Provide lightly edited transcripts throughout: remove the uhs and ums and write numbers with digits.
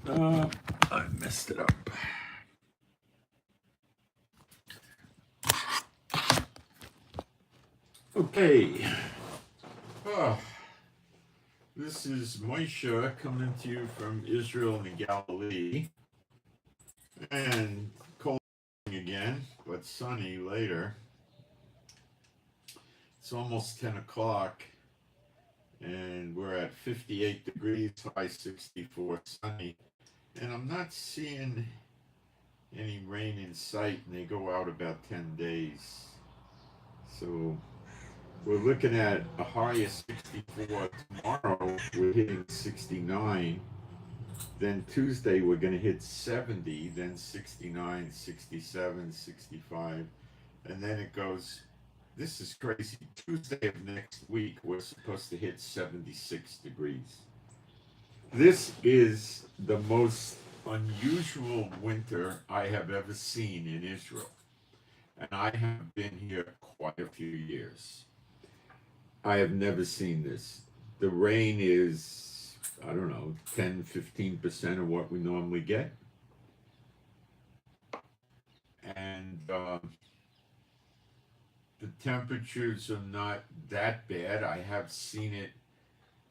I messed it up. Okay. Oh, this is Moshe coming to you from Israel and the Galilee. And cold again, but sunny later. It's almost 10 o'clock, and we're at 58 degrees, high 64, sunny. And I'm not seeing any rain in sight, and they go out about 10 days. So we're looking at a high of 64 tomorrow. We're hitting 69. Then Tuesday we're going to hit 70, then 69, 67, 65. And then it goes, this is crazy. Tuesday of next week we're supposed to hit 76 degrees. This is the most unusual winter I have ever seen in Israel. And I have been here quite a few years. I have never seen this. The rain is, I don't know, 10, 15% of what we normally get. And the temperatures are not that bad. I have seen it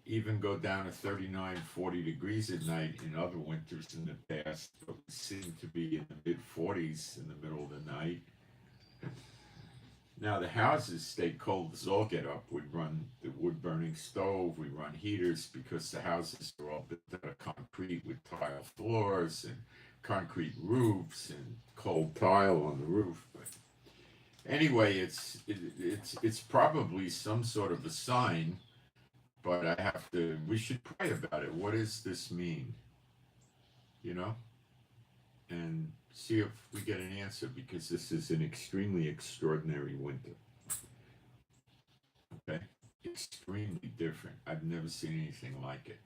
even go down to 39, 40 degrees at night in other winters in the past, but we seem to be in the mid 40s in the middle of the night. Now the houses stay cold as all get up. We run the wood burning stove, we run heaters because the houses are all built out of concrete with tile floors and concrete roofs and cold tile on the roof. But anyway, it's probably some sort of a sign, but we should pray about it. What does this mean? You know? And see if we get an answer, because this is an extremely extraordinary winter. Okay? Extremely different. I've never seen anything like it.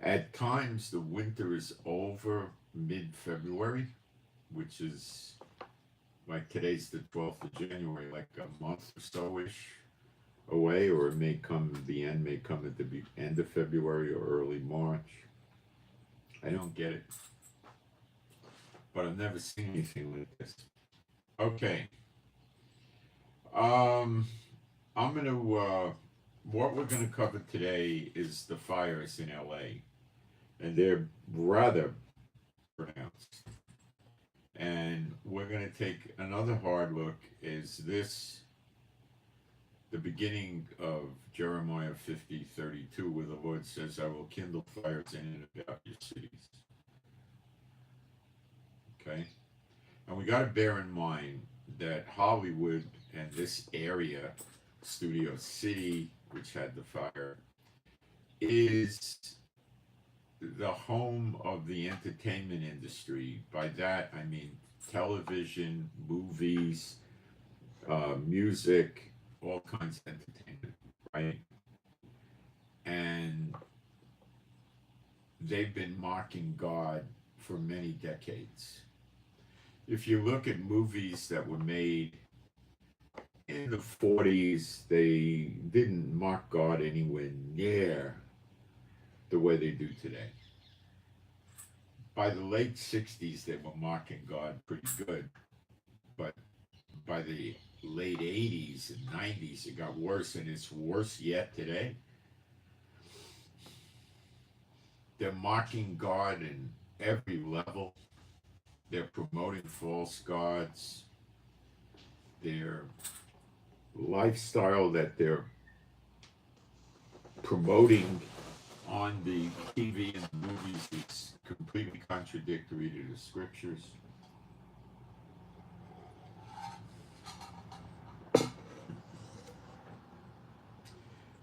At times, the winter is over mid-February, which is like today's the 12th of January, like a month or so-ish away, or it may come, the end may come at the end of February or early March. I don't get it. But I've never seen anything like this. Okay. I'm gonna what we're gonna cover today is the fires in LA. And they're rather pronounced. And we're gonna take another hard look. Is this the beginning of Jeremiah 50:32, where the Lord says, I will kindle fires in and about your cities. Okay? And we got to bear in mind that Hollywood and this area, Studio City, which had the fire, is the home of the entertainment industry. By that, I mean television, movies, music, all kinds of entertainment, right? And they've been mocking God for many decades. If you look at movies that were made in the 40s, they didn't mock God anywhere near the way they do today. By the late 60s, they were mocking God pretty good. But by the late 80s and 90s, it got worse, and it's worse yet today. They're mocking God in every level. They're promoting false gods. Their lifestyle that they're promoting on the TV and the movies is completely contradictory to the scriptures.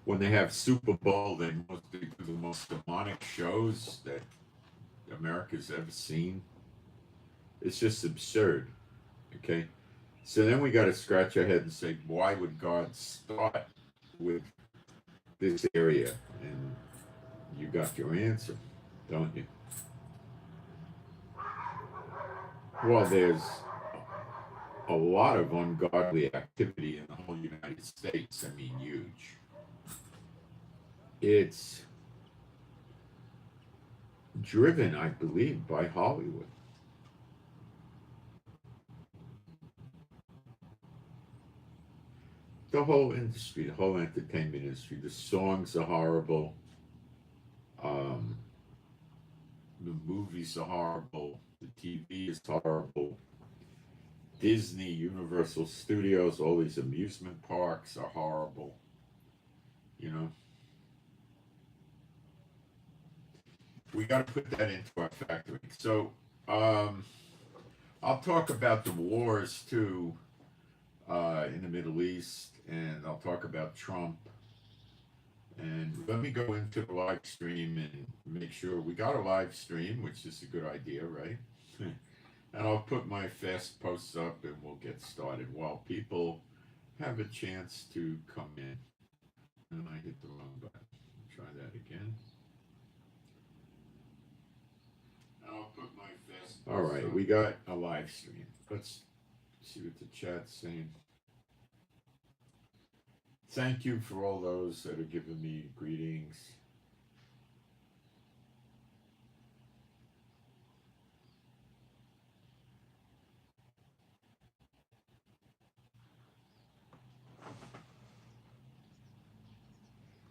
When they have Super Bowl, they do the most demonic shows that America's ever seen. It's just absurd. Okay? So then we got to scratch our head and say, why would God start with this area? And you got your answer, don't you? Well, there's a lot of ungodly activity in the whole United States. I mean, huge. It's driven, I believe, by Hollywood. The whole industry, the whole entertainment industry. The songs are horrible. Um, the movies are horrible. The TV is horrible. Disney, Universal Studios, all these amusement parks are horrible. You know, we got to put that into our factory. So, um, I'll talk about the wars too in the Middle East, and I'll talk about Trump. And let me go into the live stream and make sure we got a live stream, which is a good idea, right? And I'll put my fast posts up and we'll get started while people have a chance to come in. And I hit the wrong button. Try that again. I'll put my fast. All right, we got a live stream. Let's see what the chat's saying. Thank you for all those that are giving me greetings.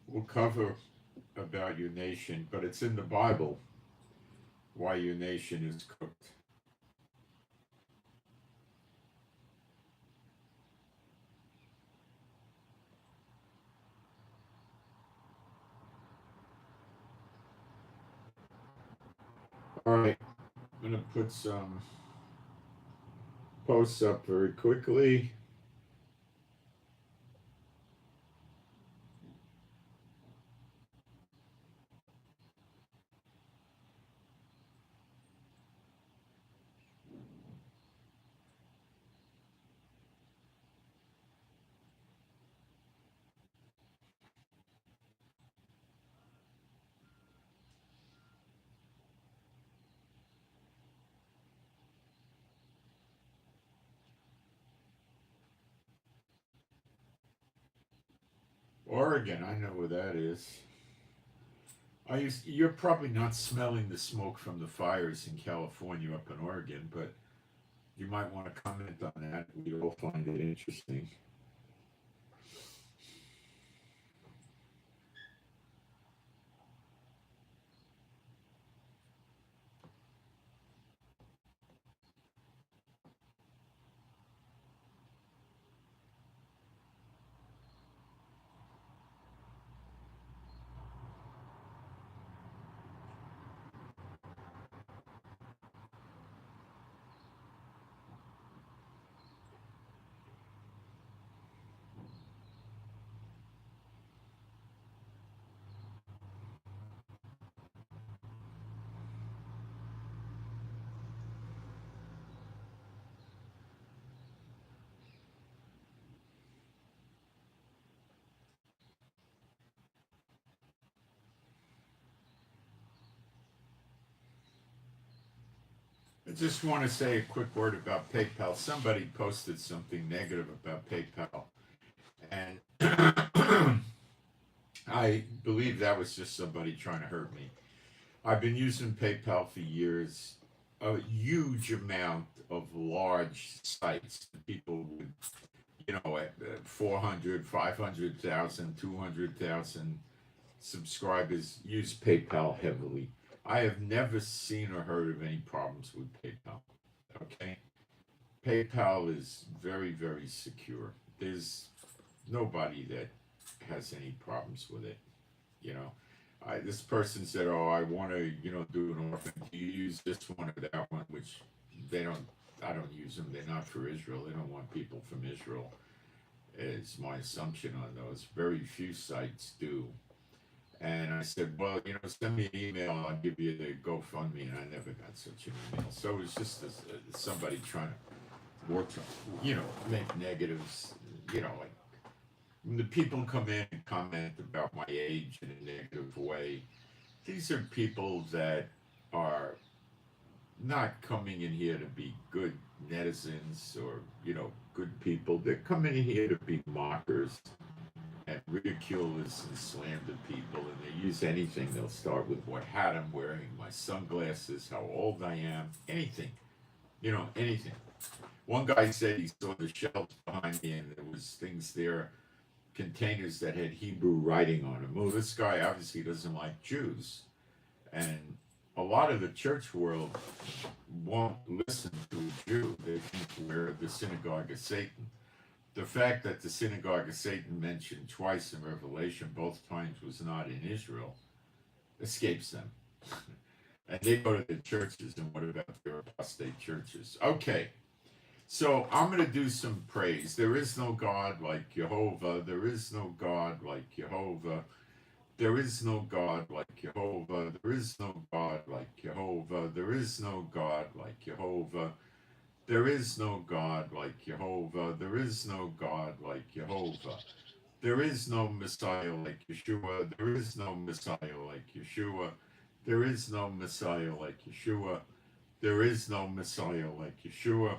We'll cover about your nation, but it's in the Bible why your nation is cooked. All right, I'm going to put some posts up very quickly. Oregon, I know where that is. You're probably not smelling the smoke from the fires in California up in Oregon, but you might want to comment on that. We all find it interesting. I just want to say a quick word about PayPal. Somebody posted something negative about PayPal, and I believe that was just somebody trying to hurt me. I've been using PayPal for years. A huge amount of large sites, people with, at 400, 500,000, 200,000 subscribers use PayPal heavily. I have never seen or heard of any problems with PayPal. Okay? PayPal is very, very secure. There's nobody that has any problems with it. You know, this person said, "Oh, I want to, do an orphan. Do you use this one or that one?" Which they don't. I don't use them. They're not for Israel. They don't want people from Israel. Is my assumption on those. Very few sites do. And I said, "Well, send me an email. I'll give you the GoFundMe." And I never got such an email. So it was just somebody trying to work, make negatives. Like when the people come in and comment about my age in a negative way, these are people that are not coming in here to be good netizens or, good people. They're coming in here to be mockers and ridicule this and slander people, and they use anything. They'll start with what hat I'm wearing, my sunglasses, how old I am, anything, anything. One guy said he saw the shelves behind me and there was things there, containers that had Hebrew writing on them. Well, this guy obviously doesn't like Jews. And a lot of the church world won't listen to a Jew. They think we're the synagogue of Satan. The fact that the synagogue of Satan mentioned twice in Revelation, both times was not in Israel, escapes them. And they go to the churches, and what about their apostate churches? Okay, so I'm going to do some praise. There is no God like Jehovah. There is no God like Jehovah. There is no God like Jehovah. There is no God like Jehovah. There is no God like Jehovah. There is no God like Jehovah. There is no God like Jehovah. There is no Messiah like Yeshua. There is no Messiah like Yeshua. There is no Messiah like Yeshua. There is no Messiah like Yeshua.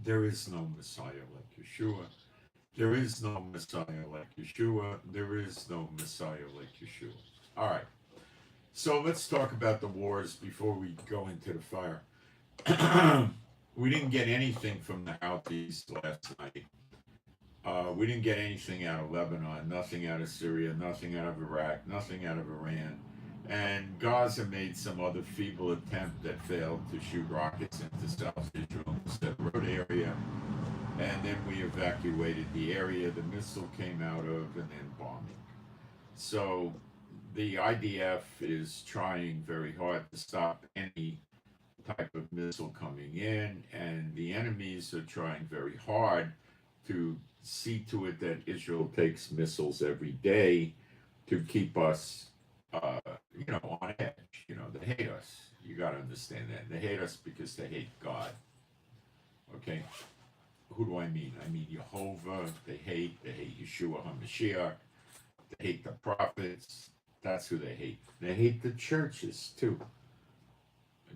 There is no Messiah like Yeshua. There is no Messiah like Yeshua. There is no Messiah like Yeshua. All right. So let's talk about the wars before we go into the fire. We didn't get anything from the Houthis last night. We didn't get anything out of Lebanon, nothing out of Syria, nothing out of Iraq, nothing out of Iran. And Gaza made some other feeble attempt that failed to shoot rockets into South Israel, the road area. And then we evacuated the area the missile came out of, and then bombing. So the IDF is trying very hard to stop any type of missile coming in, and the enemies are trying very hard to see to it that Israel takes missiles every day to keep us, on edge. They hate us. You got to understand that. They hate us because they hate God. Okay? Who do I mean? I mean Jehovah. They hate Yeshua HaMashiach. They hate the prophets. That's who they hate. They hate the churches too.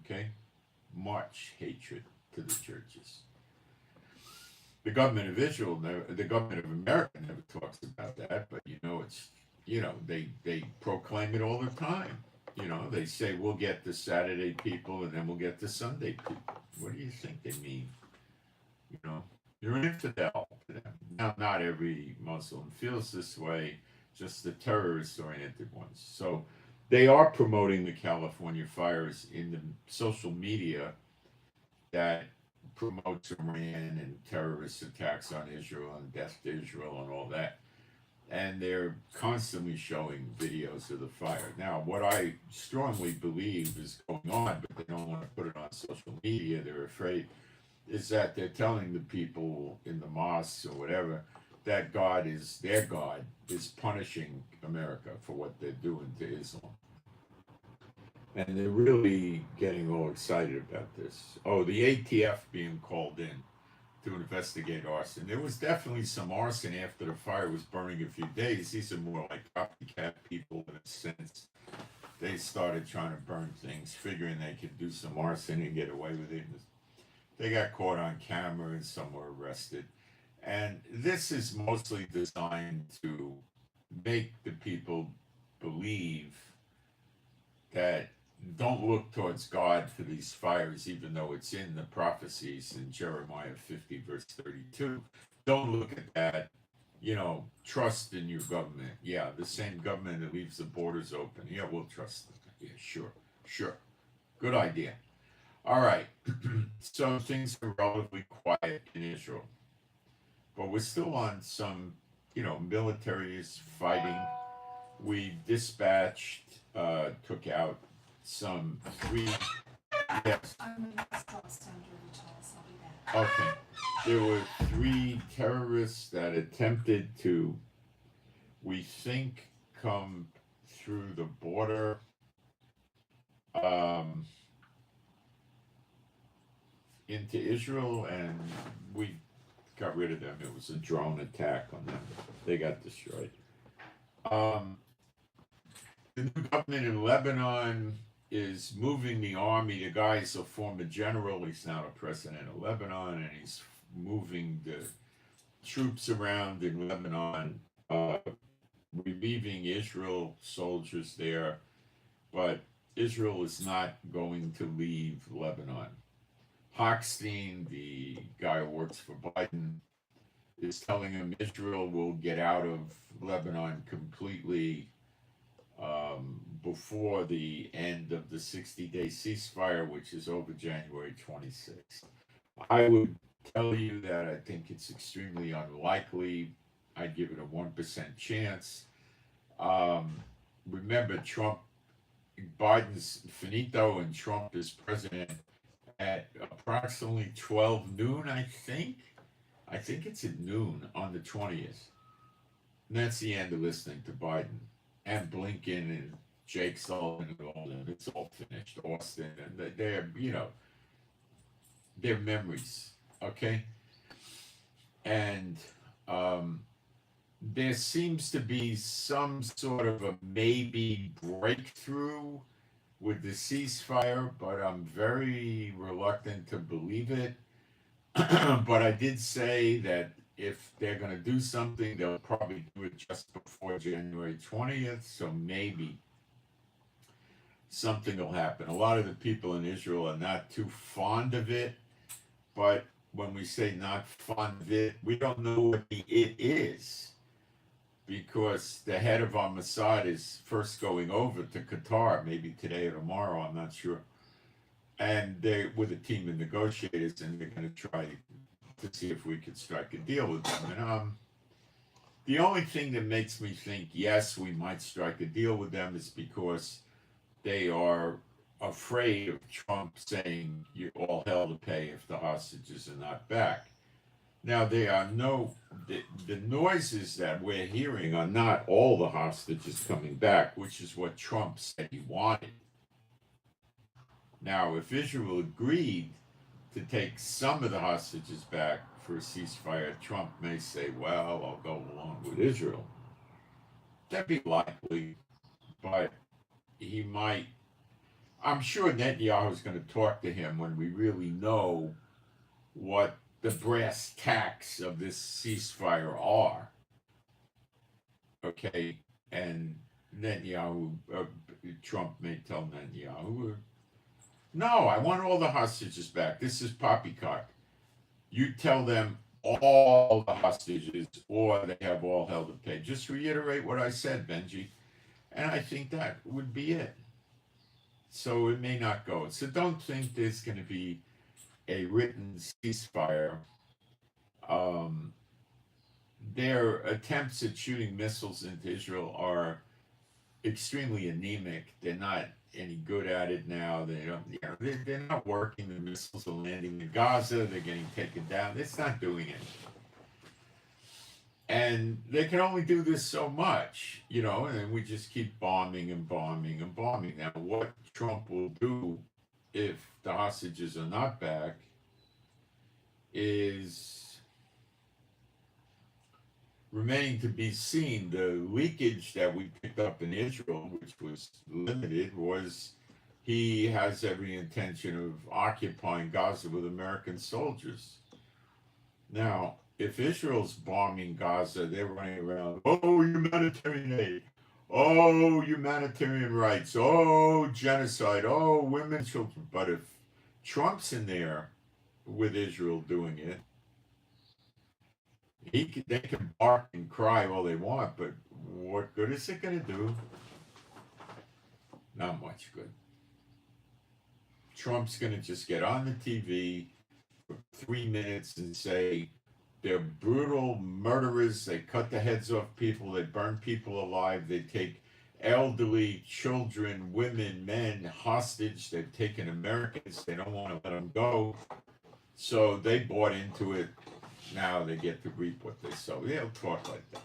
Okay? Much hatred to the churches. The government of Israel, the government of America never talks about that, but they proclaim it all the time. They say we'll get the Saturday people and then we'll get the Sunday people. What do you think they mean? You're an infidel to them. Now, not every Muslim feels this way, just the terrorist-oriented ones. So they are promoting the California fires in the social media that promotes Iran and terrorist attacks on Israel and death to Israel and all that. And they're constantly showing videos of the fire. Now, what I strongly believe is going on, but they don't want to put it on social media, they're afraid, is that they're telling the people in the mosques or whatever that their God is punishing America for what they're doing to Islam. And they're really getting all excited about this. Oh, the ATF being called in to investigate arson. There was definitely some arson after the fire was burning a few days. These are more like copycat people in a sense. They started trying to burn things, figuring they could do some arson and get away with it. They got caught on camera and some were arrested. And this is mostly designed to make the people believe that don't look towards God for these fires, even though it's in the prophecies in Jeremiah 50, verse 32. Don't look at that. Trust in your government. Yeah, the same government that leaves the borders open. Yeah, we'll trust them. Yeah, sure. Good idea. All right. So things are relatively quiet in Israel. But we're still on some, military is fighting. We dispatched, took out some 3. Yes. Okay. There were 3 terrorists that attempted to, we think, come through the border. Into Israel, and we got rid of them. It was a drone attack on them. They got destroyed. The new government in Lebanon is moving the army. The guy is a former general. He's now the president of Lebanon, and he's moving the troops around in Lebanon uh, relieving Israel soldiers there, but Israel is not going to leave Lebanon. Hochstein, the guy who works for Biden, is telling him Israel will get out of Lebanon completely before the end of the 60-day ceasefire, which is over January 26th. I would tell you that I think it's extremely unlikely. I'd give it a 1% chance. Remember, Biden's finito and Trump is president at approximately 12 noon, I think. I think it's at noon on the 20th. And that's the end of listening to Biden and Blinken and Jake Sullivan and all them. It's all finished. Austin and they're memories. Okay. And there seems to be some sort of a maybe breakthrough with the ceasefire, but I'm very reluctant to believe it. But I did say that if they're going to do something, they'll probably do it just before January 20th. So maybe something will happen. A lot of the people in Israel are not too fond of it, but when we say not fond of it, we don't know what the it is, because the head of our Mossad is first going over to Qatar, maybe today or tomorrow, I'm not sure. And they're with a team of negotiators, and they're going to try to see if we could strike a deal with them. And the only thing that makes me think, yes, we might strike a deal with them is because they are afraid of Trump saying you all hell to pay if the hostages are not back. Now, there are the noises that we're hearing are not all the hostages coming back, which is what Trump said he wanted. Now, if Israel agreed to take some of the hostages back for a ceasefire, Trump may say, well, I'll go along with Israel. That'd be likely, but he might. I'm sure Netanyahu's going to talk to him when we really know what the brass tacks of this ceasefire are. Okay, and Trump may tell Netanyahu, no, I want all the hostages back. This is poppycock. You tell them all the hostages, or they have all hell to pay. Just reiterate what I said, Benji. And I think that would be it. So it may not go. So don't think there's going to be a written ceasefire. Their attempts at shooting missiles into Israel are extremely anemic. They're not any good at it now. They're not working. The missiles are landing in Gaza. They're getting taken down. It's not doing anything. And they can only do this so much, and then we just keep bombing and bombing and bombing. Now, what Trump will do if the hostages are not back is remaining to be seen. The leakage that we picked up in Israel, which was limited, was he has every intention of occupying Gaza with American soldiers. Now, if Israel's bombing Gaza, they're running around, oh, humanitarian aid, oh, humanitarian rights, oh, genocide, oh, women, children. But if Trump's in there with Israel doing it, they can bark and cry all they want, but what good is it going to do? Not much good. Trump's going to just get on the TV for 3 minutes and say, they're brutal murderers. They cut the heads off people. They burn people alive. They take elderly, children, women, men hostage. They've taken Americans. They don't want to let them go. So they bought into it. Now they get to reap what they sow. They'll talk like that.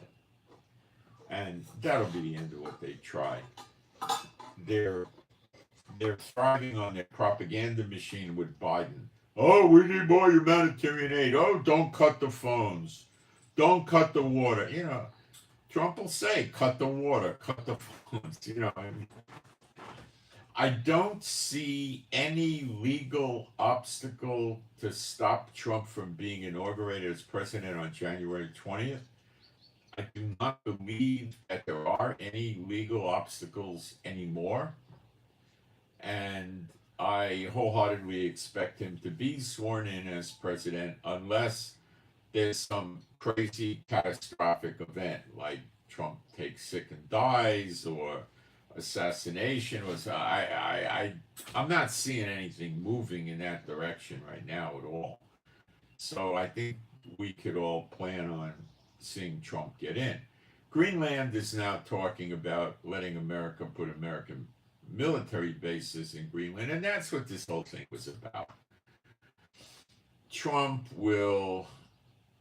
And that'll be the end of what they try. They're thriving on their propaganda machine with Biden. Oh, we need more humanitarian aid. Oh, don't cut the phones. Don't cut the water. Trump will say, cut the water, cut the phones. I don't see any legal obstacle to stop Trump from being inaugurated as president on January 20th. I do not believe that there are any legal obstacles anymore, and I wholeheartedly expect him to be sworn in as president unless there's some crazy catastrophic event like Trump takes sick and dies or assassination was I'm not seeing anything moving in that direction right now at all. So I think we could all plan on seeing Trump get in. Greenland is now talking about letting America put American military bases in Greenland, and that's what this whole thing was about. Trump will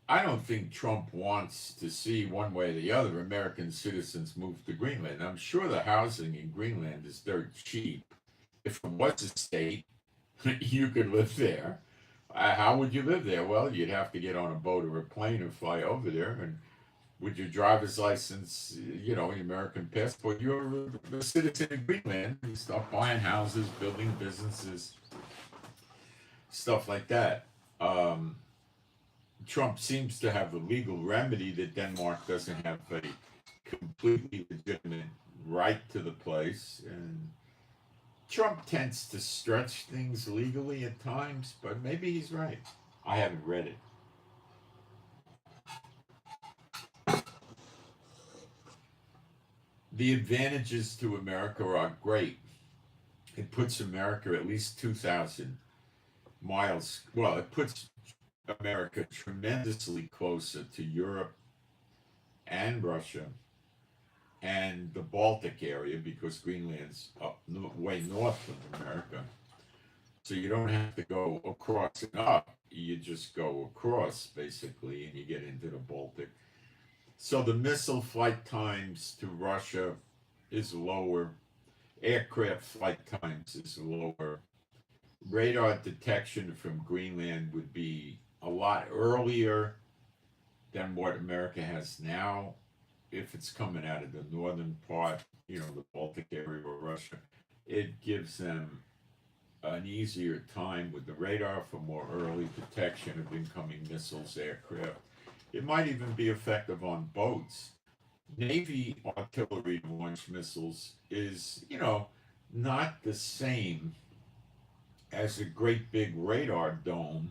I don't think Trump wants to see one way or the other American citizens move to Greenland. I'm sure the housing in Greenland is dirt cheap. If it was a state, you could live there. How would you live there? Well, you'd have to get on a boat or a plane and fly over there. And with your driver's license, you know, your American passport, you're a citizen of Greenland. You start buying houses, building businesses, stuff like that. Trump seems to have a legal remedy that Denmark doesn't have a completely legitimate right to the place. And Trump tends to stretch things legally at times, but maybe he's right. I haven't read it. The advantages to America are great. It puts America at least 2,000 miles. Well, it puts America tremendously closer to Europe and Russia and the Baltic area because Greenland's up way north of America. So you don't have to go across and up. You just go across basically and you get into the Baltic. So the missile flight times to Russia is lower. Aircraft flight times is lower. Radar detection from Greenland would be a lot earlier than what America has now. If it's coming out of the northern part, you know, the Baltic area or Russia, it gives them an easier time with the radar for more early detection of incoming missiles, aircraft. It might even be effective on boats. Navy artillery launched missiles is, you know, not the same as a great big radar dome,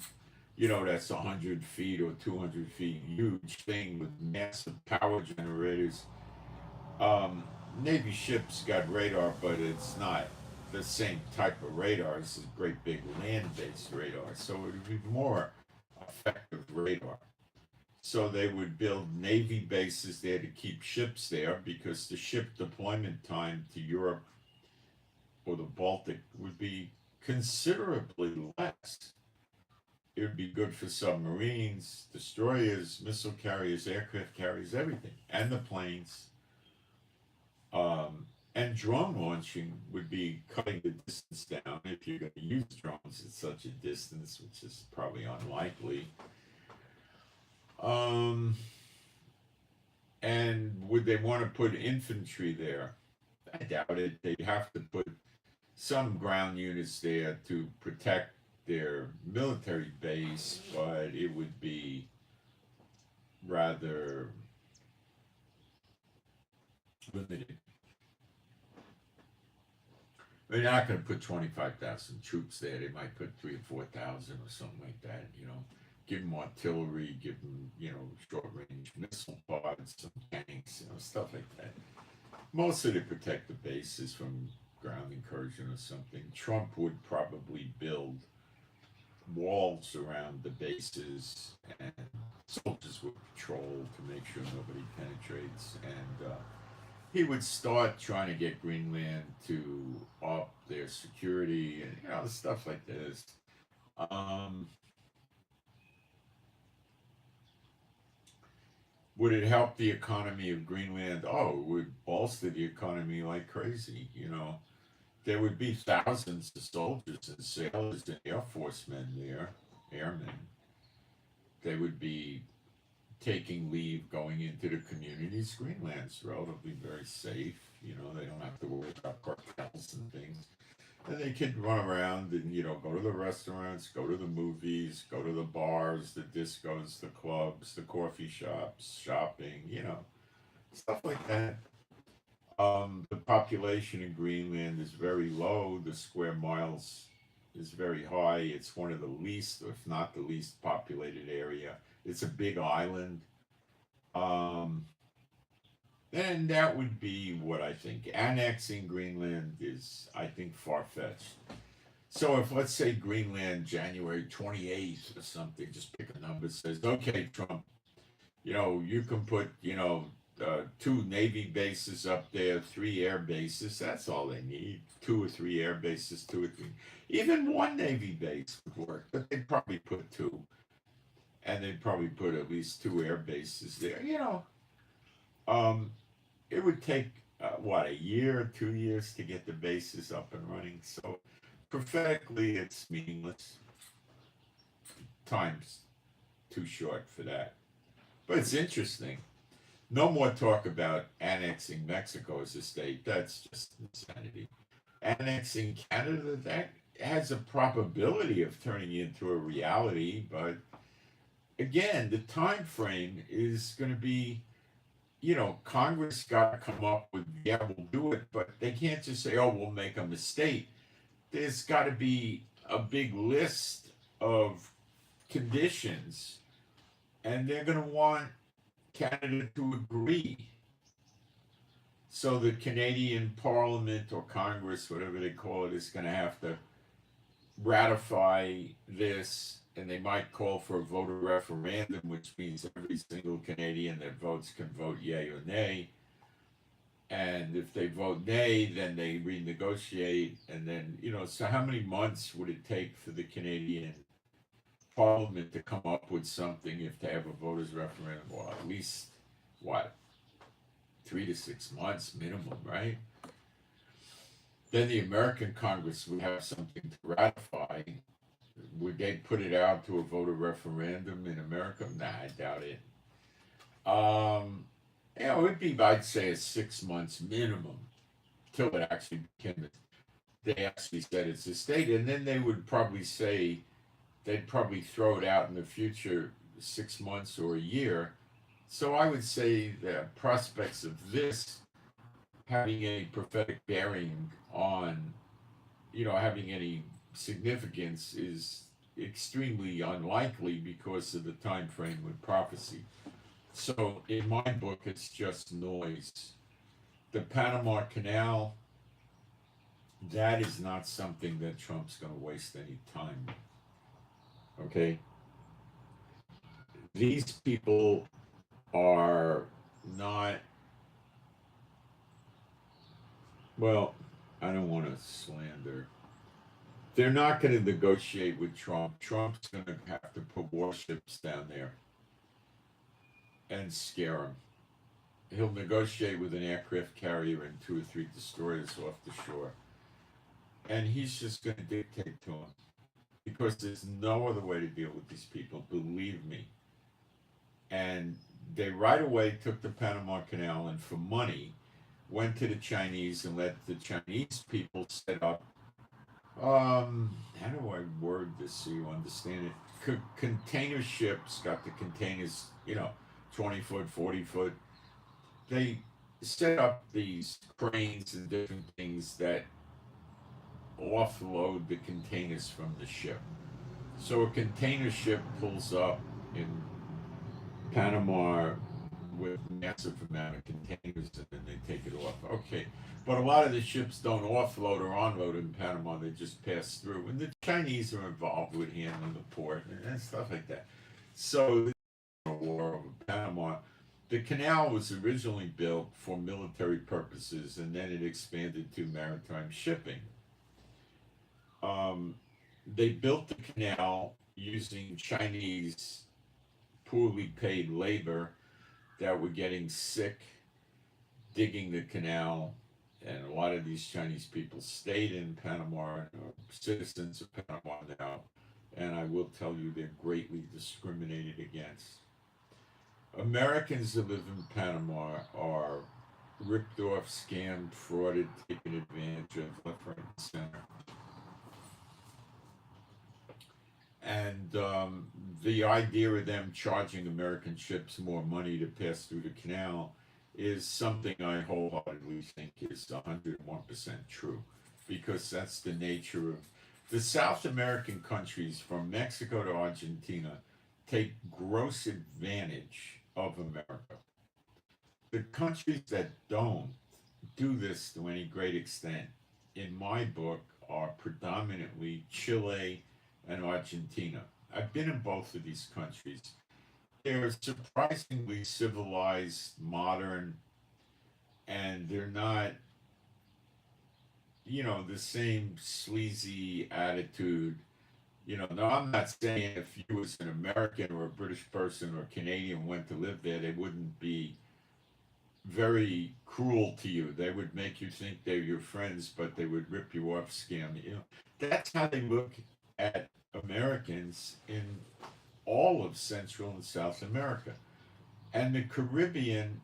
you know, that's 100 feet or 200 feet, huge thing with massive power generators. Um, Navy ships got radar, but it's not the same type of radar as a great big land based radar. So it would be more effective radar. So they would build Navy bases there to keep ships there because the ship deployment time to Europe or the Baltic would be considerably less. It would be good for submarines, destroyers, missile carriers, aircraft carriers, everything, and the planes. And drone launching would be cutting the distance down if you're going to use drones at such a distance, which is probably unlikely. Um, and would they want to put infantry there? I doubt it. They'd have to put some ground units there to protect their military base, but it would be rather limited. They're not going to put 25,000 troops there. They might put 3 or 4,000 or something like that. You know, give them artillery, give them, you know, short range missile pods, some tanks, you know, stuff like that. Mostly to protect the bases from ground incursion or something. Trump would probably build walls around the bases, and soldiers would patrol to make sure nobody penetrates. And he would start trying to get Greenland to up their security and, you know, stuff like this. Um, would it help the economy of Greenland? Oh, it would bolster the economy like crazy. You know, there would be thousands of soldiers and sailors and Air Force men there, airmen. They would be taking leave going into the communities. Greenland's relatively very safe. You know, they don't have to worry about cartels and things. And they can run around and, go to the restaurants, go to the movies, go to the bars, the discos, the clubs, the coffee shops, shopping, stuff like that. The population in Greenland is very low. The square miles is very high. It's one of the least, if not the least, populated area. It's a big island. Um, and that would be what I think. Annexing Greenland is, I think, far fetched. So if, let's say, Greenland, January 28th or something, just pick a number, says, okay, Trump, you can put, two Navy bases up there, three air bases. That's all they need. Two or three air bases, two or three. Even one Navy base would work, but they'd probably put two. And they'd probably put at least two air bases there. Um, it would take, a year or 2 years to get the bases up and running. So prophetically, it's meaningless. Time's too short for that. But it's interesting. No more talk about annexing Mexico as a state. That's just insanity. Annexing Canada, that has a probability of turning into a reality, but again, the time frame is going to be, Congress got to come up with, yeah, we'll do it, but they can't just say, oh, we'll make them a state. There's got to be a big list of conditions, and they're going to want Canada to agree. So the Canadian Parliament or Congress, whatever they call it, is going to have to ratify this, and they might call for a voter referendum, which means every single Canadian that votes can vote yay or nay. And if they vote nay, then they renegotiate. And then, so how many months would it take for the Canadian Parliament to come up with something if they have a voters referendum? Well, at least, 3 to 6 months minimum, right? Then the American Congress would have something to ratify. Would they put it out to a voter referendum in America? Nah, I doubt it. It would be, I'd say, a 6 months minimum till it actually became, they actually said it's a state. And then they would probably say, they'd probably throw it out in the future 6 months or a year. So I would say the prospects of this having any prophetic bearing on, having any significance is extremely unlikely because of the time frame with prophecy. So in my book, it's just noise. The Panama Canal, that is not something that Trump's going to waste any time with. Okay? These people are not, well, I don't want to slander. They're not going to negotiate with Trump. Trump's going to have to put warships down there and scare him. He'll negotiate with an aircraft carrier and 2 or 3 destroyers off the shore. And he's just going to dictate to him. Because there's no other way to deal with these people, believe me. And they right away took the Panama Canal and for money went to the Chinese and let the Chinese people set up, how do I word this so you understand it? Container ships, got the containers, 20 foot, 40 foot. They set up these cranes and different things that offload the containers from the ship. So a container ship pulls up in Panama with massive amount of containers and then they take it off. Okay, but a lot of the ships don't offload or unload in Panama, they just pass through. And the Chinese are involved with handling the port and stuff like that. So the war over Panama, the canal was originally built for military purposes and then it expanded to maritime shipping. They built the canal using Chinese poorly paid labor that were getting sick digging the canal, and a lot of these Chinese people stayed in Panama, citizens of Panama now, and I will tell you they're greatly discriminated against. Americans that live in Panama are ripped off, scammed, frauded, taken advantage of left, right, and center. the idea of them charging American ships more money to pass through the canal is something I wholeheartedly think is 101% true, because that's the nature of the South American countries from Mexico to Argentina take gross advantage of America. The countries that don't do this to any great extent, in my book, are predominantly Chile and Argentina. I've been in both of these countries. They're surprisingly civilized, modern, and they're not, the same sleazy attitude. No, I'm not saying if you as an American or a British person or Canadian went to live there, they wouldn't be very cruel to you. They would make you think they're your friends, but they would rip you off, scam you. That's how they look at Americans in all of Central and South America. And the Caribbean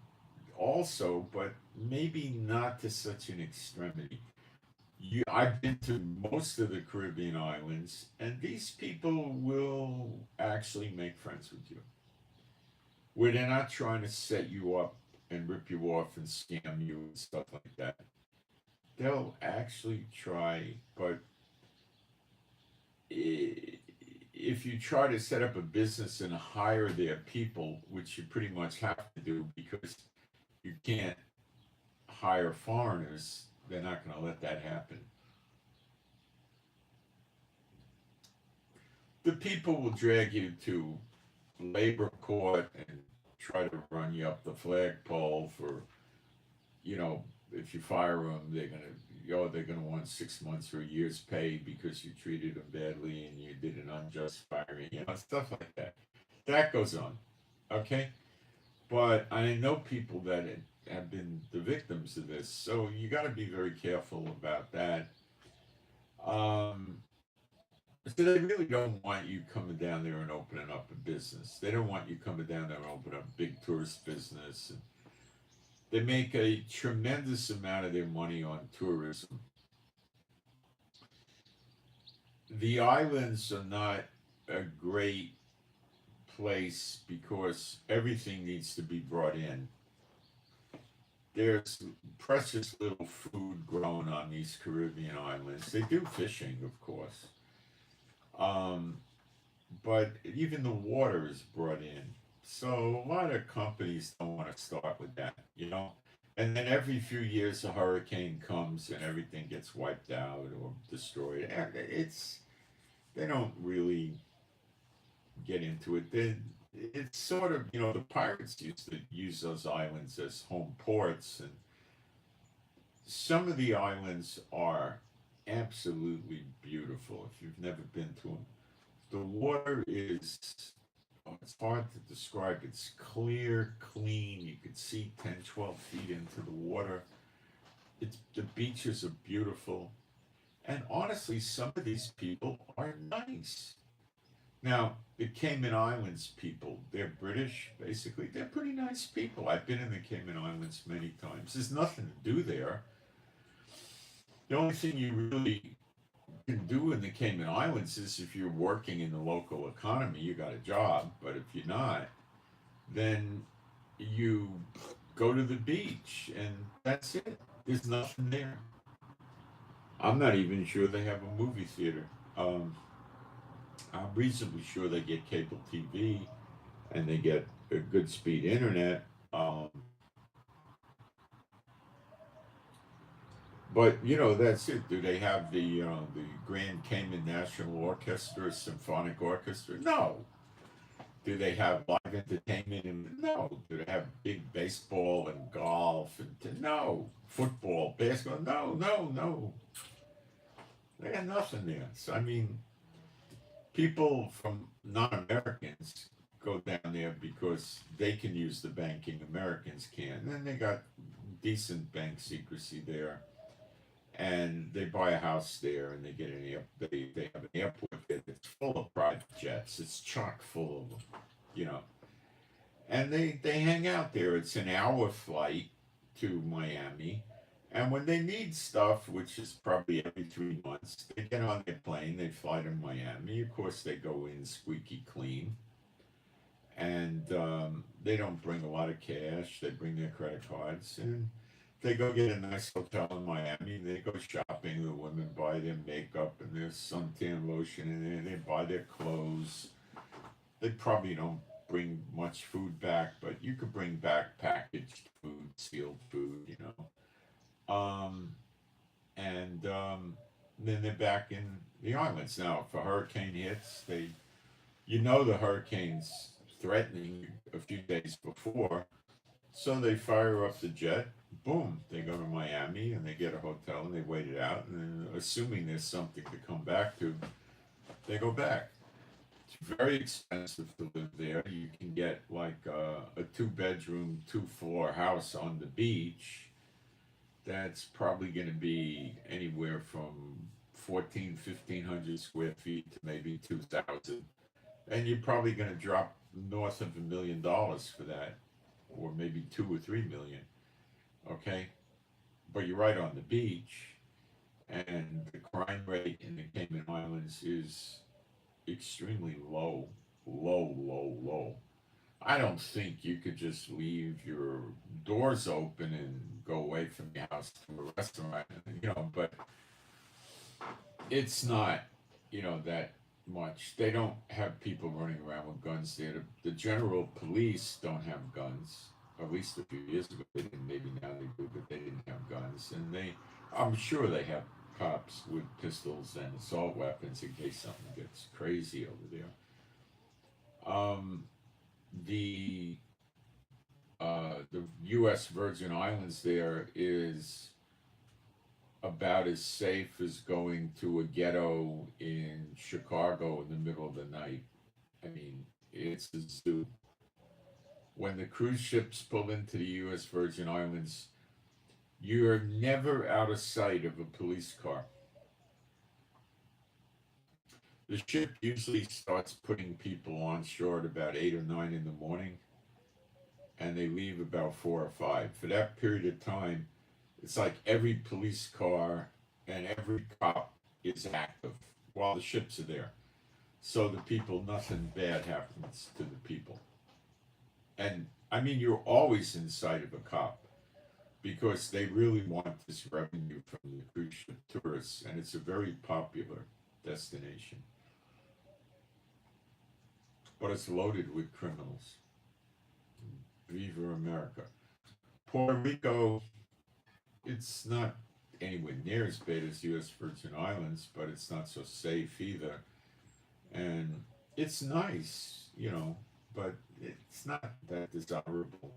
also, but maybe not to such an extremity. I've been to most of the Caribbean islands, and these people will actually make friends with you, where they're not trying to set you up and rip you off and scam you and stuff like that. They'll actually try, but if you try to set up a business and hire their people, which you pretty much have to do because you can't hire foreigners, they're not going to let that happen. The people will drag you to labor court and try to run you up the flagpole for, if you fire them, they're gonna want 6 months or a year's pay because you treated them badly and you did an unjust firing, stuff like that. That goes on, okay? But I know people that have been the victims of this, so you got to be very careful about that. So they really don't want you coming down there and opening up a business. They don't want you coming down there and opening up a big tourist business. And they make a tremendous amount of their money on tourism. The islands are not a great place because everything needs to be brought in. There's precious little food grown on these Caribbean islands. They do fishing, of course. But even the water is brought in. So a lot of companies don't want to start with that. And then every few years a hurricane comes and everything gets wiped out or destroyed. And they don't really get into it. It's sort of, the pirates used to use those islands as home ports, and some of the islands are absolutely beautiful if you've never been to them. The water is, it's hard to describe. It's clear, clean. You could see 10, 12 feet into the water. The beaches are beautiful. And honestly, some of these people are nice. Now, the Cayman Islands people, they're British, basically. They're pretty nice people. I've been in the Cayman Islands many times. There's nothing to do there. The only thing you really can do in the Cayman Islands is if you're working in the local economy, you got a job. But if you're not, then you go to the beach and that's it. There's nothing there. I'm not even sure they have a movie theater. I'm reasonably sure they get cable TV and they get a good speed internet. But that's it. Do they have the Grand Cayman National Orchestra, Symphonic Orchestra? No. Do they have live entertainment? No. Do they have big baseball and golf? No. Football, basketball? No. They got nothing there. So, I mean, people from non-Americans go down there because they can use the banking Americans can. And then they got decent bank secrecy there. And they buy a house there, and they get they have an airport there that's full of private jets. It's chock full of them, And they hang out there. It's an hour flight to Miami, And when they need stuff, which is probably every 3 months, they get on their plane, they fly to Miami. Of course, they go in squeaky clean. And they don't bring a lot of cash. They bring their credit cards. And they go get a nice hotel in Miami. They go shopping. The women buy their makeup and their suntan lotion, and they buy their clothes. They probably don't bring much food back, but you could bring back packaged food, sealed food, you know. And then they're back in the islands. Now, if a hurricane hits, you know the hurricane's threatening a few days before, so they fire up the jet. Boom, they go to Miami and they get a hotel and they wait it out. And then, assuming there's something to come back to, they go back. It's very expensive to live there. You can get like a 2 bedroom, 2 floor house on the beach. That's probably going to be anywhere from 1,500 square feet to maybe 2,000. And you're probably going to drop north of $1 million for that, or maybe 2 or 3 million. Okay, but you're right on the beach, and the crime rate in the Cayman Islands is extremely low, low, low, low. I don't think you could just leave your doors open and go away from your house to a restaurant, but it's not, that much. They don't have people running around with guns there. The general police don't have guns. At least a few years ago they didn't. Maybe now they do, but they didn't have guns. And I'm sure they have cops with pistols and assault weapons in case something gets crazy over there. Um, the U.S. Virgin Islands there is about as safe as going to a ghetto in Chicago in the middle of the night. I mean, it's a zoo. When the cruise ships pull into the U.S. Virgin Islands, you're never out of sight of a police car. The ship usually starts putting people on shore at about 8 or 9 in the morning, and they leave about 4 or 5. For that period of time, it's like every police car and every cop is active while the ships are there. So the people, nothing bad happens to the people. And I mean, you're always in sight of a cop because they really want this revenue from the cruise ship tourists, and it's a very popular destination. But it's loaded with criminals. Viva America. Puerto Rico, it's not anywhere near as bad as U.S. Virgin Islands, but it's not so safe either. And it's nice, but it's not that desirable.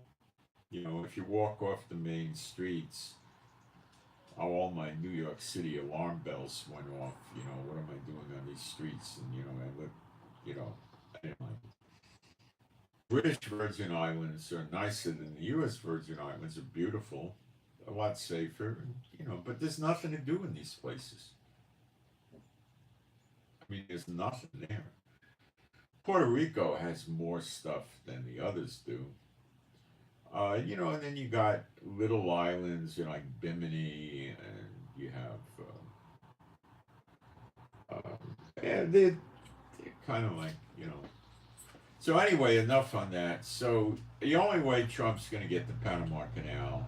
If you walk off the main streets, all my New York City alarm bells went off. What am I doing on these streets? And, I look, you know, anyway. British Virgin Islands are nicer than the U.S. Virgin Islands. Are beautiful, a lot safer, but there's nothing to do in these places. I mean, there's nothing there. Puerto Rico has more stuff than the others do. And then you got little islands, like Bimini, and you have, and they're kind of like, So anyway, enough on that. So the only way Trump's going to get the Panama Canal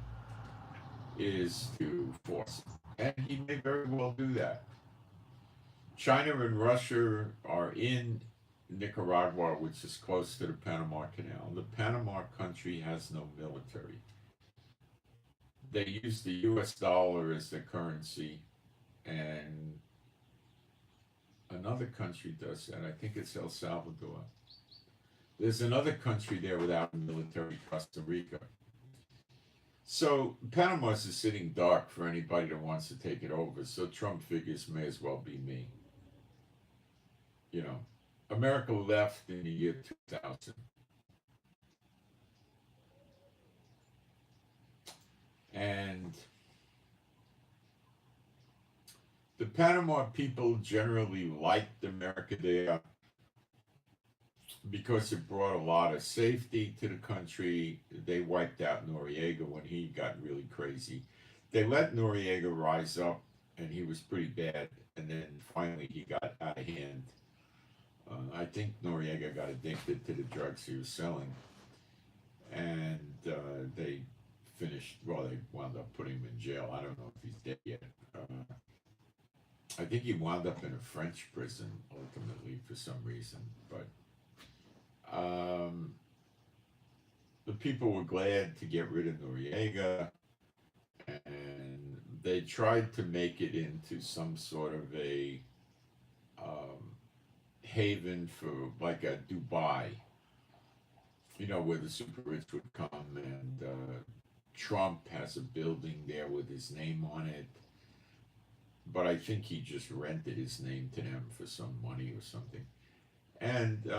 is to force it, and he may very well do that. China and Russia are in Nicaragua, which is close to the Panama Canal. The Panama country has no military. They use the US dollar as their currency, and another country does that. I think it's El Salvador. There's another country there without a military, Costa Rica. So Panama's a sitting duck for anybody that wants to take it over. So Trump figures may as well be me. America left in the year 2000. And the Panama people generally liked America there because it brought a lot of safety to the country. They wiped out Noriega when he got really crazy. they let Noriega rise up, and he was pretty bad. And then finally, he got out of hand. I think Noriega got addicted to the drugs he was selling, and they finished. Well, they wound up putting him in jail. I don't know if he's dead yet. I think he wound up in a French prison ultimately for some reason. But the people were glad to get rid of Noriega, and they tried to make it into some sort of a haven for like a Dubai, where the super rich would come, and Trump has a building there with his name on it. But I think he just rented his name to them for some money or something. And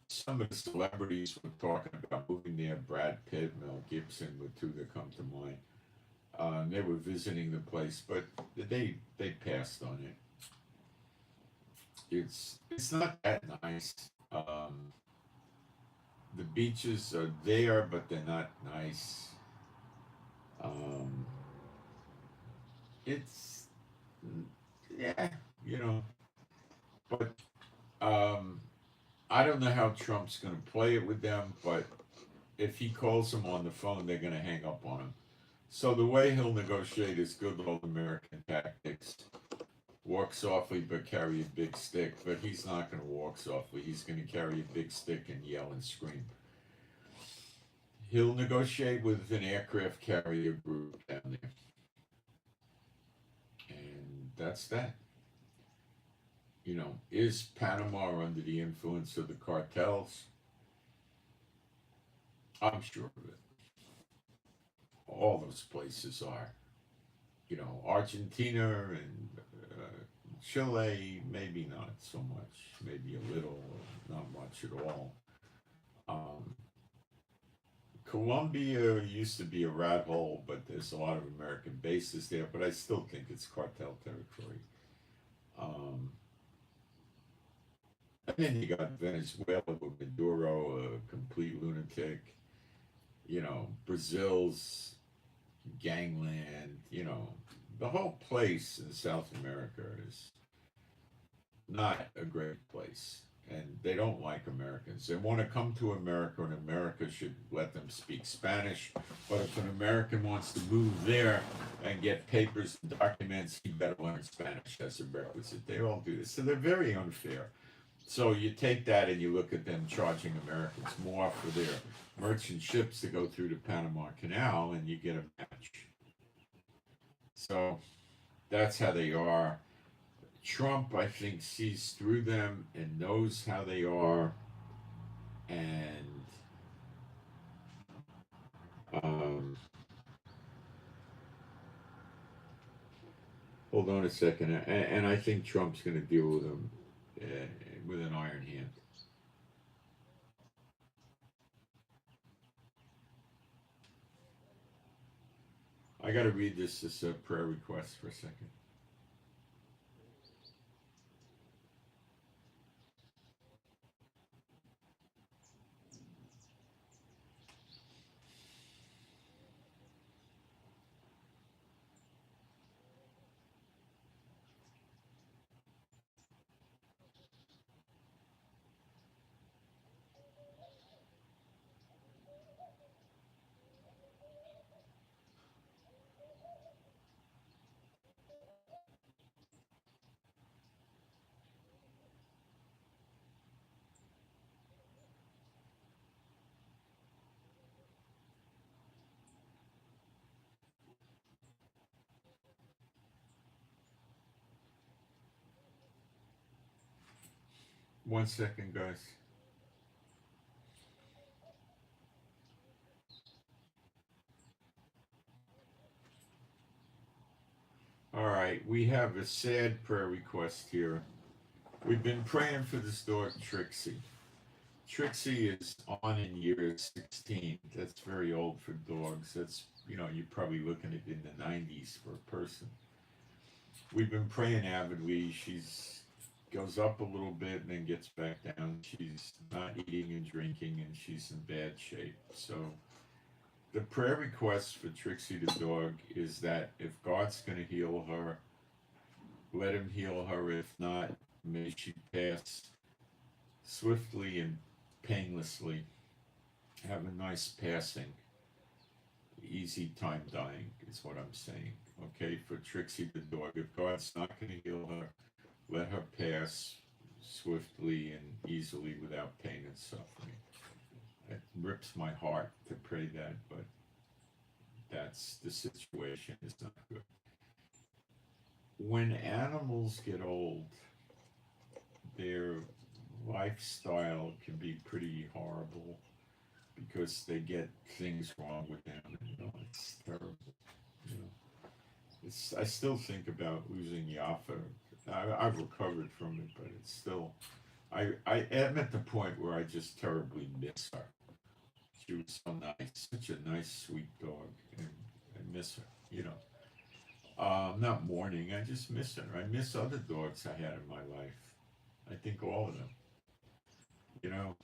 some of the celebrities were talking about moving there. Brad Pitt, Mel Gibson were two that come to mind. They were visiting the place, but they passed on it. It's not that nice. The beaches are there, but they're not nice. Um, it's yeah, you know, but I don't know how Trump's going to play it with them, but if he calls them on the phone, they're going to hang up on him. So the way he'll negotiate is good old American tactics. Walk softly, but carry a big stick. But he's not going to walk softly. He's going to carry a big stick and yell and scream. He'll negotiate with an aircraft carrier group down there. And that's that. Is Panama under the influence of the cartels? I'm sure of it. All those places are. Argentina and Chile, maybe not so much, maybe a little, not much at all. Um, Colombia used to be a rat hole, but there's a lot of American bases there, but I still think it's cartel territory. Um, and then you got Venezuela with Maduro, a complete lunatic. Brazil's gangland. The whole place in South America is not a great place. And they don't like Americans. They want to come to America, and America should let them speak Spanish. But if an American wants to move there and get papers and documents, he better learn Spanish as a requisite. They all do this. So they're very unfair. So you take that and you look at them charging Americans more for their merchant ships to go through the Panama Canal, and you get a match. So that's how they are. Trump, I think, sees through them and knows how they are. And hold on a second. And I think Trump's going to deal with them with an iron hand. I got to read this prayer request for a second. One second, guys. All right, we have a sad prayer request here. We've been praying for this dog, Trixie. Trixie is on in year 16. That's very old for dogs. That's, you're probably looking at in the 90s for a person. We've been praying avidly. She's goes up a little bit and then gets back down. She's not eating and drinking, and she's in bad shape. So The prayer request for Trixie the dog is that if God's going to heal her, let him heal her. If not, may she pass swiftly and painlessly. Have a nice passing. Easy time dying is what I'm saying. Okay, for Trixie the dog. If God's not going to heal her, let her pass swiftly and easily without pain and suffering. It rips my heart to pray that, but that's the situation. It's not good. When animals get old, their lifestyle can be pretty horrible because they get things wrong with them. It's terrible. You know, I still think about losing Yafa. I've recovered from it, but it's still. I'm at the point where I just terribly miss her. She was so nice, such a nice, sweet dog, and I miss her. I'm not mourning. I just miss her. I miss other dogs I had in my life. I think all of them. You know,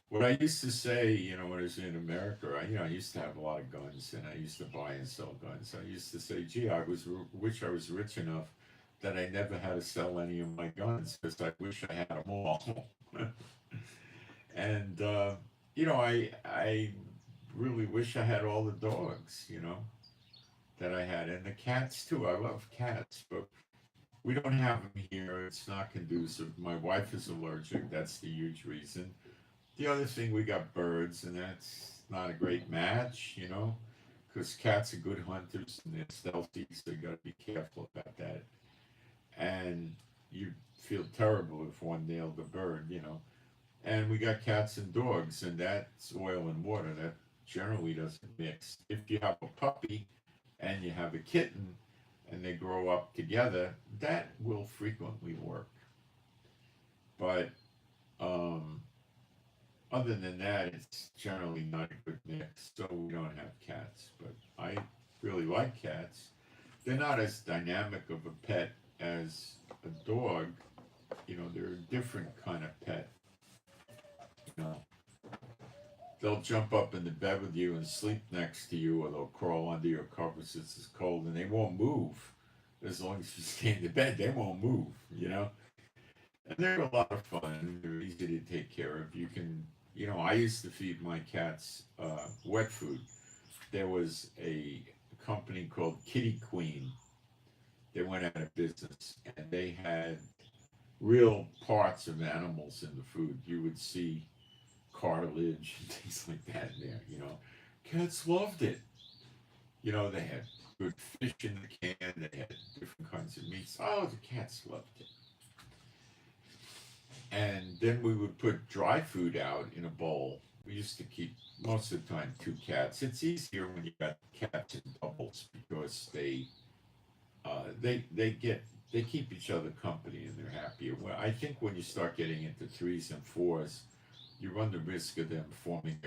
what I used to say, when I was in America, I used to have a lot of guns, and I used to buy and sell guns. I used to say, "Gee, wish I was rich enough that I never had to sell any of my guns because I wish I had them all." And I really wish I had all the dogs, that I had, and the cats too. I love cats, but we don't have them here. It's not conducive. My wife is allergic. That's the huge reason. The other thing, we got birds, and that's not a great match, because cats are good hunters and they're stealthy, so you got to be careful about that. And you feel terrible if one nailed a bird. And we got cats and dogs, and that's oil and water. That generally doesn't mix. If you have a puppy and you have a kitten and they grow up together, that will frequently work. But other than that, it's generally not a good mix, so we don't have cats. But I really like cats. They're not as dynamic of a pet as a dog. They're a different kind of pet. You know, they'll jump up in the bed with you and sleep next to you, or they'll crawl under your covers. It's cold, and they won't move as long as you stay in the bed. They won't move. And they're a lot of fun. They're easy to take care of. You can, I used to feed my cats wet food. There was a company called Kitty Queen. They went out of business, and they had real parts of animals in the food. You would see cartilage and things like that in there. Cats loved it. They had good fish in the can. They had different kinds of meats. Oh, the cats loved it. And then we would put dry food out in a bowl. We used to keep, most of the time, 2 cats. It's easier when you got cats in doubles because they keep each other company and they're happier. Well, I think when you start getting into 3s and 4s, you run the risk of them forming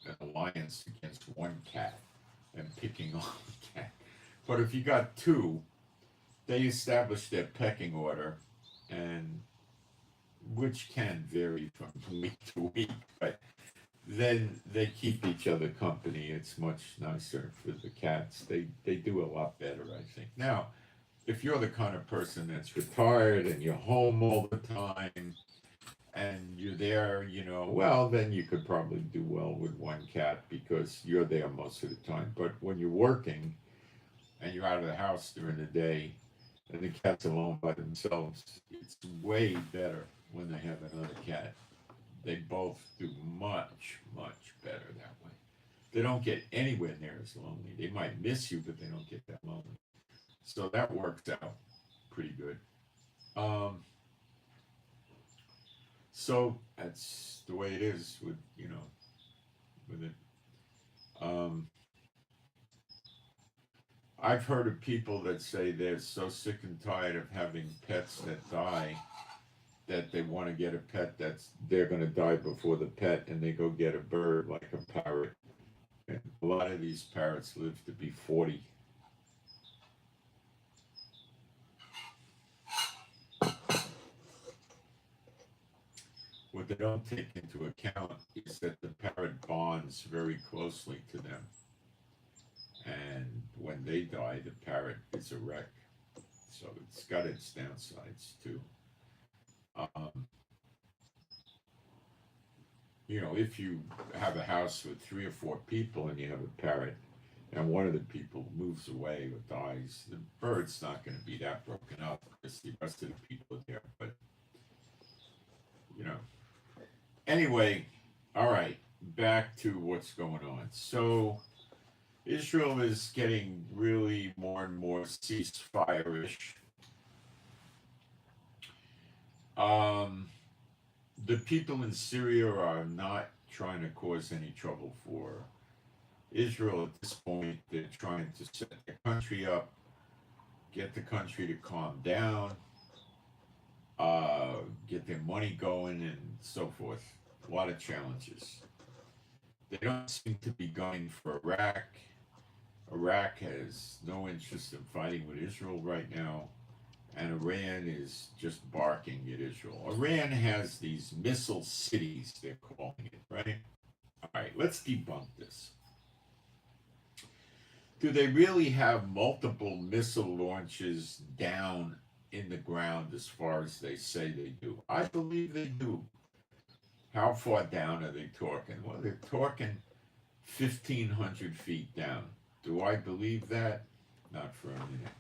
an alliance against one cat and picking on the cat. But if you got 2, they establish their pecking order, and which can vary from week to week, but then they keep each other company. It's much nicer for the cats. They do a lot better, I think. Now, if you're the kind of person that's retired and you're home all the time and you're there, well, then you could probably do well with 1 cat because you're there most of the time. But when you're working and you're out of the house during the day and the cat's alone by themselves, it's way better when they have another cat. They both do much, much better that way. They don't get anywhere near as lonely. They might miss you, but they don't get that lonely. So that worked out pretty good. So that's the way it is with it. I've heard of people that say they're so sick and tired of having pets that die that they want to get a pet they're going to die before the pet, and they go get a bird like a parrot. And a lot of these parrots live to be 40. What they don't take into account is that the parrot bonds very closely to them. And when they die, the parrot is a wreck. So it's got its downsides too. Um, if you have a house with 3 or 4 people and you have a parrot, and one of the people moves away or dies, the bird's not going to be that broken up because the rest of the people are there. But, you know, anyway, all right, back to what's going on. So Israel is getting really more and more ceasefire-ish. The people in Syria are not trying to cause any trouble for Israel at this point. They're trying to set the country up, get the country to calm down, get their money going, and so forth. A lot of challenges. They don't seem to be going for Iraq. Iraq has no interest in fighting with Israel right now, and Iran is just barking at Israel. Iran has these missile cities, they're calling it, right? All right, let's debunk this. Do they really have multiple missile launches down in the ground as far as they say they do? I believe they do. How far down are they talking? Well, they're talking 1,500 feet down. Do I believe that? Not for a minute.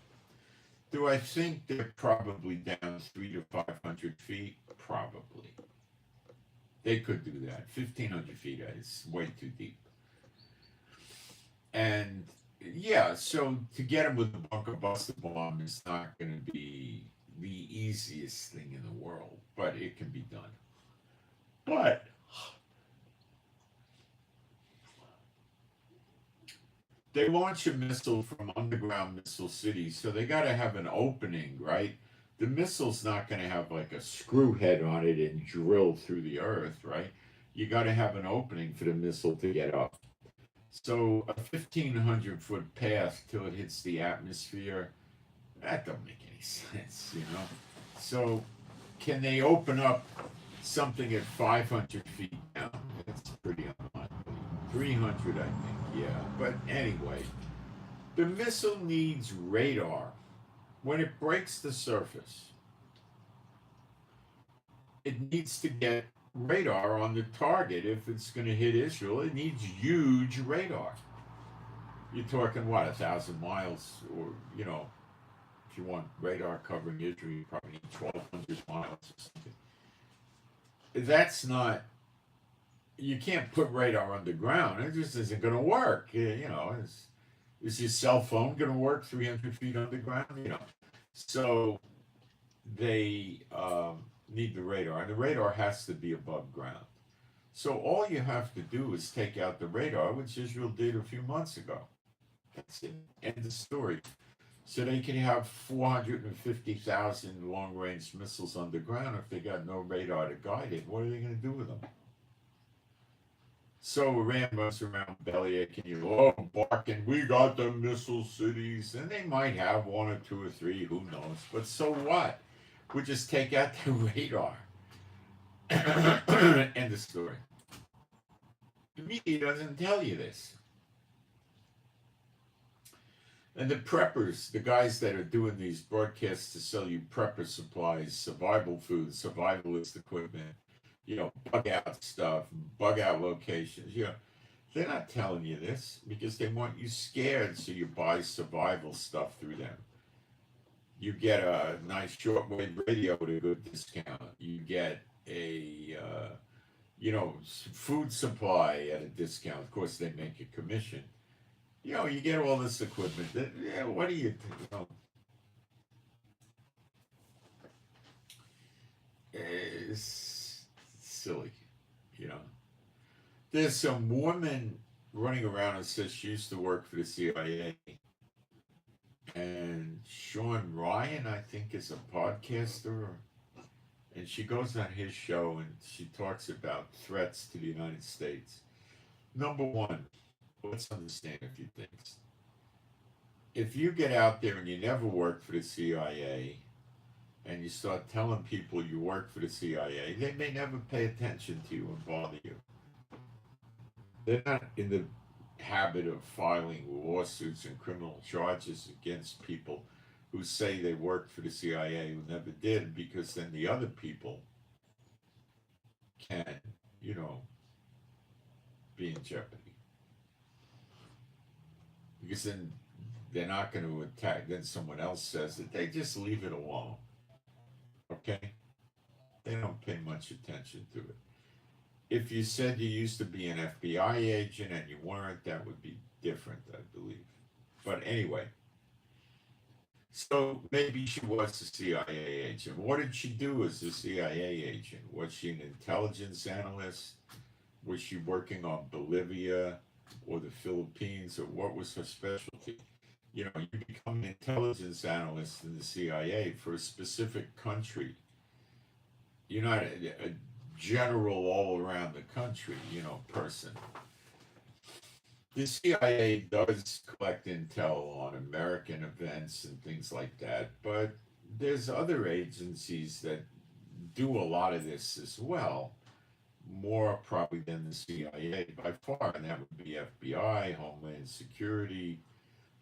Do I think they're probably down 300 to 500 feet? Probably. They could do that. 1,500 feet is way too deep. And yeah, so to get them with a bunker buster bomb is not going to be the easiest thing in the world, but it can be done. But they launch a missile from underground missile cities, so they got to have an opening, right? The missile's not going to have like a screw head on it and drill through the earth, right? You got to have an opening for the missile to get up. So a 1,500-foot path till it hits the atmosphere, that don't make any sense, So can they open up something at 500 feet down? That's pretty unlikely. 300, I think, yeah. But anyway, the missile needs radar. When it breaks the surface, it needs to get radar on the target. If it's going to hit Israel, it needs huge radar. You're talking, what, 1,000 miles? Or, if you want radar covering Israel, you probably need 1,200 miles or something. That's not, you can't put radar underground. It just isn't going to work. Is your cell phone going to work 300 feet underground? So they need the radar, and the radar has to be above ground. So all you have to do is take out the radar, which Israel did a few months ago. That's it. End of story. So they can have 450,000 long-range missiles underground if they got no radar to guide it. What are they going to do with them? So Iran runs around bellyaching, barking, we got the missile cities, and they might have 1 or 2 or 3, who knows? But so what? We just take out the radar. End of story. The media doesn't tell you this. And the preppers, the guys that are doing these broadcasts to sell you prepper supplies, survival food, survivalist equipment, bug out stuff, bug out locations, they're not telling you this because they want you scared, so you buy survival stuff through them. You get a nice shortwave radio at a good discount. You get a, food supply at a discount. Of course, they make a commission. You get all this equipment. What do you think? It's silly, There's some woman running around and says she used to work for the CIA. And Sean Ryan, I think, is a podcaster. And she goes on his show and she talks about threats to the United States. Number one, let's understand a few things. If you get out there and you never worked for the CIA and you start telling people you work for the CIA, they may never pay attention to you and bother you. They're not in the habit of filing lawsuits and criminal charges against people who say they worked for the CIA who never did, because then the other people can, you know, be in jeopardy. Because then they're not going to attack. Then someone else says it. They just leave it alone. Okay? They don't pay much attention to it. If you said you used to be an FBI agent and you weren't, that would be different, I believe. But anyway, so maybe she was a CIA agent. What did she do as a CIA agent? Was she an intelligence analyst? Was she working on Bolivia or the Philippines, or what was her specialty? You know, you become an intelligence analyst in the CIA for a specific country. You're not a general all around the country, you know, person. The CIA does collect intel on American events and things like that, but there's other agencies that do a lot of this as well, more probably than the CIA by far, and that would be FBI, Homeland Security,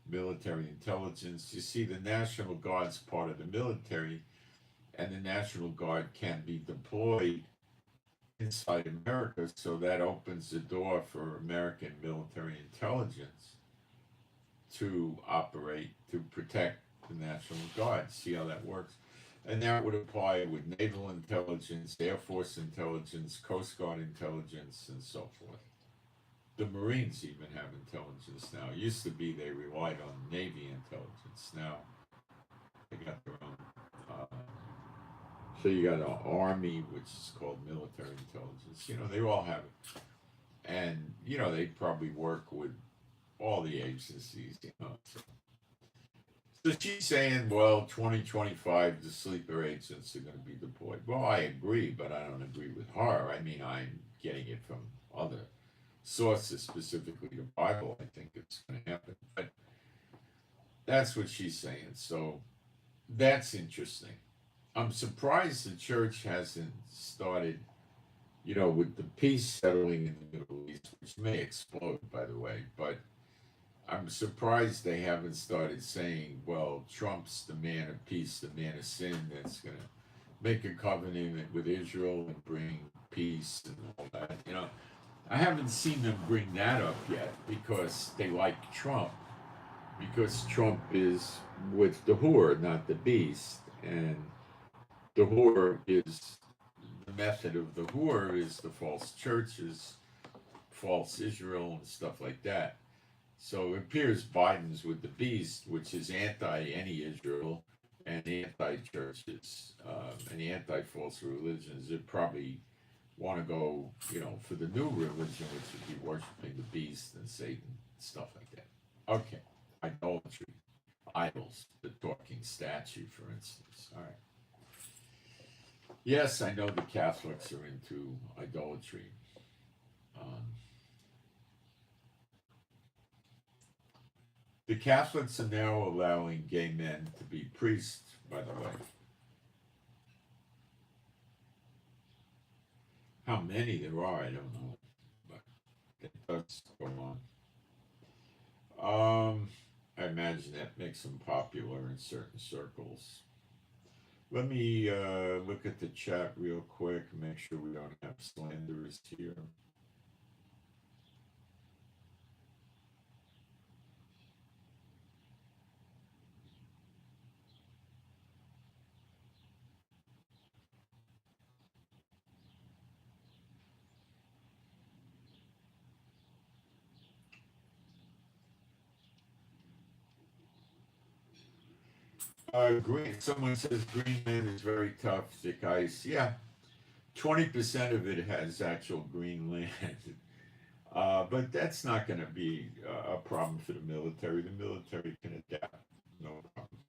military intelligence. You see, the National Guard's part of the military, and the National Guard can be deployed inside America, so that opens the door for American military intelligence to operate to protect the National Guard. See how that works? And that would apply with naval intelligence, Air Force intelligence, Coast Guard intelligence, and so forth. The Marines even have intelligence now. It used to be they relied on Navy intelligence. Now they got their own. So you got an Army, which is called military intelligence. You know, they all have it. And, you know, they probably work with all the agencies, you know. So she's saying, well, 2025, the sleeper agents are going to be deployed. Well, I agree, but I don't agree with her. I mean, I'm getting it from other sources, specifically the Bible. I think it's going to happen. But that's what she's saying. So that's interesting. I'm surprised the church hasn't started, you know, with the peace settling in the Middle East, which may explode, by the way, but I'm surprised they haven't started saying, well, Trump's the man of peace, the man of sin that's going to make a covenant with Israel and bring peace and all that. You know, I haven't seen them bring that up yet because they like Trump, because Trump is with the whore, not the beast. And the whore is, the method of the whore is the false churches, false Israel, and stuff like that. So it appears Biden's with the beast, which is anti any Israel and anti churches and anti false religions. They probably want to go, you know, for the new religion, which would be worshiping the beast and Satan, stuff like that. Okay, idolatry, idols, the talking statue, for instance. All right. Yes, I know the Catholics are into idolatry. The Catholics are now allowing gay men to be priests, by the way. How many there are, I don't know, but it does go on. I imagine that makes them popular in certain circles. Let me look at the chat real quick, make sure we don't have slanderers here. Someone says Greenland is very tough, thick ice. Yeah, 20% of it has actual green land. But that's not going to be a problem for the military. The military can adapt, no problem.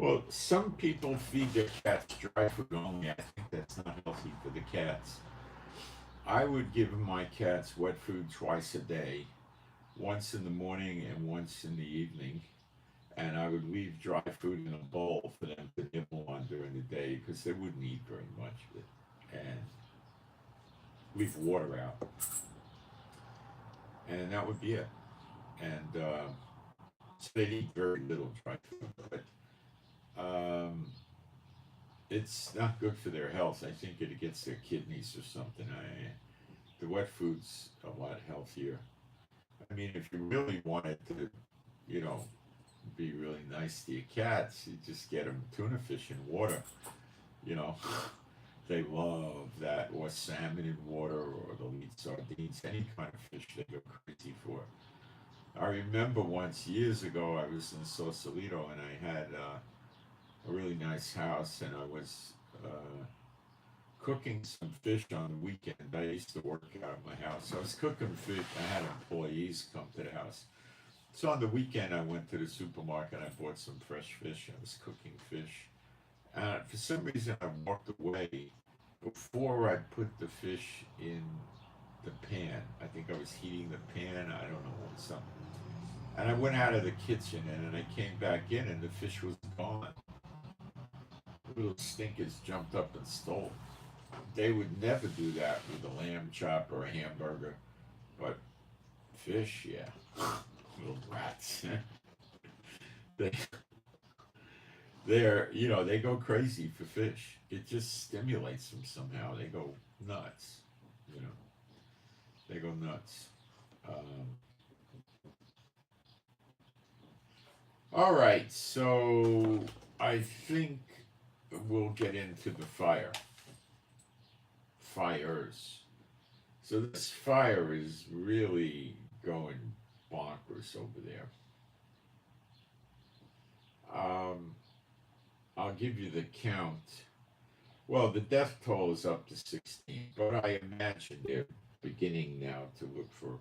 Well, some people feed their cats dry food only. I think that's not healthy for the cats. I would give my cats wet food twice a day, once in the morning and once in the evening. And I would leave dry food in a bowl for them to nibble on during the day because they wouldn't eat very much of it. And leave water out. And that would be it. And so they'd eat very little dry food. But it's not good for their health. I think it gets their kidneys or something. The wet food's a lot healthier. I mean, if you really wanted to, you know, be really nice to your cats, you just get them tuna fish in water. You know, they love that, or salmon in water, or they'll eat sardines, any kind of fish they go crazy for. I remember once years ago, I was in Sausalito and I had a really nice house, and I was cooking some fish on the weekend. I used to work out of my house. I was cooking fish. I had employees come to the house. So on the weekend, I went to the supermarket. I bought some fresh fish. I was cooking fish. For some reason, I walked away before I put the fish in the pan. I think I was heating the pan. I don't know what, something. And I went out of the kitchen, and then I came back in, and the fish was gone. The little stinkers jumped up and stole it. They would never do that with a lamb chop or a hamburger, but fish, yeah. Little rats. they, they go crazy for fish. It just stimulates them somehow. They go nuts, you know. They go nuts. All right, so I think we'll get into the fires. So this fire is really going bonkers over there. I'll give you the count. Well, the death toll is up to 16, but I imagine they're beginning now to look for.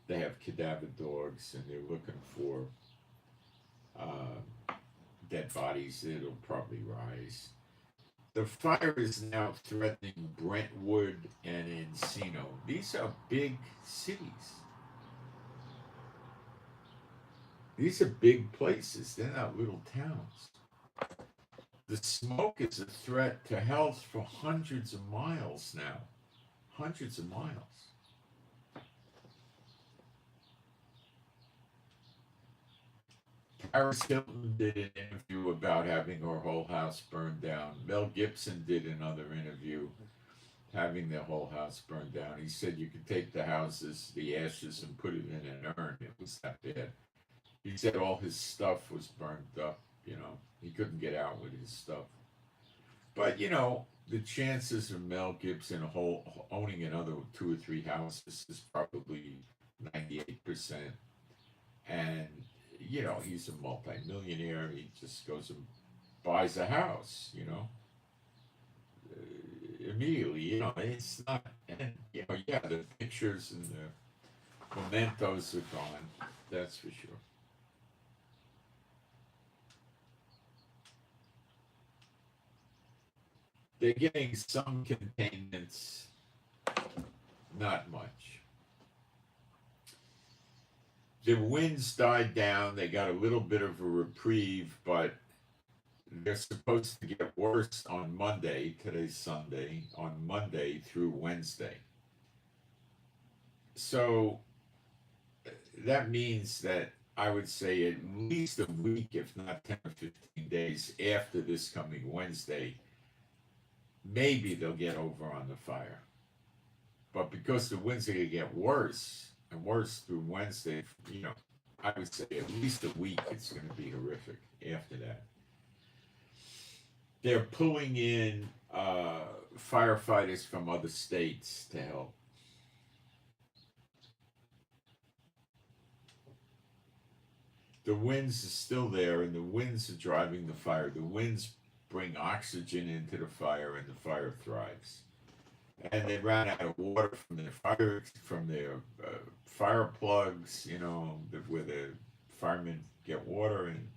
They have cadaver dogs, and they're looking for dead bodies. It'll probably rise. The fire is now threatening Brentwood and Encino. These are big cities. These are big places. They're not little towns. The smoke is a threat to health for hundreds of miles now. Hundreds of miles. Paris Hilton did an interview about having her whole house burned down. Mel Gibson did another interview having their whole house burned down. He said you could take the ashes, and put it in an urn. It was that bad. He said all his stuff was burned up, He couldn't get out with his stuff. But, the chances of Mel Gibson owning another 2 or 3 houses is probably 98%. And, he's a multimillionaire. He just goes and buys a house, immediately, it's not, and, the pictures and the mementos are gone. That's for sure. They're getting some containments, not much. The winds died down. They got a little bit of a reprieve, but they're supposed to get worse on Monday. Today's Sunday. On Monday through Wednesday. So that means that I would say at least a week, if not 10 or 15 days after this coming Wednesday, maybe they'll get over on the fire. But because the winds are going to get worse and worse through Wednesday, I would say at least a week it's going to be horrific after that. They're pulling in firefighters from other states to help. The winds are still there, and the winds are driving the fire. The winds bring oxygen into the fire, and the fire thrives. And they ran out of water from their fire plugs, where the firemen get water, and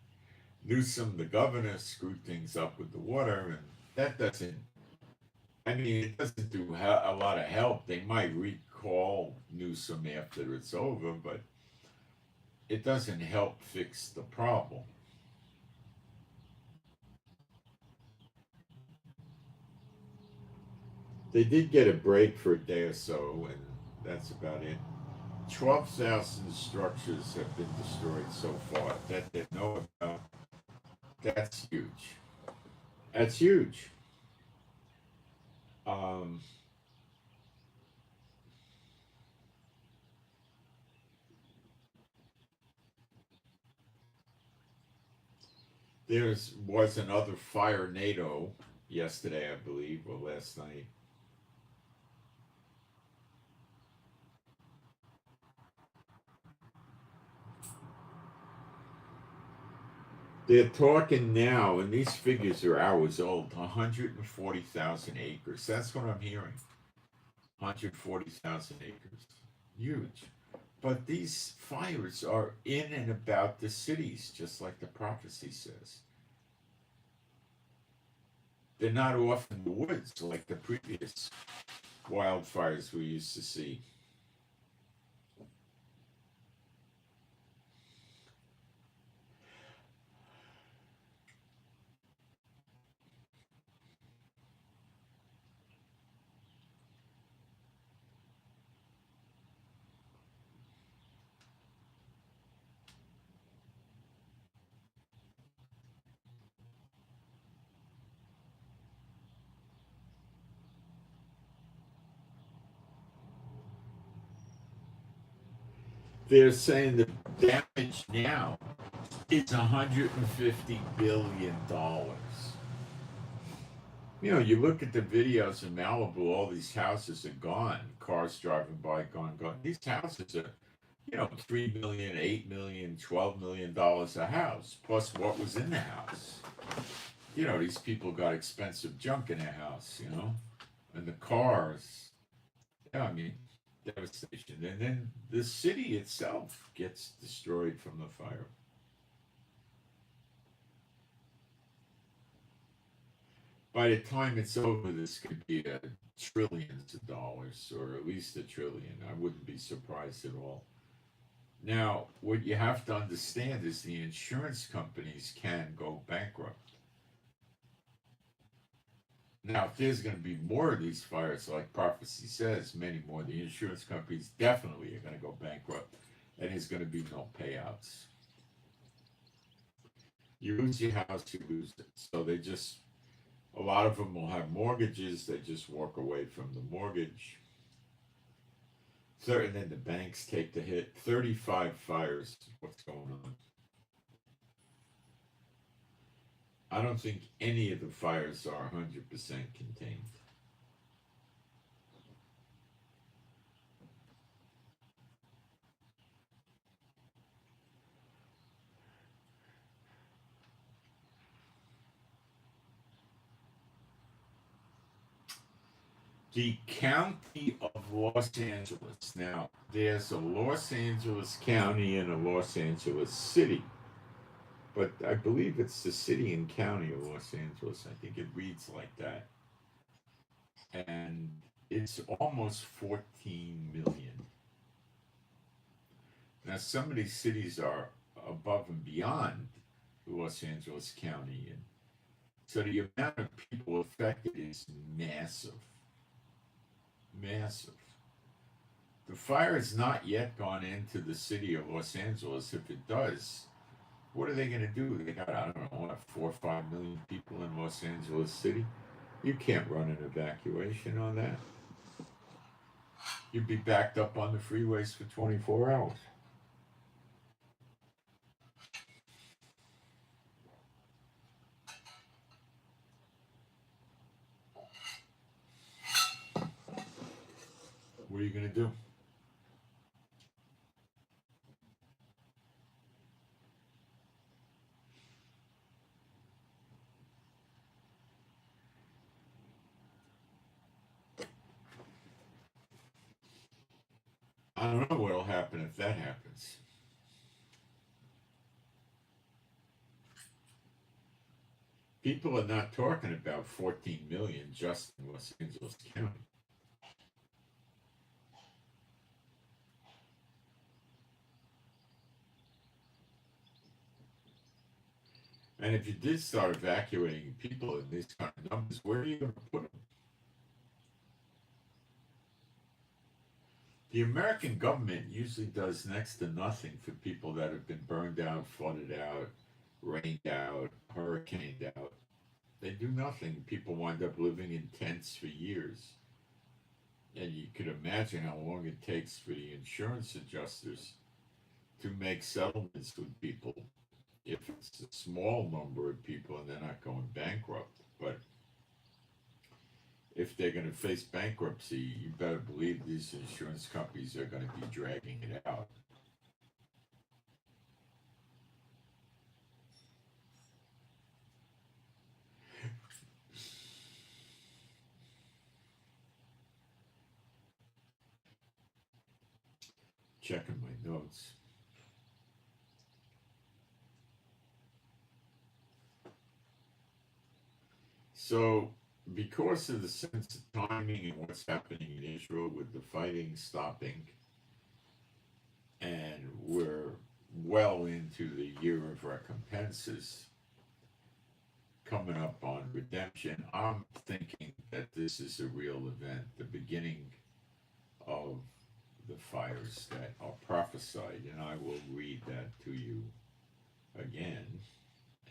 Newsom, the governor, screwed things up with the water, and that doesn't. I mean, it doesn't do a lot of help. They might recall Newsom after it's over, but it doesn't help fix the problem. They did get a break for a day or so, and that's about it. 12,000 structures have been destroyed so far that they know about. That's huge. That's huge. Um, there was another fire NATO yesterday, I believe, or last night. They're talking now, and these figures are hours old, 140,000 acres. That's what I'm hearing. 140,000 acres. Huge. But these fires are in and about the cities, just like the prophecy says. They're not off in the woods like the previous wildfires we used to see. They're saying the damage now is $150 billion. You know, you look at the videos in Malibu, all these houses are gone, cars driving by, gone. These houses are, 3 million, 8 million, $12 million a house, plus what was in the house. These people got expensive junk in their house, and the cars. Yeah, I mean, devastation. And then the city itself gets destroyed from the fire. By the time it's over, this could be trillions of dollars, or at least a trillion. I wouldn't be surprised at all. Now, what you have to understand is the insurance companies can go bankrupt. Now, if there's going to be more of these fires, like prophecy says, many more, the insurance companies definitely are going to go bankrupt, and there's going to be no payouts. You lose your house, you lose it. So a lot of them will have mortgages. They just walk away from the mortgage. And then the banks take the hit. 35 fires. What's going on? I don't think any of the fires are 100% contained. The county of Los Angeles. Now, there's a Los Angeles County and a Los Angeles City. But I believe it's the city and county of Los Angeles. I think it reads like that. And it's almost 14 million. Now, some of these cities are above and beyond Los Angeles County. And so the amount of people affected is massive. Massive. The fire has not yet gone into the city of Los Angeles. If it does, what are they going to do? They got, I don't know, 4 or 5 million people in Los Angeles City. You can't run an evacuation on that. You'd be backed up on the freeways for 24 hours. What are you going to do? I don't know what'll happen if that happens. People are not talking about 14 million just in Los Angeles County. And if you did start evacuating people in these kind of numbers, where are you going to put them? The American government usually does next to nothing for people that have been burned out, flooded out, rained out, hurricaned out. They do nothing. People wind up living in tents for years. And you could imagine how long it takes for the insurance adjusters to make settlements with people if it's a small number of people and they're not going bankrupt. But if they're going to face bankruptcy, you better believe these insurance companies are going to be dragging it out. Checking my notes. So, because of the sense of timing and what's happening in Israel with the fighting stopping, and we're well into the year of recompenses coming up on redemption, I'm thinking that this is a real event, the beginning of the fires that are prophesied, and I will read that to you again,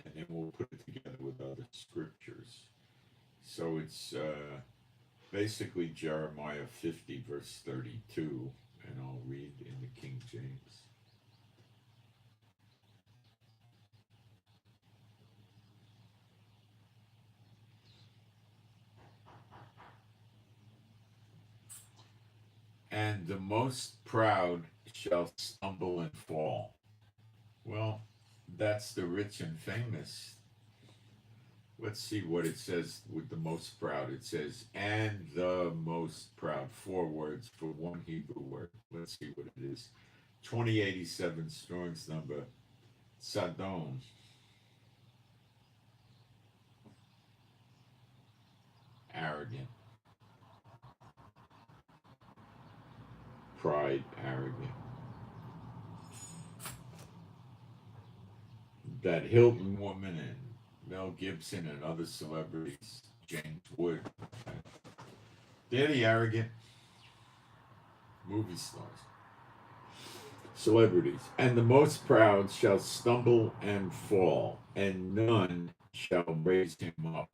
and then we'll put it together with other scriptures. So it's basically Jeremiah 50, verse 32, and I'll read in the King James. And the most proud shall stumble and fall. Well, that's the rich and famous. Let's see what it says with the most proud. It says, and the most proud. 4 words for one Hebrew word. Let's see what it is. 2087 Strong's number. Sadom. Arrogant. Pride, arrogant. That Hilton woman and Mel Gibson and other celebrities, James Wood, they're the arrogant movie stars, celebrities. And the most proud shall stumble and fall, and none shall raise him up.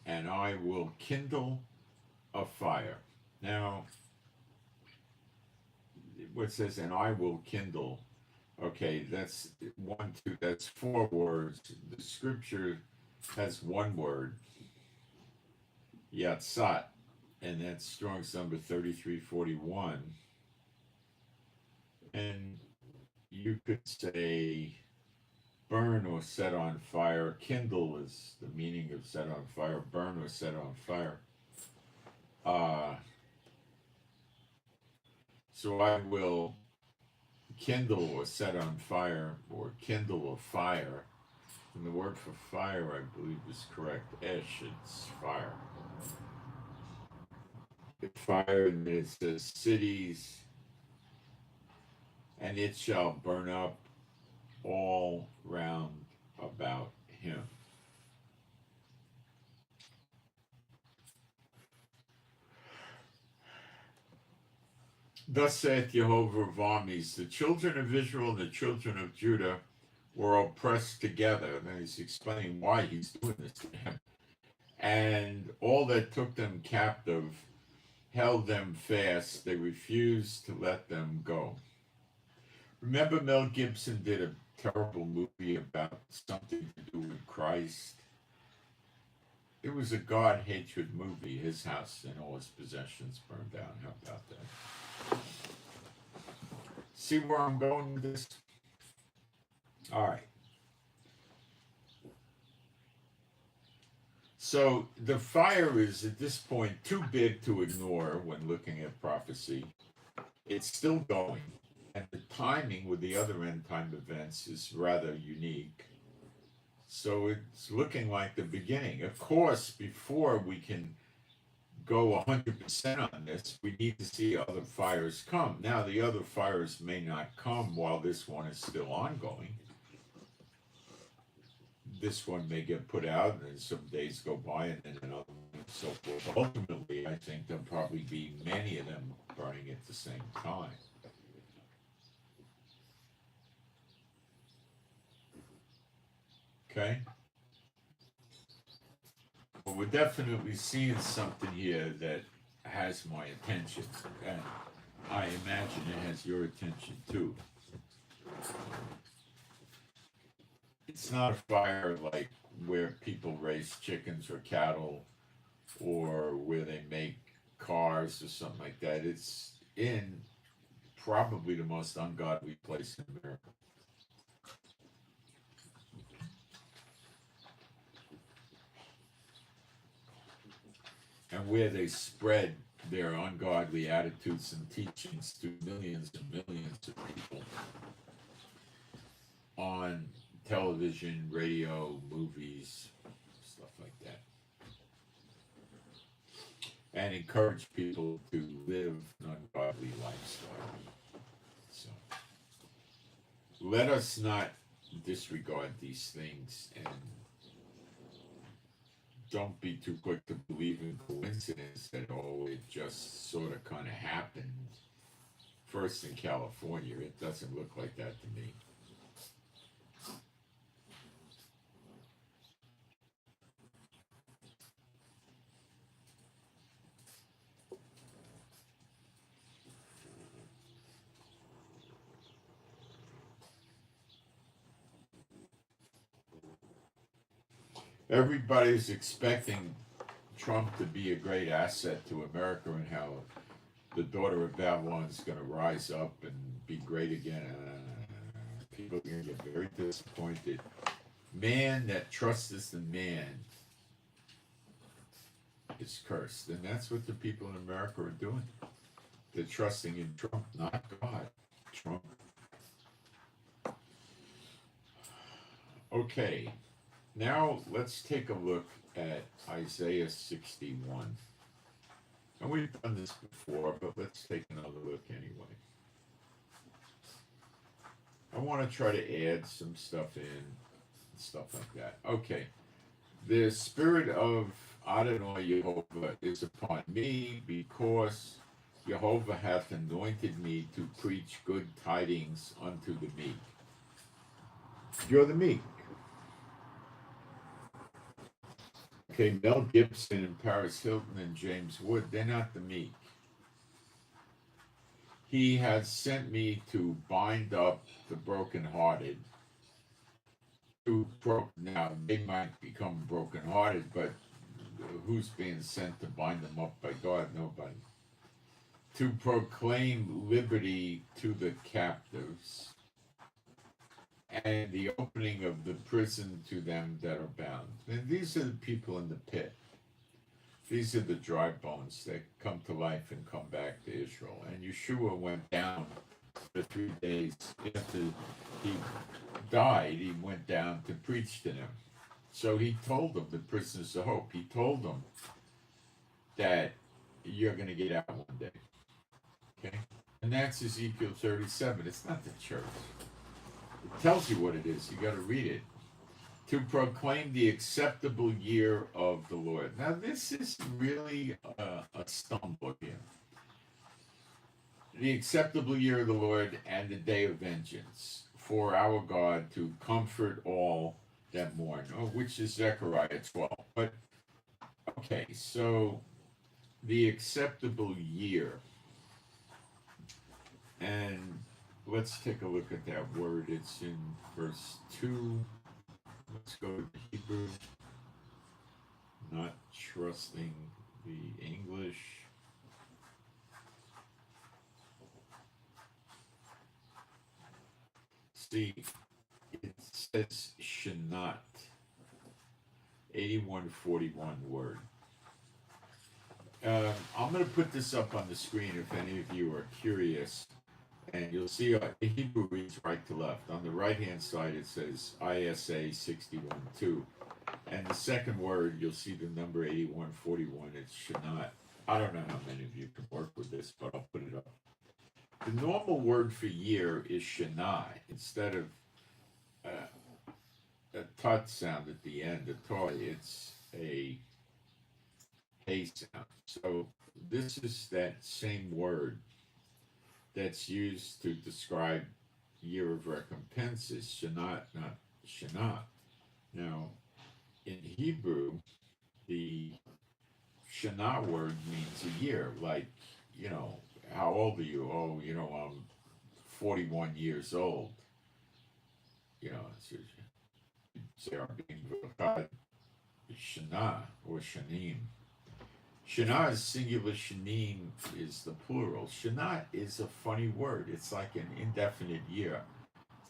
And I will kindle a fire. Now, what says, and I will kindle. Okay, that's 1, 2, that's 4 words. The scripture has 1 word, yatsat, and that's Strong's number 3341. And you could say burn or set on fire. Kindle is the meaning of set on fire, burn or set on fire. So I will kindle or set on fire, or kindle a fire. And the word for fire, I believe, is correct. Esh, it's fire. Fire, and it says cities, and it shall burn up all round about him. Thus saith Jehovah of armies, the children of Israel and the children of Judah were oppressed together. And then he's explaining why he's doing this to them. And all that took them captive held them fast. They refused to let them go. Remember, Mel Gibson did a terrible movie about something to do with Christ. It was a God hatred movie. His house and all his possessions burned down. How about that? See where I'm going with this? All right. So the fire is at this point too big to ignore when looking at prophecy. It's still going, and the timing with the other end time events is rather unique. So it's looking like the beginning. Of course, before we can go 100% on this, we need to see other fires come. Now, the other fires may not come while this one is still ongoing. This one may get put out, and then some days go by, and then another one, and so forth. Ultimately, I think there'll probably be many of them burning at the same time. Okay? But we're definitely seeing something here that has my attention, and I imagine it has your attention too. It's not a fire like where people raise chickens or cattle or where they make cars or something like that. It's in probably the most ungodly place in America. And where they spread their ungodly attitudes and teachings to millions and millions of people on television, radio, movies, stuff like that. And encourage people to live an ungodly lifestyle. So let us not disregard these things and don't be too quick to believe in coincidence that it just sort of kind of happened first in California. It doesn't look like that to me. Everybody's expecting Trump to be a great asset to America and how the daughter of Babylon is going to rise up and be great again. People are going to get very disappointed. Man that trusteth in man is cursed. And that's what the people in America are doing. They're trusting in Trump, not God. Trump. Okay. Now let's take a look at Isaiah 61. And we've done this before, but let's take another look anyway. I want to try to add some stuff in, stuff like that. Okay. The spirit of Adonai Jehovah is upon me, because Jehovah hath anointed me to preach good tidings unto the meek. You're the meek. Okay, Mel Gibson and Paris Hilton and James Wood, they're not the meek. He has sent me to bind up the brokenhearted. Now, they might become brokenhearted, but who's being sent to bind them up by God? Nobody. To proclaim liberty to the captives, and the opening of the prison to them that are bound. And these are the people in the pit. These are the dry bones that come to life and come back to Israel. And Yeshua went down for 3 days after he died. He went down to preach to them. So he told them, the prisoners of hope, he told them that you're going to get out one day. Okay? And that's Ezekiel 37. It's not the church. It tells you what it is. You got to read it. To proclaim the acceptable year of the Lord. Now, this is really a stumble here. The acceptable year of the Lord and the day of vengeance for our God, to comfort all that mourn, which is Zechariah 12. But, okay, so the acceptable year. And let's take a look at that word. It's in verse 2. Let's go to Hebrew. Not trusting the English. See, it says Shanat. 8141 word. I'm going to put this up on the screen if any of you are curious And you'll see the Hebrew reads right to left. On the right hand side, it says ISA 61:2. And the second word, you'll see the number 8141. It's Shanat. I don't know how many of you can work with this, but I'll put it up. The normal word for year is Shana. Instead of a tut sound at the end, a toy, it's a hay sound. So this is that same word that's used to describe year of recompenses, Shanat, not Shana. Now, in Hebrew, the Shana word means a year. Like, you know, how old are you? Oh, you know, I'm 41 years old. You know, say I'm being God, Shana or Shanim. Shana is singular, Shanim is the plural. Shana is a funny word. It's like an indefinite year.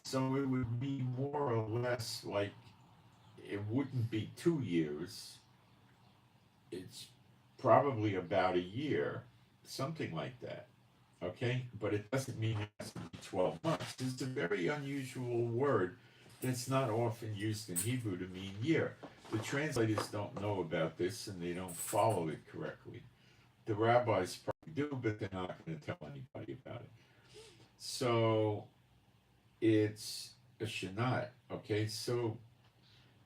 So it would be more or less like it wouldn't be 2 years. It's probably about a year, something like that. Okay? But it doesn't mean it has to be 12 months. It's a very unusual word that's not often used in Hebrew to mean year. The translators don't know about this and they don't follow it correctly. The rabbis probably do, but they're not going to tell anybody about it. So it's a shanat, okay? So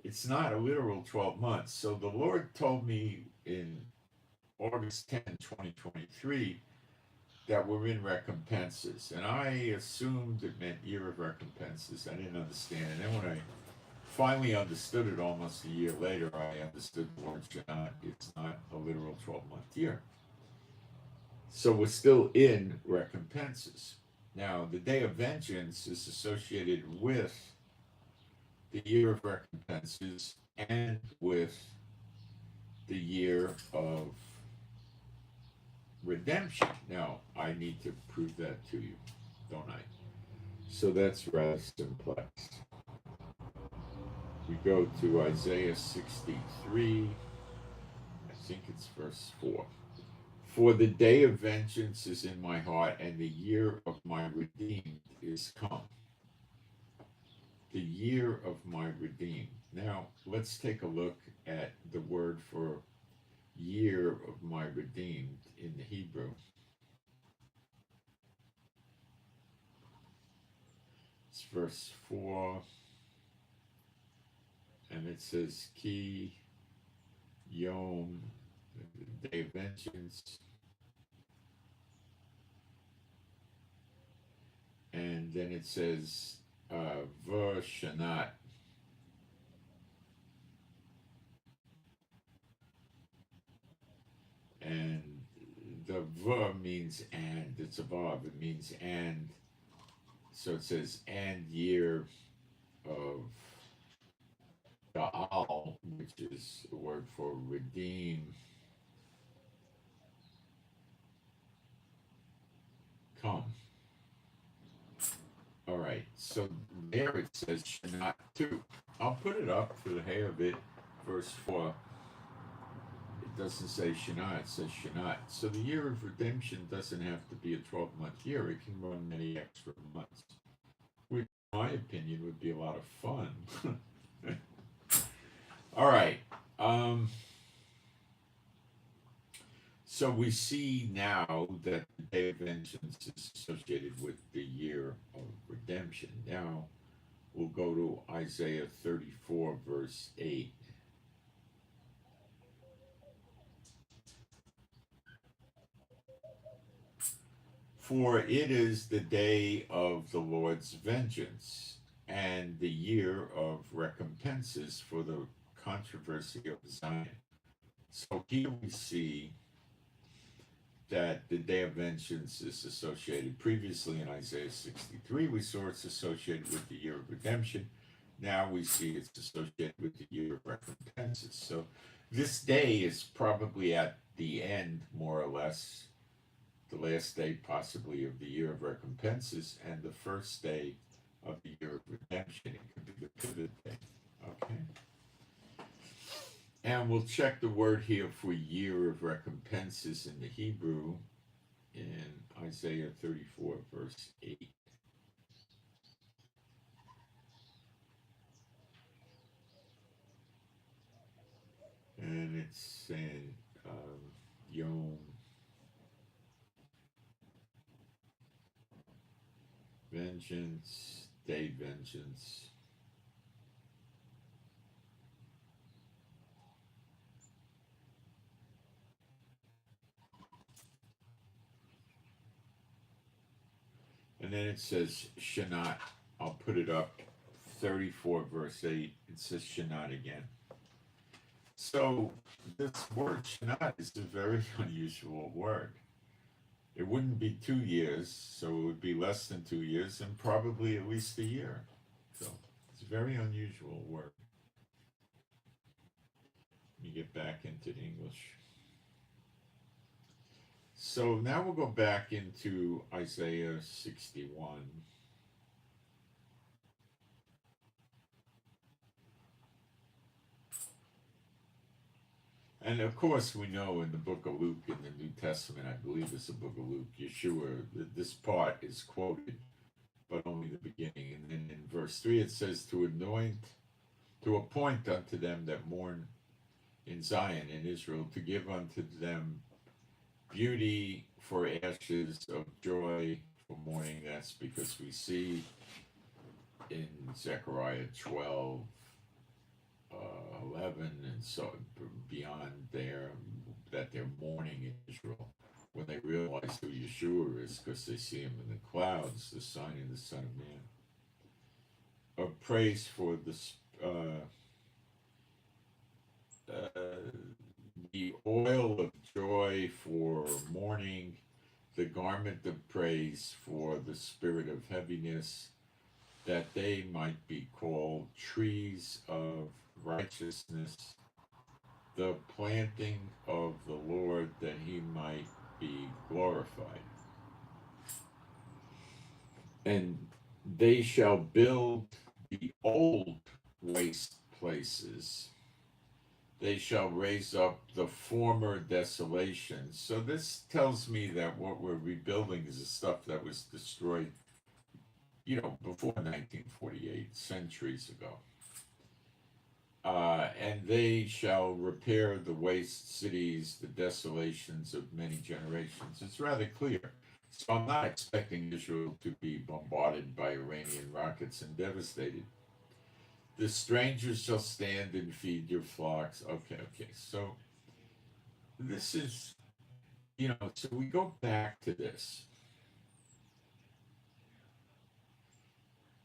it's not a literal 12 months. So the Lord told me in August 10, 2023, that we're in recompenses. And I assumed it meant year of recompenses. I didn't understand. And then when I finally understood it almost a year later, I understood the word Shanat. It's not a literal 12-month year. So we're still in recompenses. Now, the day of vengeance is associated with the year of recompenses and with the year of redemption. Now, I need to prove that to you, don't I? So that's rather simplex. We go to Isaiah 63, I think it's verse 4. For the day of vengeance is in my heart, and the year of my redeemed is come. The year of my redeemed. Now, let's take a look at the word for year of my redeemed in the Hebrew. It's verse 4, and it says, Ki Yom, the day of vengeance. And then it says, Shanat. And the means and, it's above, it means and. So it says, and year of Gaal, which is the word for redeem, come. All right, so there it says Shanat 2. I'll put it up for the hay of it, verse 4. It doesn't say Shanat, it says Shanat. So the year of redemption doesn't have to be a 12-month year. It can run many extra months, which, in my opinion, would be a lot of fun. All right. So we see now that the day of vengeance is associated with the year of redemption. Now we'll go to Isaiah 34, verse 8. For it is the day of the Lord's vengeance and the year of recompenses for the controversy of Zion. So here we see that the day of vengeance is associated. Previously in Isaiah 63, we saw it's associated with the year of redemption. Now we see it's associated with the year of recompenses. So this day is probably at the end, more or less, the last day possibly of the year of recompenses and the first day of the year of redemption. It could be the pivot day. Okay. And we'll check the word here for year of recompenses in the Hebrew in Isaiah 34, verse 8. And it's saying, Yom, vengeance, day vengeance. And then it says Shanat. I'll put it up. 34 verse 8. It says Shanat again. So this word Shanat is a very unusual word. It wouldn't be 2 years, so it would be less than 2 years, and probably at least a year. So it's a very unusual word. Let me get back into the English. So now we'll go back into Isaiah 61. And of course, we know in the book of Luke, in the New Testament, I believe it's the book of Luke, Yeshua, this part is quoted, but only the beginning. And then in verse 3, it says, to appoint unto them that mourn in Zion, in Israel, to give unto them beauty for ashes, of joy for mourning. That's because we see in Zechariah 12, 11, and so beyond there, that they're mourning in Israel when they realize who Yeshua is, because they see him in the clouds, the sign of the Son of Man. Of praise for the oil of joy for mourning, the garment of praise for the spirit of heaviness, that they might be called trees of righteousness, the planting of the Lord, that he might be glorified. And they shall build the old waste places. They shall raise up the former desolations. So this tells me that what we're rebuilding is the stuff that was destroyed, before 1948, centuries ago. And they shall repair the waste cities, the desolations of many generations. It's rather clear. So I'm not expecting Israel to be bombarded by Iranian rockets and devastated. The strangers shall stand and feed your flocks. Okay. So this is, so we go back to this.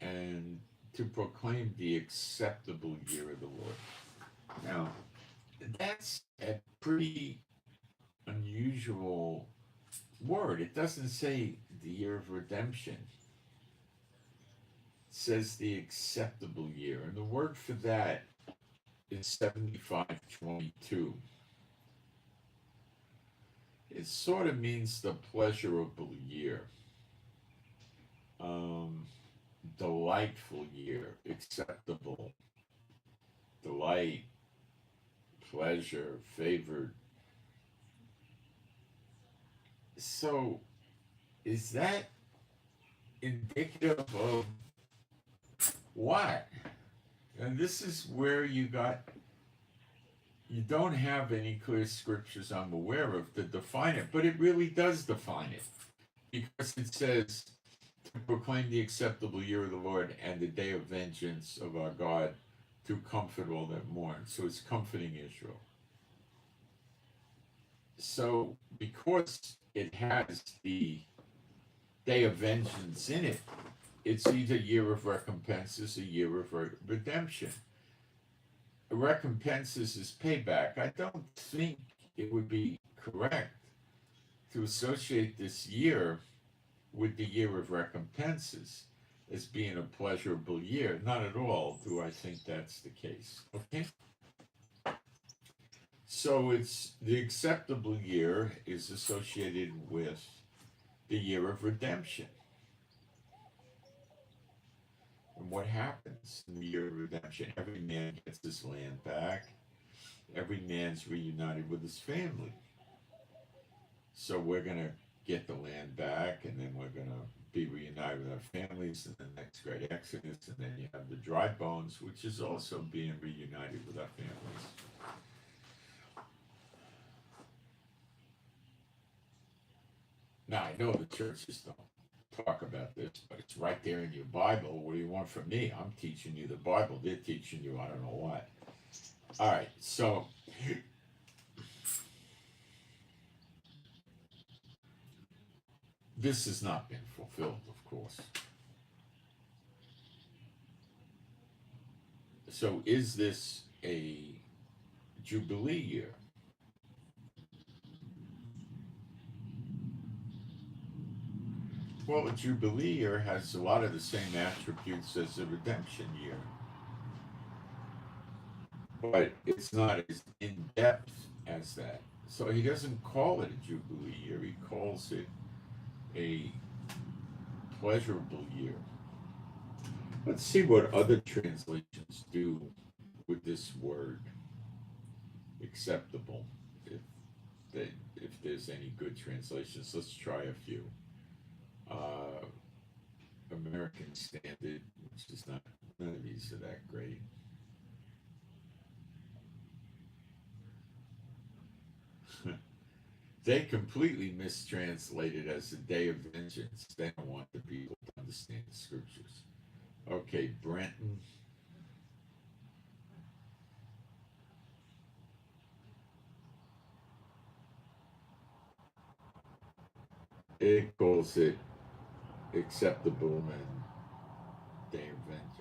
And to proclaim the acceptable year of the Lord. Now, that's a pretty unusual word. It doesn't say the year of redemption. It says the acceptable year. And the word for that is 7522. It sort of means the pleasurable year. Delightful year, acceptable, delight, pleasure, favored. So, is that indicative of what? And this is where you don't have any clear scriptures I'm aware of to define it, but it really does define it. Because it says to proclaim the acceptable year of the Lord and the day of vengeance of our God, to comfort all that mourn. So it's comforting Israel. So because it has the day of vengeance in it, it's either year of recompenses or year of redemption. Recompenses is payback. I don't think it would be correct to associate this year with the year of recompenses as being a pleasurable year. Not at all do I think that's the case. Okay? So it's the acceptable year is associated with the year of redemption. And what happens in the year of redemption? Every man gets his land back. Every man's reunited with his family. So we're going to get the land back, and then we're going to be reunited with our families in the next great exodus, and then you have the dry bones, which is also being reunited with our families. Now, I know the churches don't talk about this, but it's right there in your Bible. What do you want from me? I'm teaching you the Bible. They're teaching you I don't know what. All right, so this has not been fulfilled, of course. So is this a Jubilee year? Well, a Jubilee year has a lot of the same attributes as a redemption year, but it's not as in depth as that. So he doesn't call it a Jubilee year, he calls it a pleasurable year. Let's see what other translations do with this word, acceptable. If they, if there's any good translations, let's try a few. Uh, American Standard, which is not, none of these are that great. They completely mistranslated as the day of vengeance. They don't want the people to understand the scriptures. Okay, Brenton. It calls it acceptable and day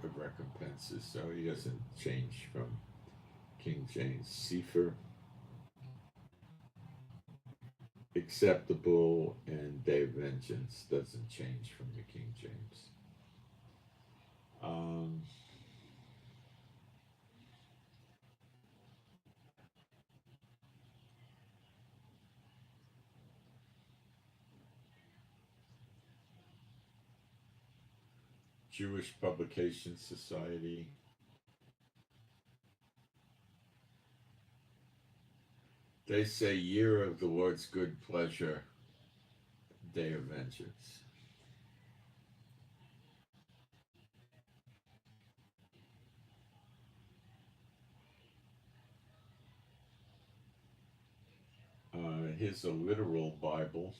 of recompenses. So he doesn't change from King James. Sefer, acceptable and day of vengeance doesn't change from the King James. Um, Jewish Publication Society. They say year of the Lord's good pleasure, day of vengeance. Here's a literal Bible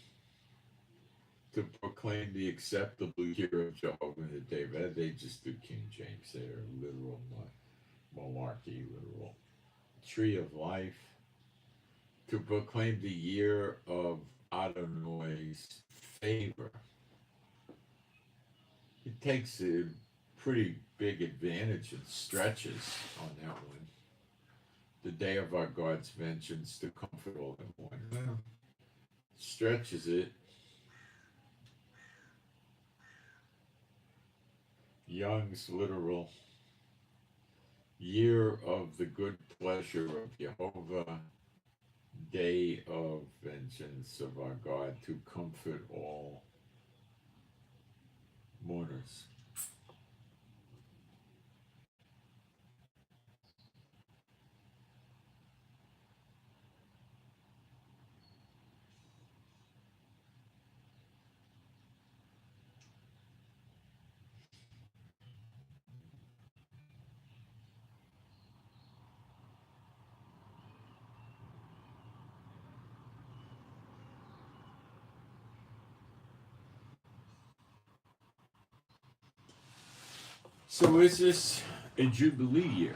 to proclaim the acceptable year of Jehovah in the day of Ed. They just do King James. They're literal malarkey, literal. Tree of Life to proclaim the year of Adonai's favor. It takes a pretty big advantage and stretches on that one. The day of our God's vengeance to comfort all that mourn. Well, stretches it. Young's literal year of the good pleasure of Jehovah, day of vengeance of our God to comfort all mourners. So is this a Jubilee year?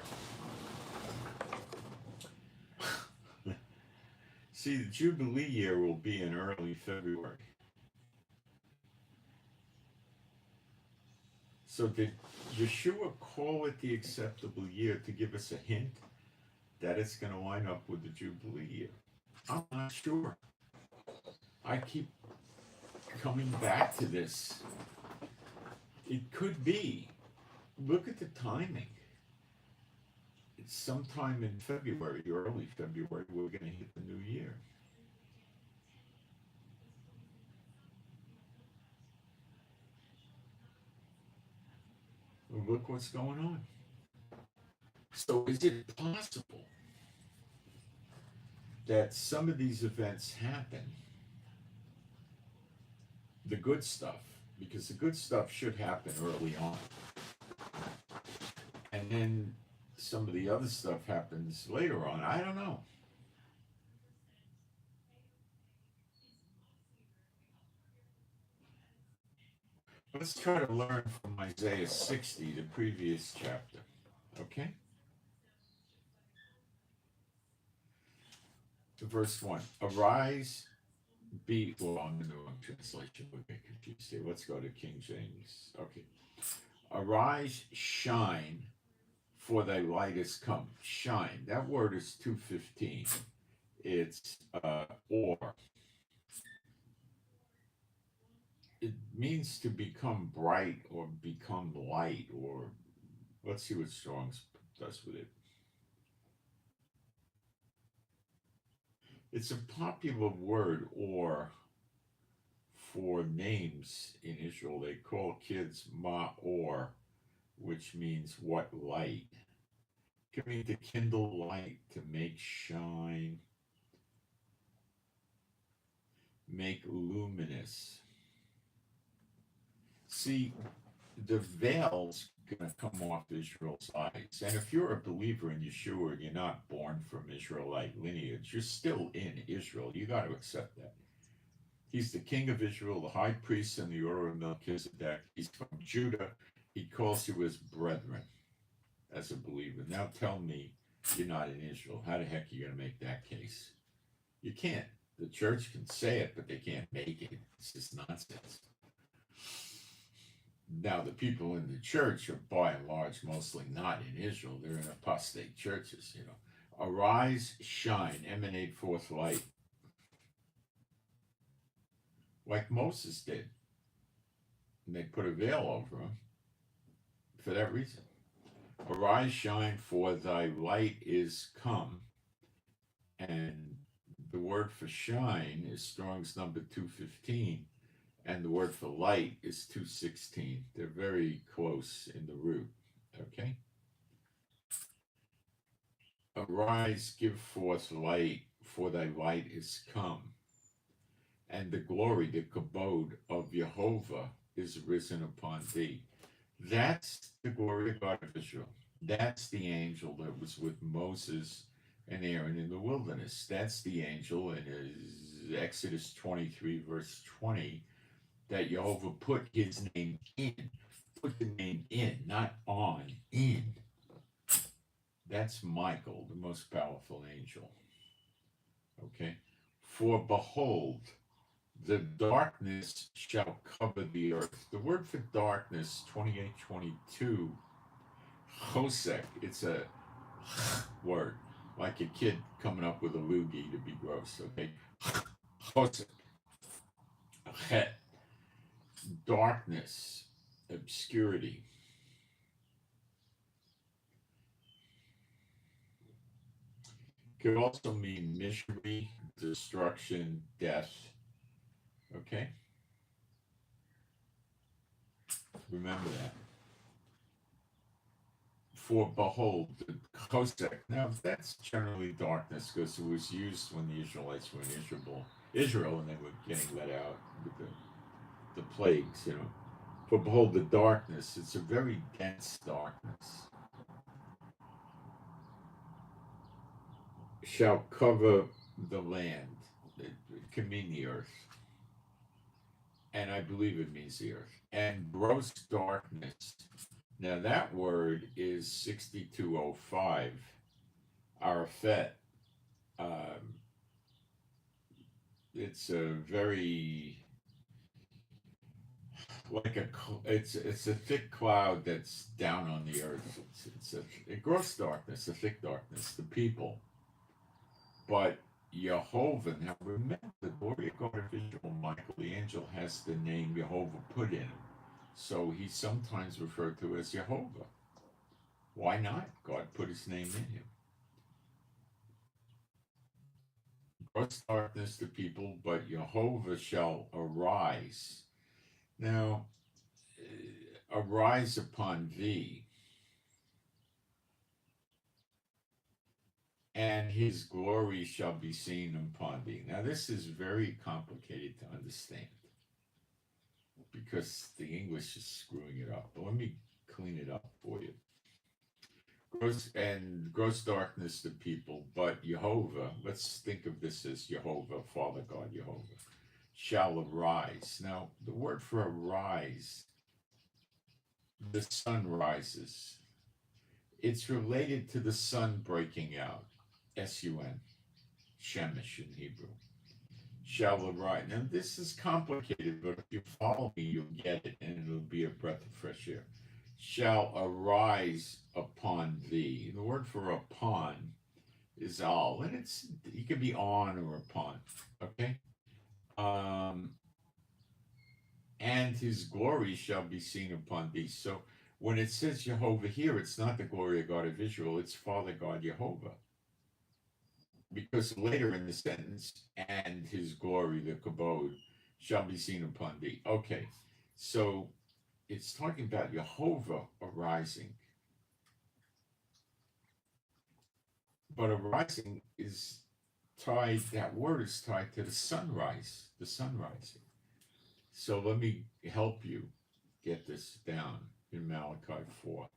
See, the Jubilee year will be in early February. So did Yeshua call it the acceptable year to give us a hint that it's going to line up with the Jubilee year? I'm not sure. I keep coming back to this. It could be. Look at the timing. It's sometime in February, early February, we're going to hit the new year. Well, look what's going on. So is it possible that some of these events happen the good stuff, because the good stuff should happen early on. And then some of the other stuff happens later on. I don't know. Let's try to learn from Isaiah 60, the previous chapter. Okay? Verse 1. Arise, be. Well, I'm in the wrong translation. We'll get confused here. Let's go to King James. Okay. Arise, shine, for thy light is come. Shine. That word is 215. It's or. It means to become bright or become light, or let's see what Strong's does with it. It's a popular word, or for names in Israel. They call kids ma'or, which means what light. It can mean to kindle light, to make shine, make luminous. See, the veil's going to come off Israel's eyes. And if you're a believer in Yeshua and you're not born from Israelite lineage, you're still in Israel. You got to accept that. He's the king of Israel, the high priest in the order of Melchizedek. He's from Judah. He calls you his brethren as a believer. Now tell me you're not in Israel. How the heck are you going to make that case? You can't. The church can say it, but they can't make it. It's just nonsense. Now, the people in the church are by and large mostly not in Israel. They're in apostate churches, you know. Arise, shine, emanate forth light, like Moses did. And they put a veil over him for that reason. Arise, shine, for thy light is come. And the word for shine is Strong's number 215. And the word for light is 216. They're very close in the root. Okay? Arise, give forth light, for thy light is come. And the glory, the kabod of Jehovah is risen upon thee. That's the glory of God of Israel. That's the angel that was with Moses and Aaron in the wilderness. That's the angel in Exodus 23, verse 20, that Jehovah put his name in. Put the name in, not on, in. That's Michael, the most powerful angel. Okay? For behold, the darkness shall cover the earth. The word for darkness, 28:22, chosek, it's a word, like a kid coming up with a loogie to be gross, okay? Chosek. Darkness, obscurity. Could also mean misery, destruction, death. Okay? Remember that. For behold, the Kosek. Now, that's generally darkness because it was used when the Israelites were in Israel and they were getting let out with the plagues, you know. For behold, the darkness, it's a very dense darkness, shall cover the land. It can mean the earth. And I believe it means the earth. And gross darkness. Now that word is 6205, Arafet. It's a very it's a thick cloud that's down on the earth. It's a gross darkness, a thick darkness, the people. But Jehovah, now remember, the glory of God of Israel, Michael, the angel, has the name Jehovah put in him. So he's sometimes referred to as Jehovah. Why not? God put his name in him. Gross darkness to people, but Jehovah shall arise. Now, arise upon thee, and his glory shall be seen upon thee. Now, this is very complicated to understand. because the English is screwing it up. But let me clean it up for you. Gross darkness to people, but Jehovah, let's think of this as Jehovah, Father God, Jehovah, shall arise. Now, the word for arise, the sun rises. It's related to the sun breaking out, S-U-N, Shemesh in Hebrew. Shall arise. Now, this is complicated, but if you follow me, you'll get it, and it'll be a breath of fresh air. Shall arise upon thee. The word for upon is all, and it can be on or upon. Okay. And his glory shall be seen upon thee. So when it says Jehovah here, it's not the glory of God of Israel, it's Father God Jehovah. Because later in the sentence, and his glory, the kabod, shall be seen upon thee. Okay, so it's talking about Jehovah arising. But arising is tied, that word is tied to the sunrise, the sun rising. So let me help you get this down in Malachi 4.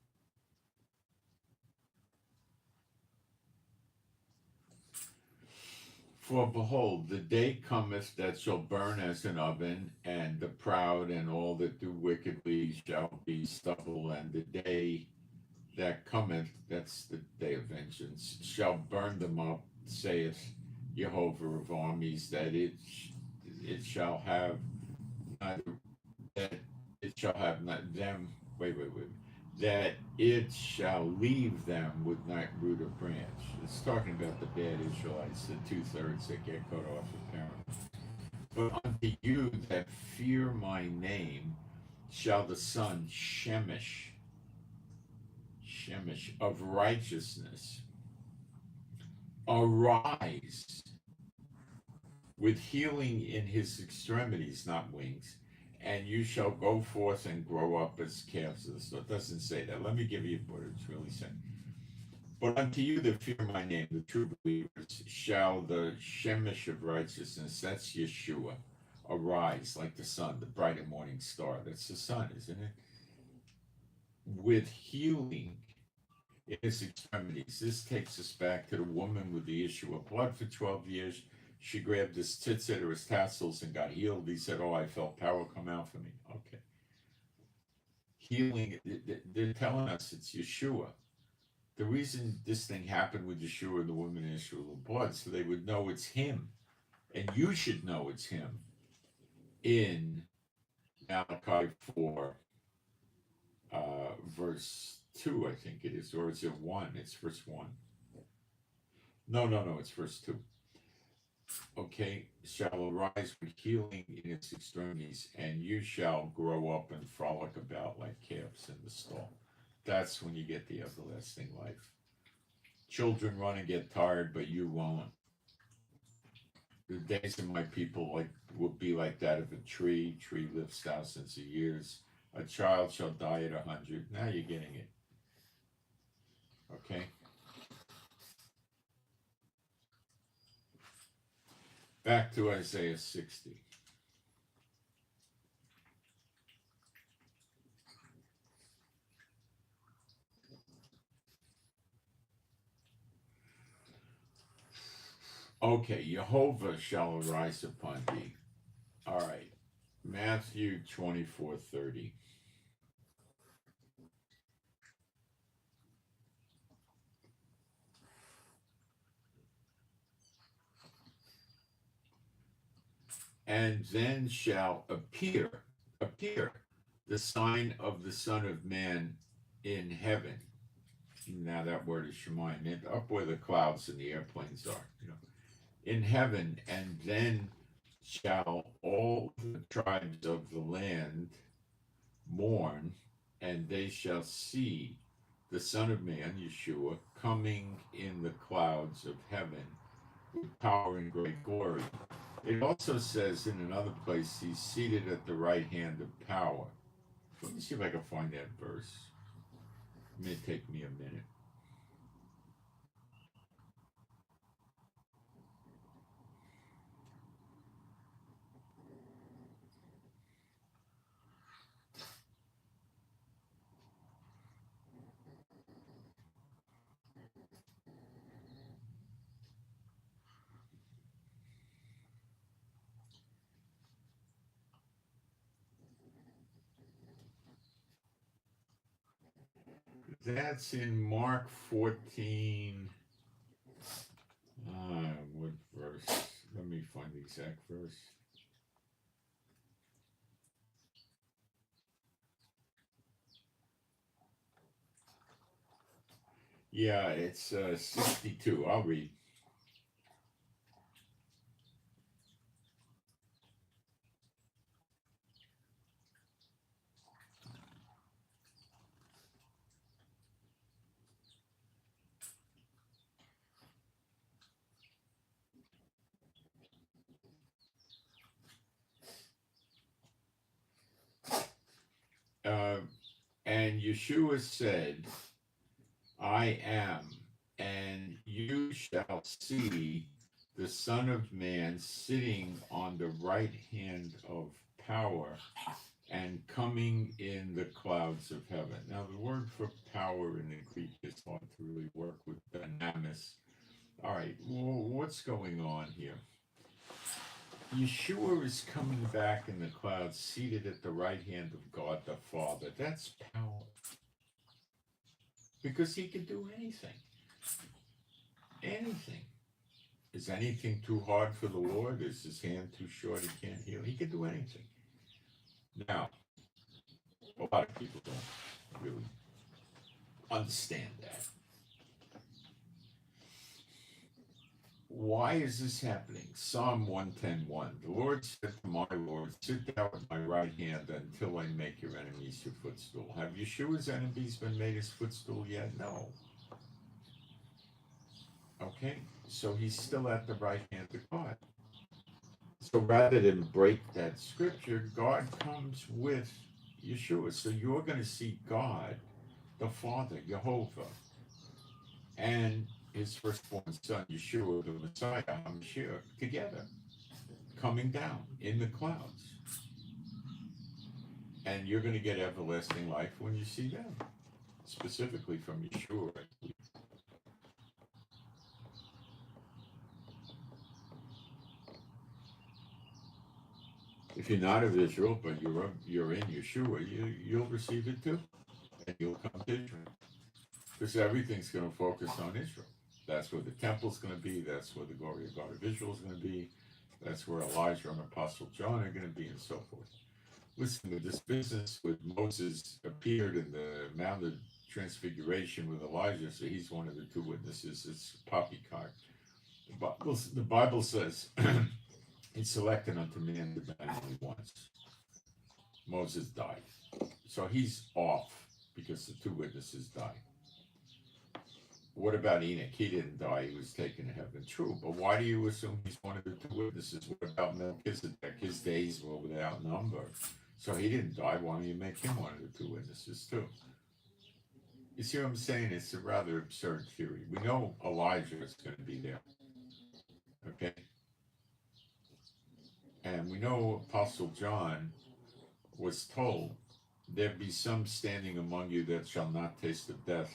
For behold, the day cometh that shall burn as an oven, and the proud and all that do wickedly shall be stubble, and the day that cometh, that's the day of vengeance, shall burn them up, saith Jehovah of armies, that it shall have neither, that it shall have not them, that it shall leave them with not root or branch. It's talking about the bad Israelites, the 2/3 that get cut off apparently. But unto you that fear my name shall the sun Shemesh of righteousness arise with healing in his extremities, not wings, and you shall go forth and grow up as calves. So it doesn't say that. Let me give you what it's really saying. But unto you that fear my name, the true believers, shall the Shemesh of righteousness, that's Yeshua, arise like the sun, the bright and morning star. That's the sun, isn't it? With healing in his extremities. This takes us back to the woman with the issue of blood for 12 years. She grabbed his tzitzit or his tassels and got healed. He said, oh, I felt power come out for me. Okay. Healing, they're telling us it's Yeshua. The reason this thing happened with Yeshua and the woman in Israel of blood, so they would know it's him. And you should know it's him in Malachi 4, verse 2, I think it is. Or is it 1? It's verse 1. No, it's verse 2. Okay, shall arise with healing in its extremities, and you shall grow up and frolic about like calves in the stall. That's when you get the everlasting life. Children run and get tired, but you won't. The days of my people will be like that of a tree. Tree lives thousands of years. A child shall die at 100. Now you're getting it. Okay. Back to Isaiah 60. Okay, Jehovah shall arise upon thee. All right, Matthew 24:30. And then shall appear the sign of the Son of Man in heaven. Now that word is Shemayim, up where the clouds and the airplanes are, in heaven. And then shall all the tribes of the land mourn, and they shall see the Son of Man, Yeshua, coming in the clouds of heaven with power and great glory. It also says in another place, he's seated at the right hand of power. Let me see if I can find that verse. It may take me a minute. That's in Mark 14. What verse? Let me find the exact verse. Yeah, it's 62. I'll read. Uh, and Yeshua said, I am, and you shall see the Son of Man sitting on the right hand of power and coming in the clouds of heaven. Now, the word for power in the Greek is hard to really work with dynamis. All right, well, what's going on here? Yeshua is coming back in the clouds, seated at the right hand of God the Father. That's power. Because he can do anything. Anything. Is anything too hard for the Lord? Is his hand too short he can't heal? He can do anything. Now, a lot of people don't really understand that. Why is this happening? Psalm 110:1. The Lord said to my Lord, sit down at my right hand until I make your enemies your footstool. Have Yeshua's enemies been made his footstool yet? No. Okay, so he's still at the right hand of God. So rather than break that scripture, God comes with Yeshua. So you're going to see God, the Father, Jehovah, and his firstborn son, Yeshua, the Messiah, Hamashiach, together, coming down in the clouds. And you're going to get everlasting life when you see them, specifically from Yeshua. If you're not of Israel, but you're in Yeshua, you'll receive it too, and you'll come to Israel. Because everything's going to focus on Israel. That's where the temple's going to be. That's where the glory of God of Israel is going to be. That's where Elijah and Apostle John are going to be, and so forth. Listen, with this business with Moses appeared in the Mount of Transfiguration with Elijah, so he's one of the two witnesses. It's poppycock. The Bible says, "It's selected unto man to die only once." Moses died, so he's off because the two witnesses died. What about Enoch? He didn't die. He was taken to heaven. True, but why do you assume he's one of the two witnesses? What about Melchizedek? His days were without number. So he didn't die. Why don't you make him one of the two witnesses too? You see what I'm saying? It's a rather absurd theory. We know Elijah is going to be there. Okay? And we know Apostle John was told, there be some standing among you that shall not taste of death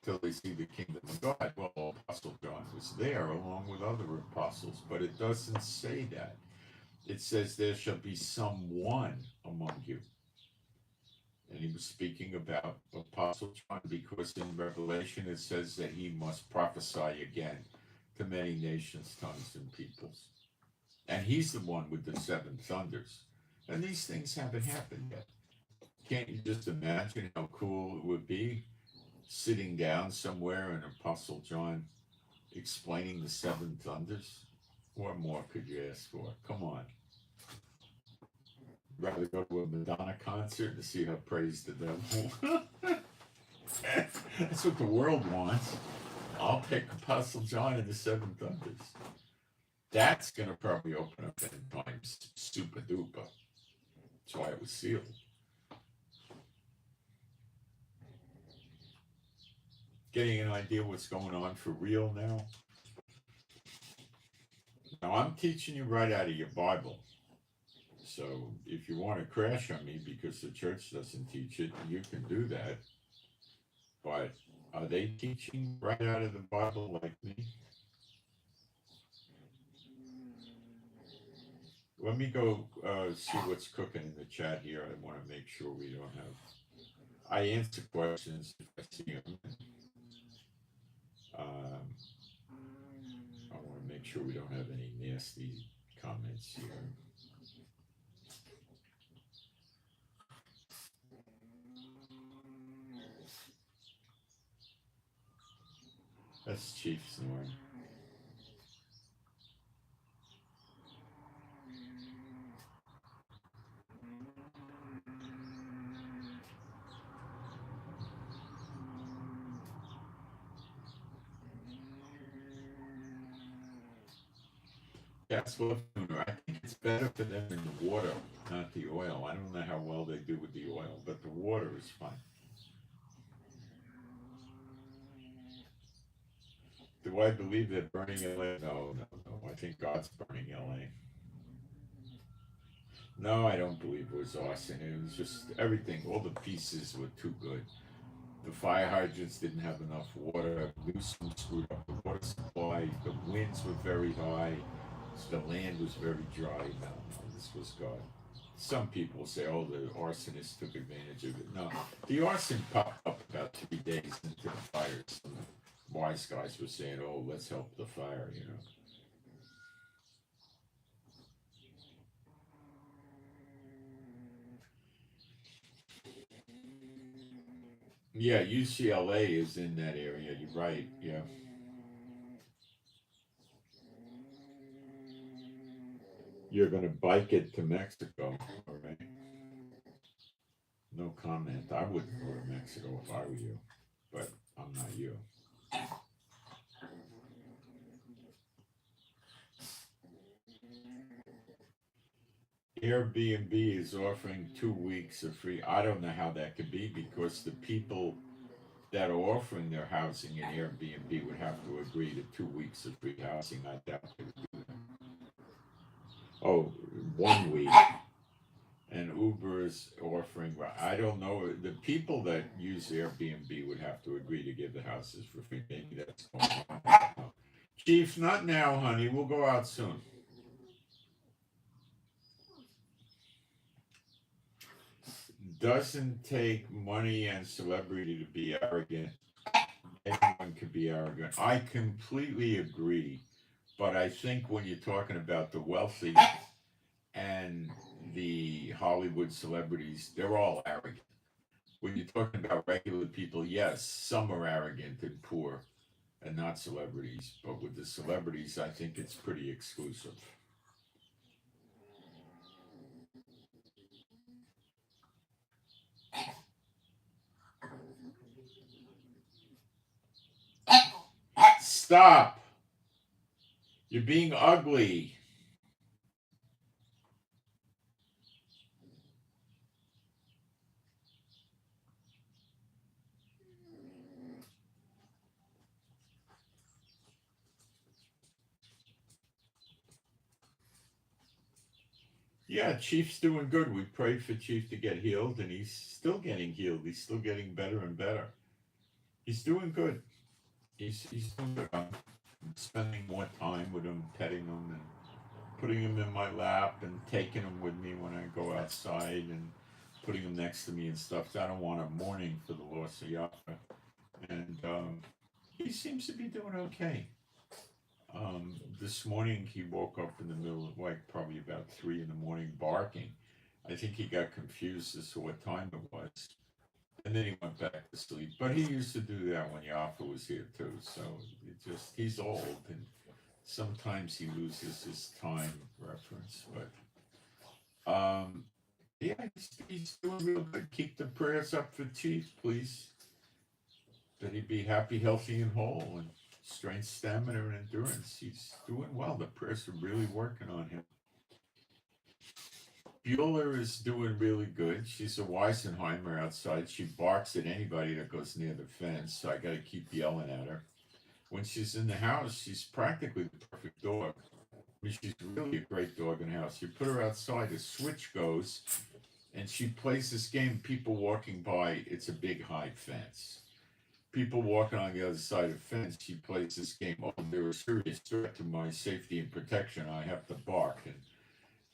till they see the kingdom of God. Well, Apostle John was there along with other apostles, but it doesn't say that. It says there shall be someone among you. And he was speaking about Apostle John because in Revelation it says that he must prophesy again to many nations, tongues, and peoples. And he's the one with the seven thunders. And these things haven't happened yet. Can't you just imagine how cool it would be sitting down somewhere and Apostle John explaining the seven thunders? What more could you ask for? Come on. Rather go to a Madonna concert to see her praise the devil. That's what the world wants. I'll pick Apostle John and the seven thunders. That's going to probably open up end times super duper. That's why it was sealed. Getting an idea what's going on for real now? Now, I'm teaching you right out of your Bible. So if you want to crash on me because the church doesn't teach it, you can do that. But are they teaching right out of the Bible like me? Let me go see what's cooking in the chat here. I want to make sure we don't have I answer questions if I see them. Um, I want to make sure we don't have any nasty comments here. That's Chief snoring. Gas left tuner. I think it's better for them in the water, not the oil. I don't know how well they do with the oil, but the water is fine. Do I believe they're burning LA? No. I think God's burning LA. No, I don't believe it was arson. It was just everything. All the pieces were too good. The fire hydrants didn't have enough water. Newsom screwed up the water supply. The winds were very high. So the land was very dry. No, this was God. Some people say, oh, the arsonist took advantage of it. No, the arson popped up about 3 days into the fire. Some wise guys were saying, oh, let's help the fire, you know. Yeah, UCLA is in that area. You're right. Yeah. You're going to bike it to Mexico. All right. No comment. I wouldn't go to Mexico if I were you, but I'm not you. Airbnb is offering 2 weeks of free. I don't know how that could be because the people that are offering their housing in Airbnb would have to agree to 2 weeks of free housing. I doubt they would do that. Oh, 1 week. And Uber is offering, I don't know, the people that use Airbnb would have to agree to give the houses for free. Maybe that's going on. Chief, not now, honey. We'll go out soon. Doesn't take money and celebrity to be arrogant. Anyone could be arrogant. I completely agree. But I think when you're talking about the wealthy and the Hollywood celebrities, they're all arrogant. When you're talking about regular people, yes, some are arrogant and poor and not celebrities. But with the celebrities, I think it's pretty exclusive. Stop! You're being ugly. Yeah, Chief's doing good. We prayed for Chief to get healed, and he's still getting healed. He's still getting better and better. He's doing good. He's doing good. I'm spending more time with him, petting him, and putting him in my lap, and taking him with me when I go outside, and putting him next to me and stuff. So I don't want him mourning for the loss of Yafa. And he seems to be doing okay. This morning he woke up in the middle of like probably about 3 in the morning barking. I think he got confused as to what time it was. And then he went back to sleep. But he used to do that when Yafa was here too. So he's old and sometimes he loses his time reference. But yeah, he's doing real good. Keep the prayers up for Chief, please. That he be happy, healthy, and whole, and strength, stamina, and endurance. He's doing well. The prayers are really working on him. Bueller is doing really good. She's a Weisenheimer outside. She barks at anybody that goes near the fence, so I got to keep yelling at her. When she's in the house, she's practically the perfect dog. I mean, she's really a great dog in the house. You put her outside, the switch goes, and she plays this game. People walking by, it's a big high fence. People walking on the other side of the fence, she plays this game. Oh, they're a serious threat to my safety and protection. I have to bark. And,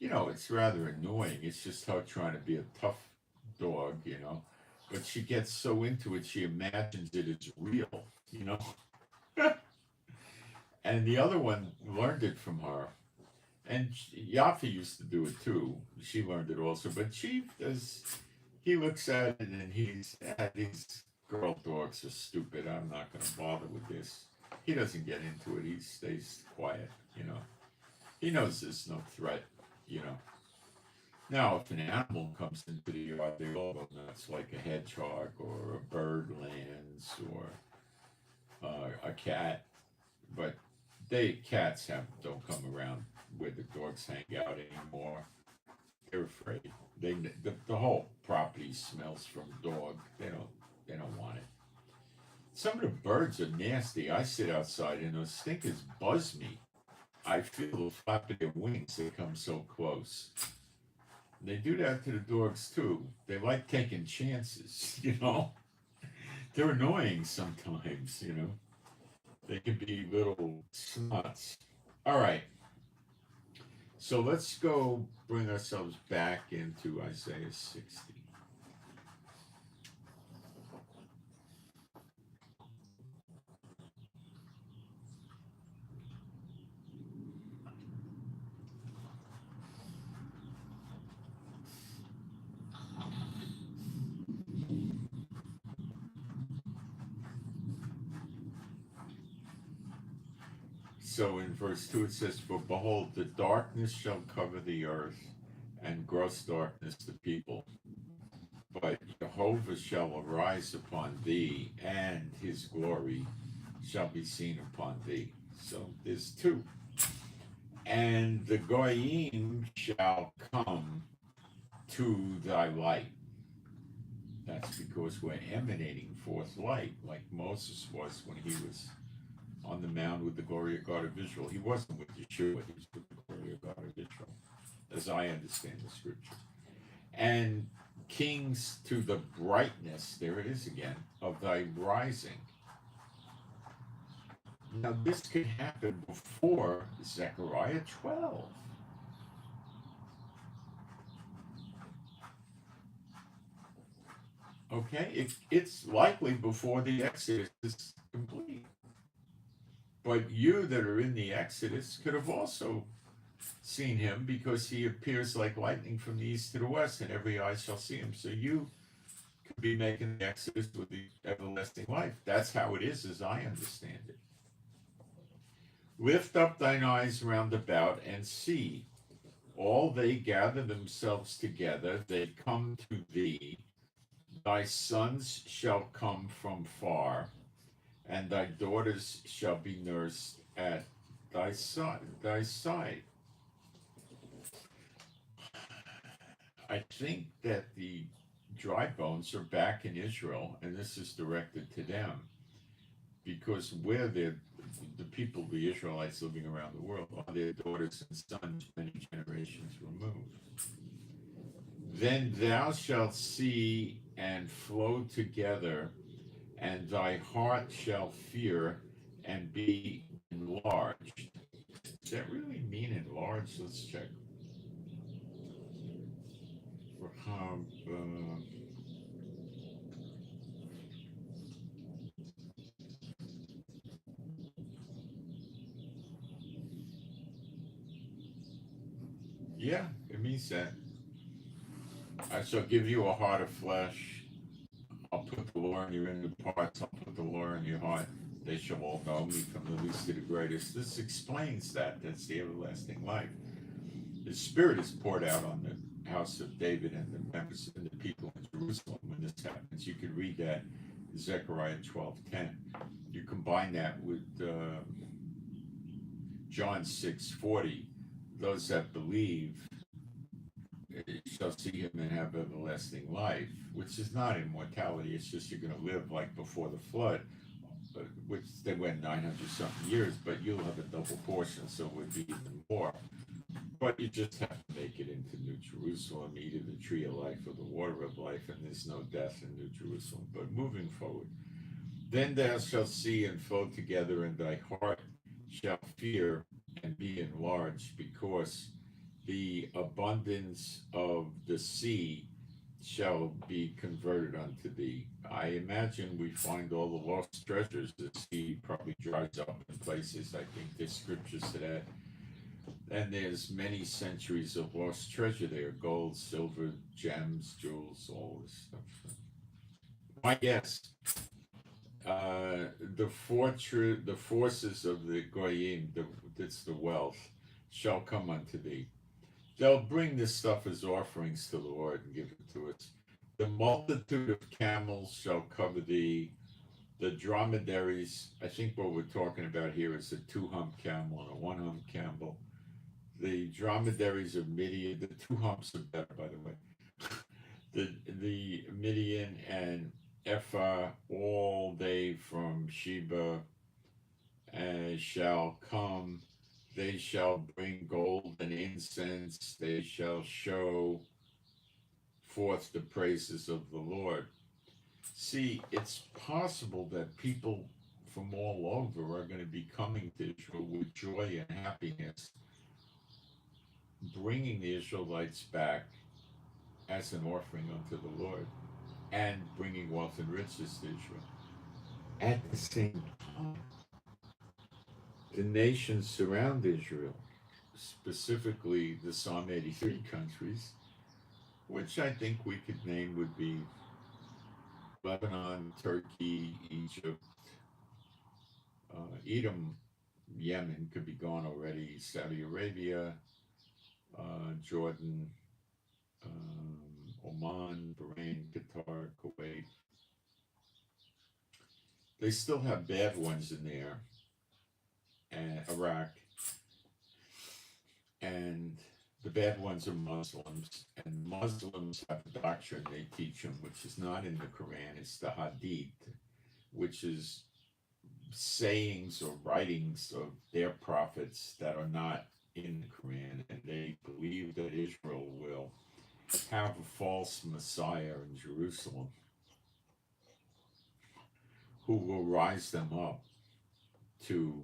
it's rather annoying. It's just her trying to be a tough dog, but she gets so into it, she imagines it is real, you know. And the other one learned it from her. And Yafa used to do it too. She learned it also, but she does. He looks at it and these girl dogs are stupid. I'm not going to bother with this. He doesn't get into it. He stays quiet, you know. He knows there's no threat, you know. Now, if an animal comes into the yard, they all go nuts, like a hedgehog or a bird lands or a cat. But cats don't come around where the dogs hang out anymore. They're afraid. The whole property smells from dog. They don't want it. Some of the birds are nasty. I sit outside and those stinkers buzz me. I feel the flap of their wings. They come so close. They do that to the dogs too. They like taking chances, you know. They're annoying sometimes, you know. They can be little snots. All right. So let's go bring ourselves back into Isaiah 60. So in verse 2 it says, "For behold, the darkness shall cover the earth, and gross darkness the people. But Jehovah shall arise upon thee, and his glory shall be seen upon thee." So there's two. "And the goyim shall come to thy light." That's because we're emanating forth light, like Moses was when he was on the mound with the glory of God of Israel. He wasn't with Yeshua, he was with the glory of God of Israel, as I understand the scripture. "And kings to the brightness," there it is again, "of thy rising." Now, this could happen before Zechariah 12. Okay, it's likely before the Exodus is complete. But you that are in the Exodus could have also seen him, because he appears like lightning from the east to the west, and every eye shall see him. So you could be making the Exodus with the everlasting life. That's how it is, as I understand it. "Lift up thine eyes round about and see. All they gather themselves together, they come to thee. Thy sons shall come from far, and thy daughters shall be nursed at thy side." I think that the dry bones are back in Israel, and this is directed to them, because where the people, the Israelites living around the world, are their daughters and sons many generations removed. "Then thou shalt see and flow together, and thy heart shall fear and be enlarged." Does that really mean enlarged? Let's check. For yeah, it means that. "I shall give you a heart of flesh. I'll put the law in your inward parts. I'll put the law in your heart. They shall all know me, from the least to the greatest." This explains that. That's the everlasting life. The Spirit is poured out on the house of David and the members and the people in Jerusalem when this happens. You could read that in Zechariah 12:10. You combine that with John 6:40. "Those that believe shall see him and have everlasting life," which is not immortality. It's just you're going to live like before the flood, which they went 900 something years, but you'll have a double portion, so it would be even more. But you just have to make it into New Jerusalem, eat of the tree of life or the water of life, and there's no death in New Jerusalem. But moving forward, "Then thou shalt see and flow together, and thy heart shall fear and be enlarged, because the abundance of the sea shall be converted unto thee. I imagine we find all the lost treasures. The sea probably dries up in places. I think there's scriptures to that. And there's many centuries of lost treasure there: gold, silver, gems, jewels, all this stuff. My guess, the forces of the goyim, that's the wealth, shall come unto thee. They'll bring this stuff as offerings to the Lord and give it to us. The multitude of camels shall cover thee. The dromedaries, I think what we're talking about here is a two-hump camel and a one-hump camel. The dromedaries of Midian, the two humps are better, by the way. The Midian and Ephah, all they from Sheba, shall come. They shall bring gold and incense. They shall show forth the praises of the Lord. See, it's possible that people from all over are going to be coming to Israel with joy and happiness, bringing the Israelites back as an offering unto the Lord, and bringing wealth and riches to Israel. At the same time, the nations surround Israel, specifically the Psalm 83 countries, which I think we could name would be Lebanon, Turkey, Egypt, Edom, Yemen could be gone already, Saudi Arabia, Jordan, Oman, Bahrain, Qatar, Kuwait. They still have bad ones in there, and Iraq, and the bad ones are Muslims, and Muslims have a doctrine they teach them, which is not in the Quran. It's the Hadith, which is sayings or writings of their prophets that are not in the Quran, and they believe that Israel will have a false Messiah in Jerusalem who will rise them up to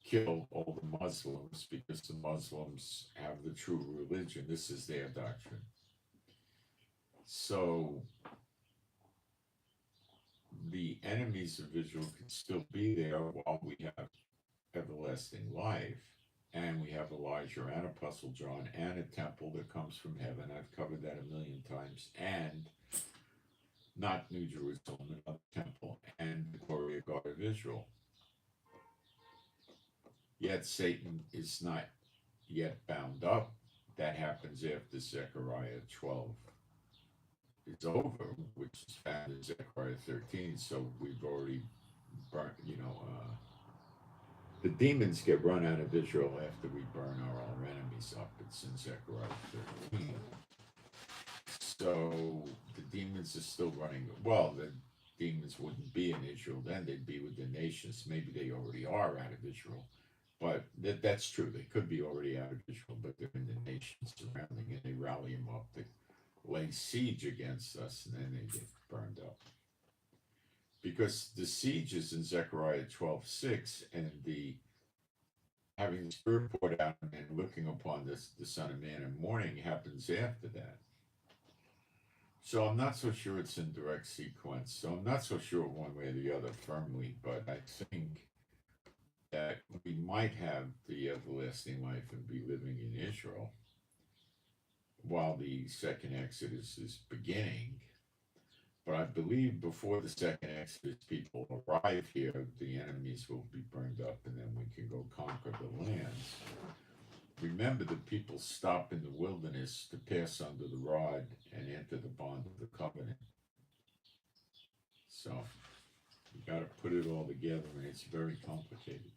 kill all the Muslims because the Muslims have the true religion. This is their doctrine. So the enemies of Israel can still be there while we have everlasting life, and we have Elijah and Apostle John and a temple that comes from heaven. I've covered that a million times. And not New Jerusalem, another temple, and the glory of God of Israel. Yet Satan is not yet bound up. That happens after Zechariah 12 is over, which is found in Zechariah 13. So we've already burnt, the demons get run out of Israel after we burn our enemies up. It's in Zechariah 13. So the demons are still running. Well, the demons wouldn't be in Israel then. They'd be with the nations. Maybe they already are out of Israel. But that's true. They could be already out of Israel, but they're in the nations surrounding, and they rally them up to lay siege against us, and then they get burned up. Because the siege is in Zechariah 12:6, and the having the Spirit poured out and looking upon this, the Son of Man, and mourning happens after that. So I'm not so sure it's in direct sequence. So I'm not so sure one way or the other firmly, but I think that we might have the everlasting life and be living in Israel while the second Exodus is beginning. But I believe before the second Exodus, people arrive here, the enemies will be burned up, and then we can go conquer the lands. Remember, the people stop in the wilderness to pass under the rod and enter the bond of the covenant. So you got to put it all together, and it's very complicated.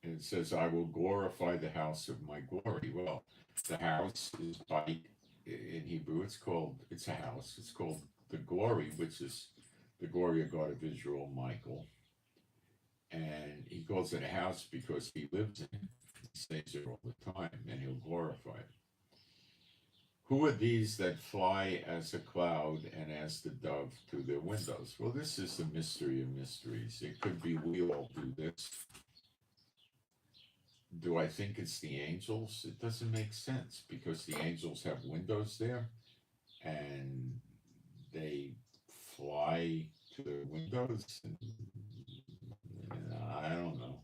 And it says, I will glorify the house of my glory. Well, the house is by, in Hebrew, it's a house. It's called the glory, which is the glory of God of Israel, Michael. And he calls it a house because he lives in it. He stays there all the time, and he'll glorify it. Who are these that fly as a cloud and as the dove through their windows? Well, this is the mystery of mysteries. It could be we all do this. Do I think it's the angels? It doesn't make sense because the angels have windows there and they fly to the windows. And, I don't know.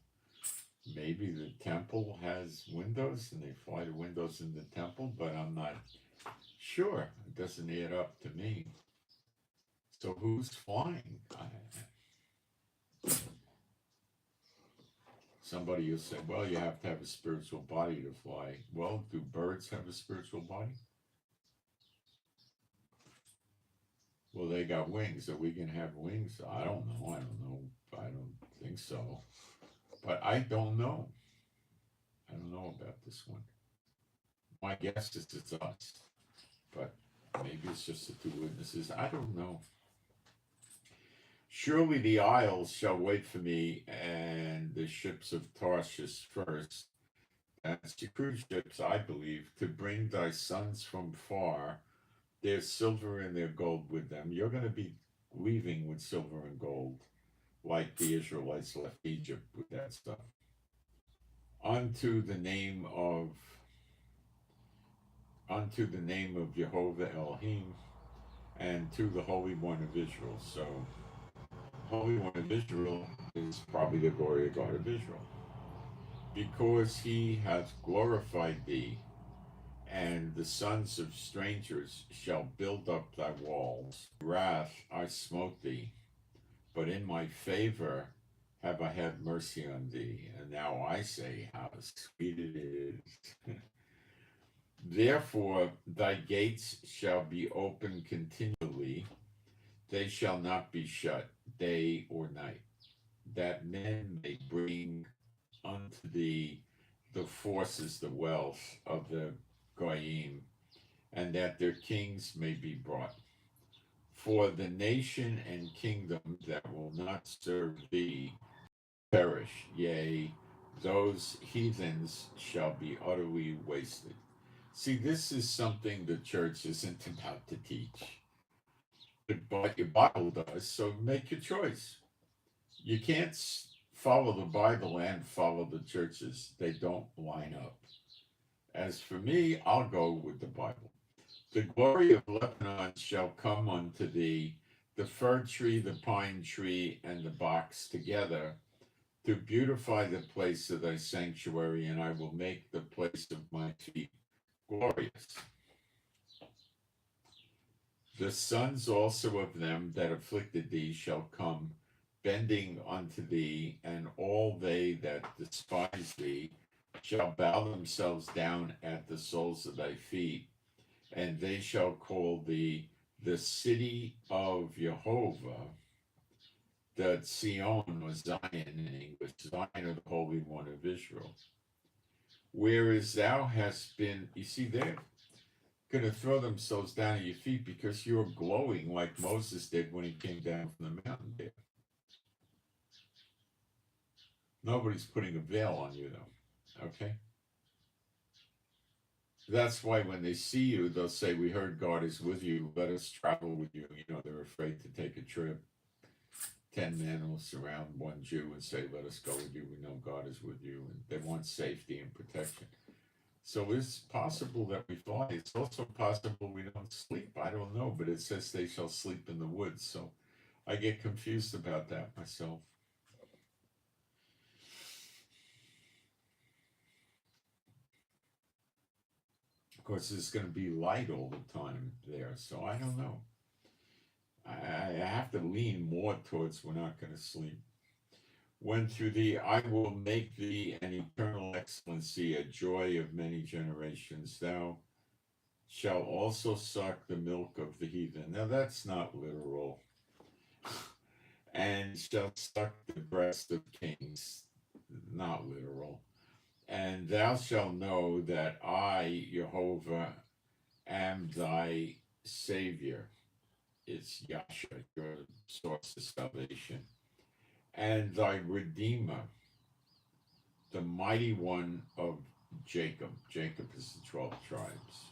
Maybe the temple has windows and they fly the windows in the temple, but I'm not sure. It doesn't add up to me. So who's flying? Somebody will say, well, you have to have a spiritual body to fly. Well, do birds have a spiritual body? Well, they got wings. Are we going to have wings? I don't know. I don't think so. But I don't know. I don't know about this one. My guess is it's us. But maybe it's just the two witnesses. I don't know. Surely the isles shall wait for me, and the ships of Tarshish first. That's the cruise ships, I believe, to bring thy sons from far, their silver and their gold with them. You're going to be leaving with silver and gold, like the Israelites left Egypt with that stuff. Unto the name of Jehovah Elohim, and to the Holy One of Israel. So, Holy One of Israel is probably the glory of God of Israel, because he hath glorified thee, and the sons of strangers shall build up thy walls. Wrath I smote thee, but in my favor have I had mercy on thee. And now I say, how sweet it is. Therefore thy gates shall be open continually, they shall not be shut day or night, that men may bring unto thee the forces, the wealth of the Goyim, and that their kings may be brought. For the nation and kingdom that will not serve thee perish, yea, those heathens shall be utterly wasted. See, this is something the church isn't about to teach, but your Bible does, so make your choice. You can't follow the Bible and follow the churches, they don't line up. As for me, I'll go with the Bible. The glory of Lebanon shall come unto thee, the fir tree, the pine tree, and the box together, to beautify the place of thy sanctuary, and I will make the place of my feet glorious. The sons also of them that afflicted thee shall come, bending unto thee, and all they that despise thee shall bow themselves down at the soles of thy feet, and they shall call thee the city of Jehovah, that Sion was Zion in English, Zion of the Holy One of Israel. Whereas thou hast been, you see, they're going to throw themselves down at your feet because you're glowing like Moses did when he came down from the mountain there. Nobody's putting a veil on you, though, okay? That's why when they see you, they'll say, we heard God is with you, let us travel with you. You know, they're afraid to take a trip. 10 men will surround one Jew and say, let us go with you, we know God is with you. And they want safety and protection. So it's possible that we fly. It's also possible we don't sleep. I don't know, but it says they shall sleep in the woods. So I get confused about that myself. Of course, it's going to be light all the time there, so I don't know. I have to lean more towards we're not going to sleep. When through thee I will make thee an eternal excellency, a joy of many generations. Thou shalt also suck the milk of the heathen. Now that's not literal. And shalt suck the breast of kings. Not literal. And thou shalt know that I, Jehovah, am thy Savior. It's Yasha, your source of salvation. And thy Redeemer, the mighty one of Jacob. Jacob is the 12 tribes.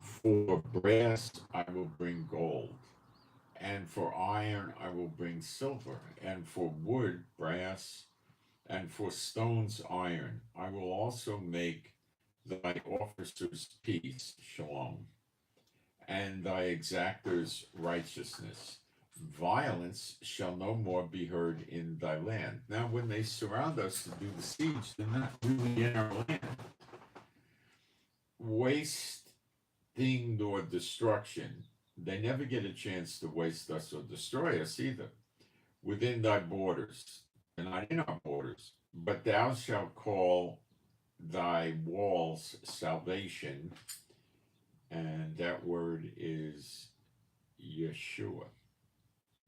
For brass I will bring gold, and for iron I will bring silver, and for wood, brass, and for stones iron. I will also make thy officers peace, shalom, and thy exactors righteousness. Violence shall no more be heard in thy land. Now, when they surround us to do the siege, they're not really in our land. Wasting nor destruction. They never get a chance to waste us or destroy us either. Within thy borders, and not in our borders, but thou shalt call thy walls salvation, and that word is Yeshua,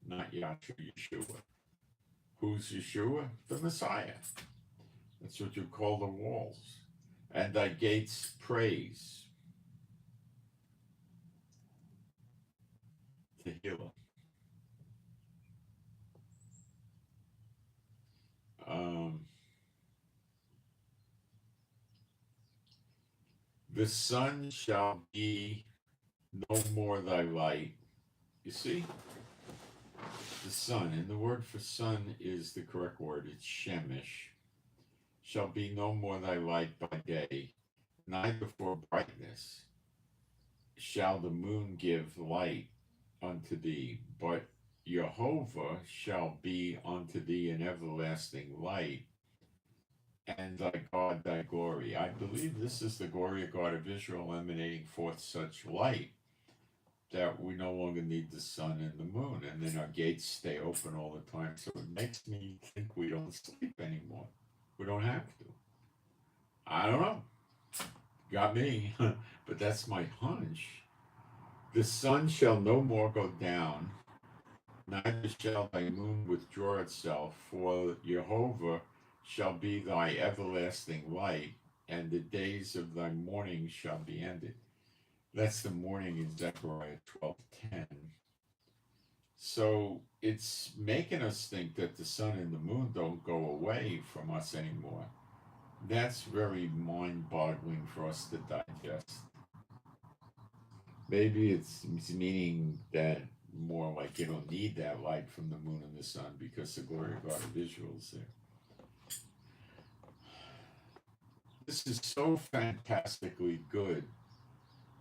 not Yeshua. Who's Yeshua? The Messiah. That's what you call the walls. And thy gates praise, Tehillah. Um, the sun shall be no more thy light. You see, the sun, and the word for sun is the correct word, it's Shemesh, shall be no more thy light by day, neither for brightness shall the moon give light unto thee, but Jehovah shall be unto thee an everlasting light, and thy God thy glory. I believe this is the glory of God of Israel emanating forth such light that we no longer need the sun and the moon, and then our gates stay open all the time. So it makes me think we don't sleep anymore. We don't have to. I don't know. Got me. But that's my hunch. The sun shall no more go down, neither shall thy moon withdraw itself, for Jehovah shall be thy everlasting light, and the days of thy mourning shall be ended. That's the morning in Zechariah 12:10. So it's making us think that the sun and the moon don't go away from us anymore. That's very mind-boggling for us to digest. Maybe it's meaning that more like you don't need that light from the moon and the sun because the glory of God of Israel is there. This is so fantastically good.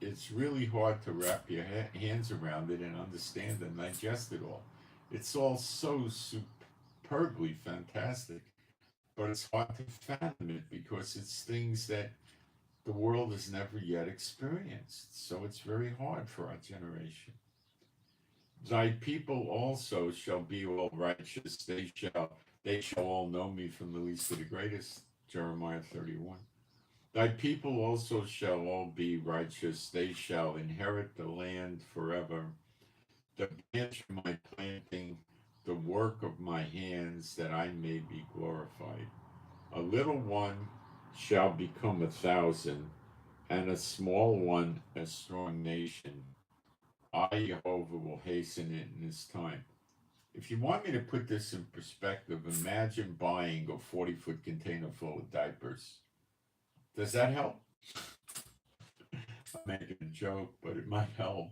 It's really hard to wrap your hands around it and understand and digest it all. It's all so superbly fantastic, but it's hard to fathom it because it's things that the world has never yet experienced. So it's very hard for our generation. Thy people also shall be all righteous. They shall all know me from the least to the greatest. Jeremiah 31. Thy people also shall all be righteous. They shall inherit the land forever. The branch of my planting, the work of my hands, that I may be glorified. A little one shall become 1,000, and a small one a strong nation. I, Jehovah, will hasten it in this time. If you want me to put this in perspective, imagine buying a 40-foot container full of diapers. Does that help? I'm making a joke, but it might help.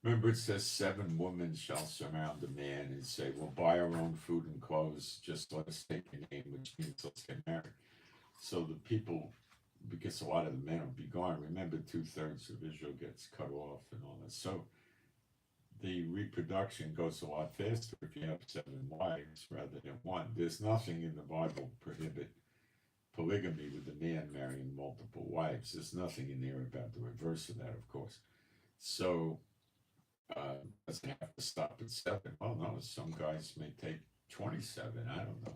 Remember, it says 7 women shall surround a man and say, we'll buy our own food and clothes, just let us take your name, which means let's get married. So the people, because a lot of the men will be gone, remember 2/3 of Israel gets cut off and all that. So the reproduction goes a lot faster if you have 7 wives rather than one. There's nothing in the Bible prohibit polygamy with a man marrying multiple wives. There's nothing in there about the reverse of that, of course. So doesn't have to stop at 7. Well, no, some guys may take 27. I don't know.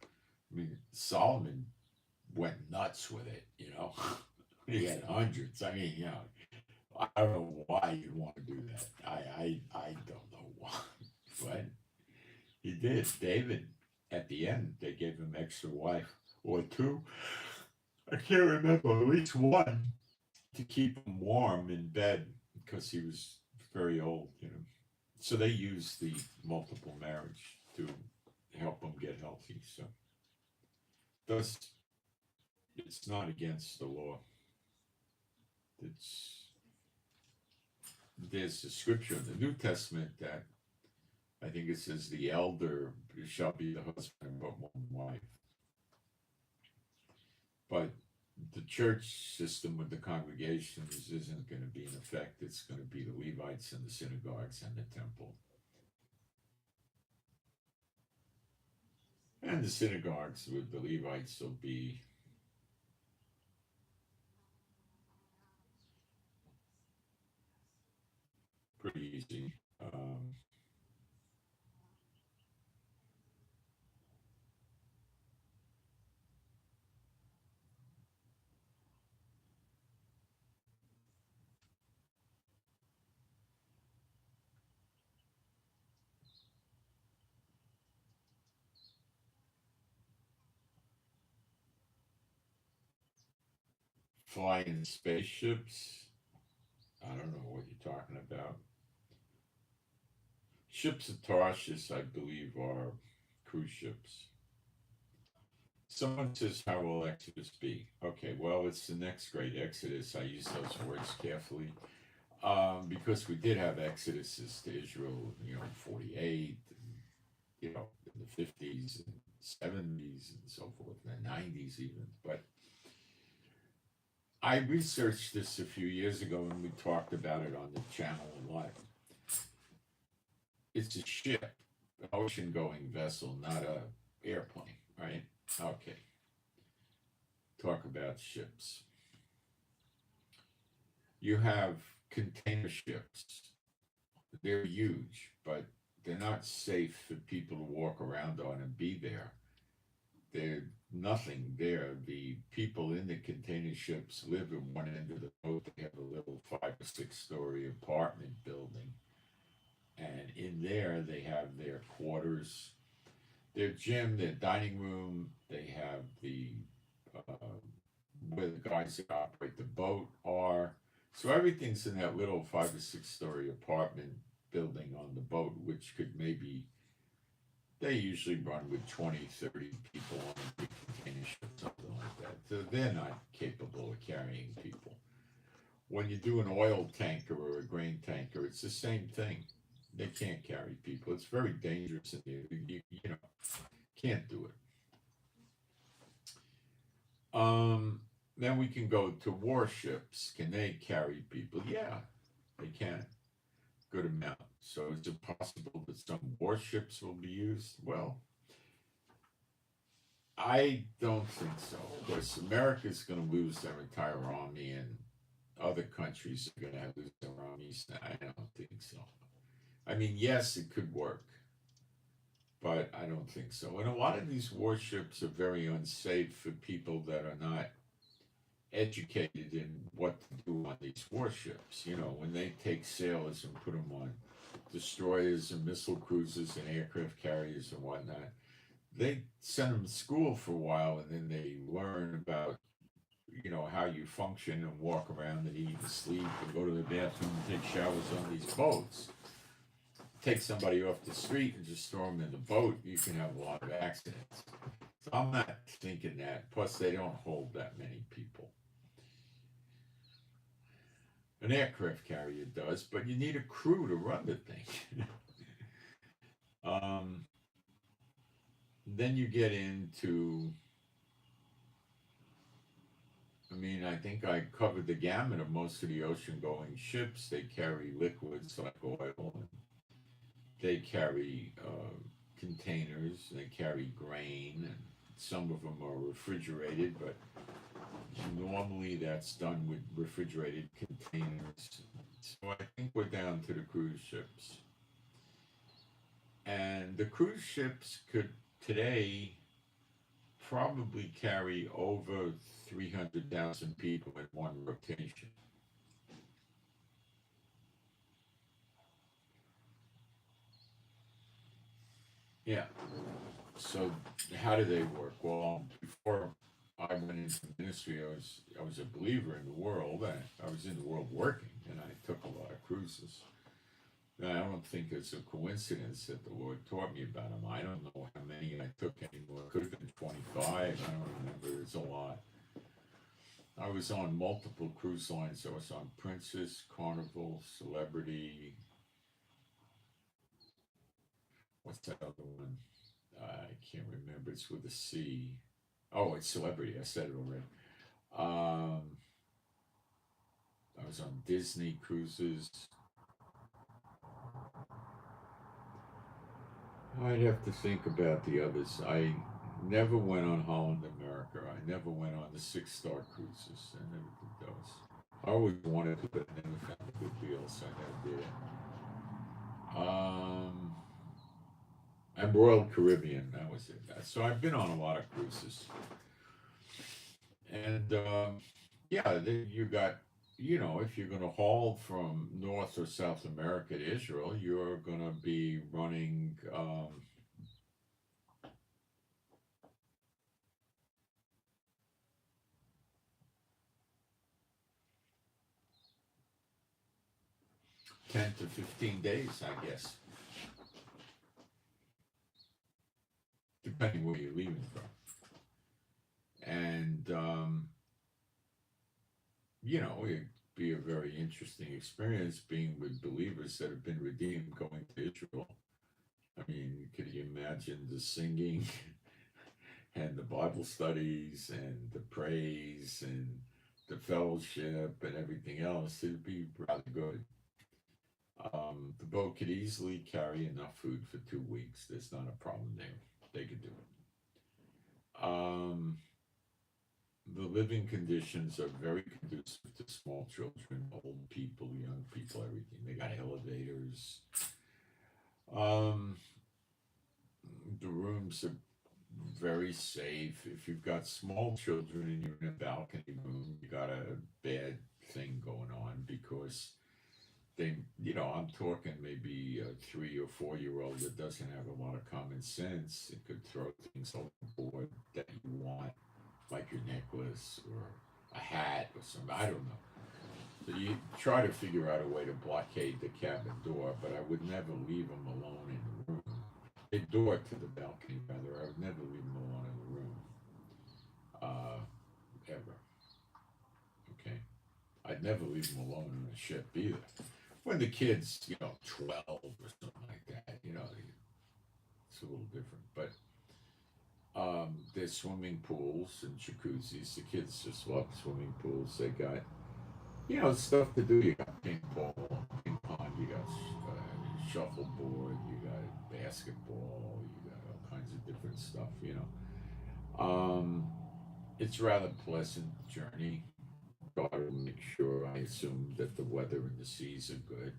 I mean, Solomon went nuts with it, you know. He had hundreds. I mean, you know, I don't know why you'd want to do that. I don't know why, but he did. David, at the end, they gave him extra wife or 2. I can't remember, at least 1 to keep him warm in bed because he was very old, you know. So they used the multiple marriage to help them get healthy. So it's not against the law. There's a scripture in the New Testament that I think it says the elder shall be the husband of one wife. But the church system with the congregations isn't going to be in effect. It's going to be the Levites and the synagogues and the temple. And the synagogues with the Levites will be pretty easy. Flying spaceships. I don't know what you're talking about. Ships of Tarshish, I believe, are cruise ships. Someone says, how will Exodus be? Okay, well, it's the next great Exodus. I use those words carefully because we did have exoduses to Israel, 48, in the 50s and 70s and so forth, and the 90s even. But I researched this a few years ago and we talked about it on the channel a lot. It's a ship, an ocean-going vessel, not a airplane, right? Okay. Talk about ships. You have container ships. They're huge, but they're not safe for people to walk around on and be there. There's nothing there. The people in the container ships live at one end of the boat. They have a little 5 or 6 story apartment building. And in there, they have their quarters, their gym, their dining room. They have the where the guys that operate the boat are. So everything's in that little 5 or 6 story apartment building on the boat, which could maybe, they usually run with 20, 30 people on a big container ship, something like that. So they're not capable of carrying people. When you do an oil tanker or a grain tanker, it's the same thing. They can't carry people. It's very dangerous in there. You can't do it. Then we can go to warships. Can they carry people? Yeah, they can. Good amount. So is it possible that some warships will be used? Well, I don't think so. Of course, America's going to lose their entire army, and other countries are going to lose their armies. I don't think so. I mean, yes, it could work, but I don't think so. And a lot of these warships are very unsafe for people that are not educated in what to do on these warships. When they take sailors and put them on destroyers and missile cruisers and aircraft carriers and whatnot, they send them to school for a while and then they learn about, how you function and walk around and eat and sleep and go to the bathroom and take showers on these boats. Take somebody off the street and just throw them in the boat, you can have a lot of accidents. So I'm not thinking that. Plus, they don't hold that many people. An aircraft carrier does, but you need a crew to run the thing. Then you get into, I think I covered the gamut of most of the ocean-going ships. They carry liquids like oil, and they carry containers, they carry grain, and some of them are refrigerated, but normally that's done with refrigerated containers. So I think we're down to the cruise ships. And the cruise ships could today probably carry over 300,000 people in one rotation. Yeah. So how do they work? Well, before I went into ministry, I was a believer in the world. I was in the world working, and I took a lot of cruises. And I don't think it's a coincidence that the Lord taught me about them. I don't know how many I took anymore. It could have been 25. I don't remember. It's a lot. I was on multiple cruise lines. I was on Princess, Carnival, Celebrity, what's that other one? I can't remember. It's with a C. Oh, it's Celebrity. I said it already. Um, I was on Disney cruises. I'd have to think about the others. I never went on Holland America. I never went on the 6-star cruises. I never did those. I always wanted to, but I never found a good deal, so I never did it. And Royal Caribbean, that was it. So I've been on a lot of cruises. And yeah, you got, if you're going to haul from North or South America to Israel, you're going to be running 10 to 15 days, I guess, depending where you're leaving from. And, it'd be a very interesting experience being with believers that have been redeemed going to Israel. I mean, could you imagine the singing and the Bible studies and the praise and the fellowship and everything else? It'd be rather good. The boat could easily carry enough food for 2 weeks. There's not a problem there. They could do it. The living conditions are very conducive to small children, old people, young people, everything. They got elevators. The rooms are very safe. If you've got small children and you're in a balcony room, you got a bad thing going on because I'm talking maybe a 3 or 4 year old that doesn't have a lot of common sense. It could throw things overboard that you want, like your necklace or a hat or something. I don't know. So you try to figure out a way to blockade the cabin door, but I would never leave them alone in the room. The door to the balcony, rather. I would never leave them alone in the room, ever. Okay, I'd never leave them alone on a ship either. When the kids, 12 or something like that, it's a little different. But there's swimming pools and jacuzzis. The kids just love swimming pools. They got, stuff to do. You got ping pong, ping pong. You got shuffleboard. You got basketball. You got all kinds of different stuff. It's rather pleasant journey. Got to make sure. I assume that the weather and the seas are good.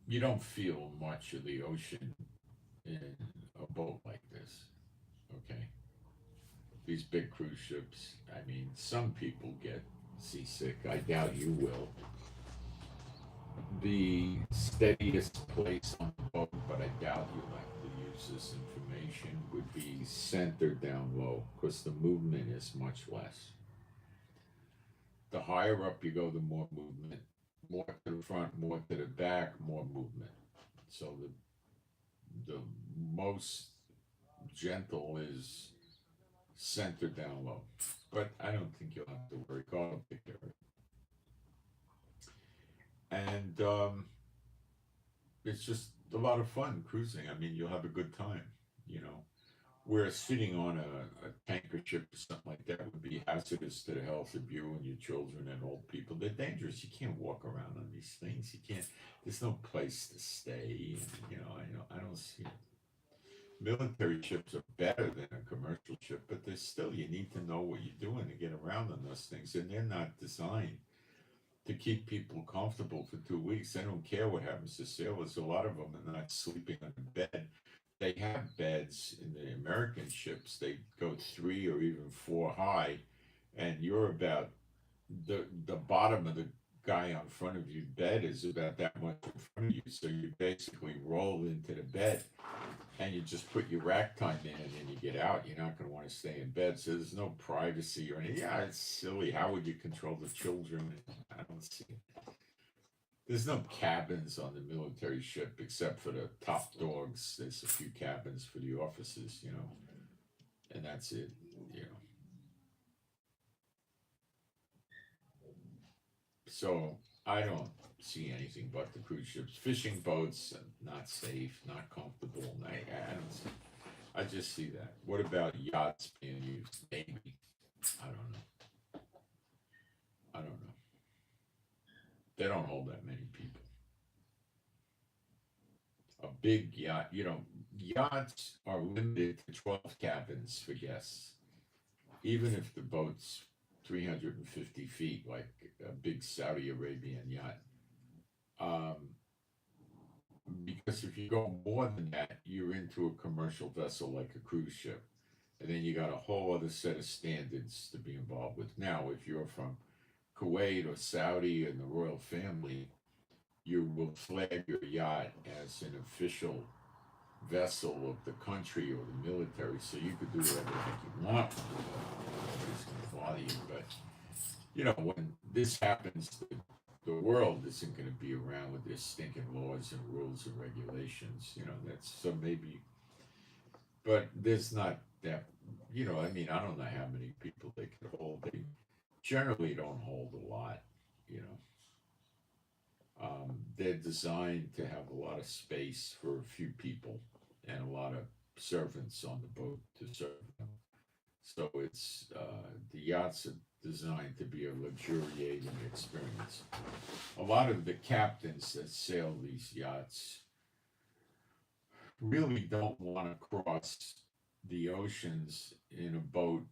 You don't feel much of the ocean in a boat like this. Okay, these big cruise ships. I mean, some people get seasick. I doubt you will. The steadiest place on the boat, but I doubt you'll have to use this information, would be centered down low because the movement is much less. The higher up you go, the more movement. More to the front, more to the back, more movement. So the most gentle is centered down low. But I don't think you'll have to worry. God will take care of it. And it's just a lot of fun cruising. I mean, you'll have a good time, you know. Where sitting on a tanker ship or something like that would be hazardous to the health of you and your children and old people. They're dangerous. You can't walk around on these things. You can't. There's no place to stay. I don't see it. Military ships are better than a commercial ship, but there's still, you need to know what you're doing to get around on those things, and they're not designed to keep people comfortable for 2 weeks. They don't care what happens to sailors. A lot of them are not sleeping on a bed. They have beds in the American ships. They go 3 or even 4 high, and you're about the bottom of the guy on front of your bed is about that much in front of you. So you basically roll into the bed, and you just put your rack time in, and then you get out. You're not going to want to stay in bed, so there's no privacy or anything. Yeah, it's silly. How would you control the children? I don't see it. There's no cabins on the military ship except for the top dogs. There's a few cabins for the officers, and that's it, you know. So I don't see anything but the cruise ships. Fishing boats, not safe, not comfortable. I don't see. I just see that. What about yachts being used? Maybe. I don't know. I don't know. They don't hold that many people. A big yacht, yachts are limited to 12 cabins for guests, even if the boat's 350 feet, like a big Saudi Arabian yacht. Um, because if you go more than that, you're into a commercial vessel like a cruise ship. And then you got a whole other set of standards to be involved with. Now, if you're from Kuwait or Saudi and the royal family, you will flag your yacht as an official vessel of the country or the military, so you could do whatever the heck you want. Nobody's going to bother you. But, when this happens, the world isn't going to be around with their stinking laws and rules and regulations. That's so maybe, but there's not that, I don't know how many people they could hold. They generally don't hold a lot, you know. They're designed to have a lot of space for a few people and a lot of servants on the boat to serve them. So the yachts are designed to be a luxuriating experience. A lot of the captains that sail these yachts really don't want to cross the oceans in a boat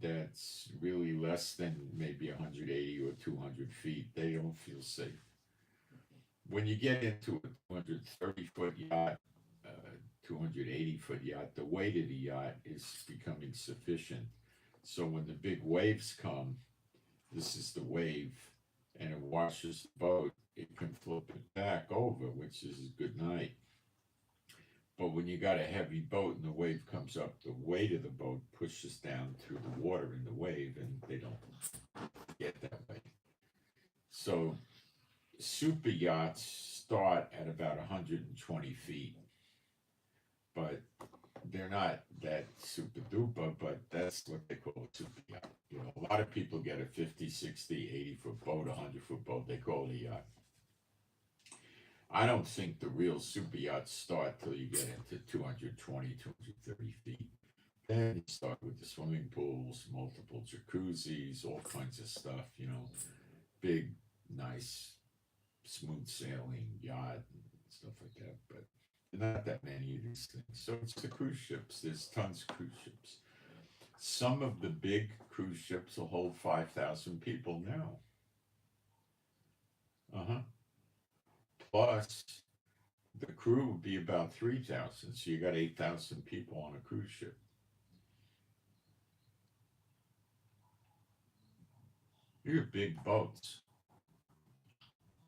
that's really less than maybe 180 or 200 feet. They don't feel safe. When you get into a 230-foot yacht, 280-foot yacht, the weight of the yacht is becoming sufficient. So when the big waves come, this is the wave, and it washes the boat, it can flip it back over, which is a good night. But when you got a heavy boat and the wave comes up, the weight of the boat pushes down through the water in the wave, and they don't get that way. So super yachts start at about 120 feet, but they're not that super duper, but that's what they call a super yacht. A lot of people get a 50, 60, 80-foot boat, 100-foot boat, they call it a yacht. I don't think the real super yachts start till you get into 220, 230 feet. Then you start with the swimming pools, multiple jacuzzis, all kinds of stuff, big, nice, smooth sailing yacht and stuff like that. But not that many of these things. So it's the cruise ships. There's tons of cruise ships. Some of the big cruise ships will hold 5,000 people now. Plus, the crew would be about 3,000. So you got 8,000 people on a cruise ship. These are big boats.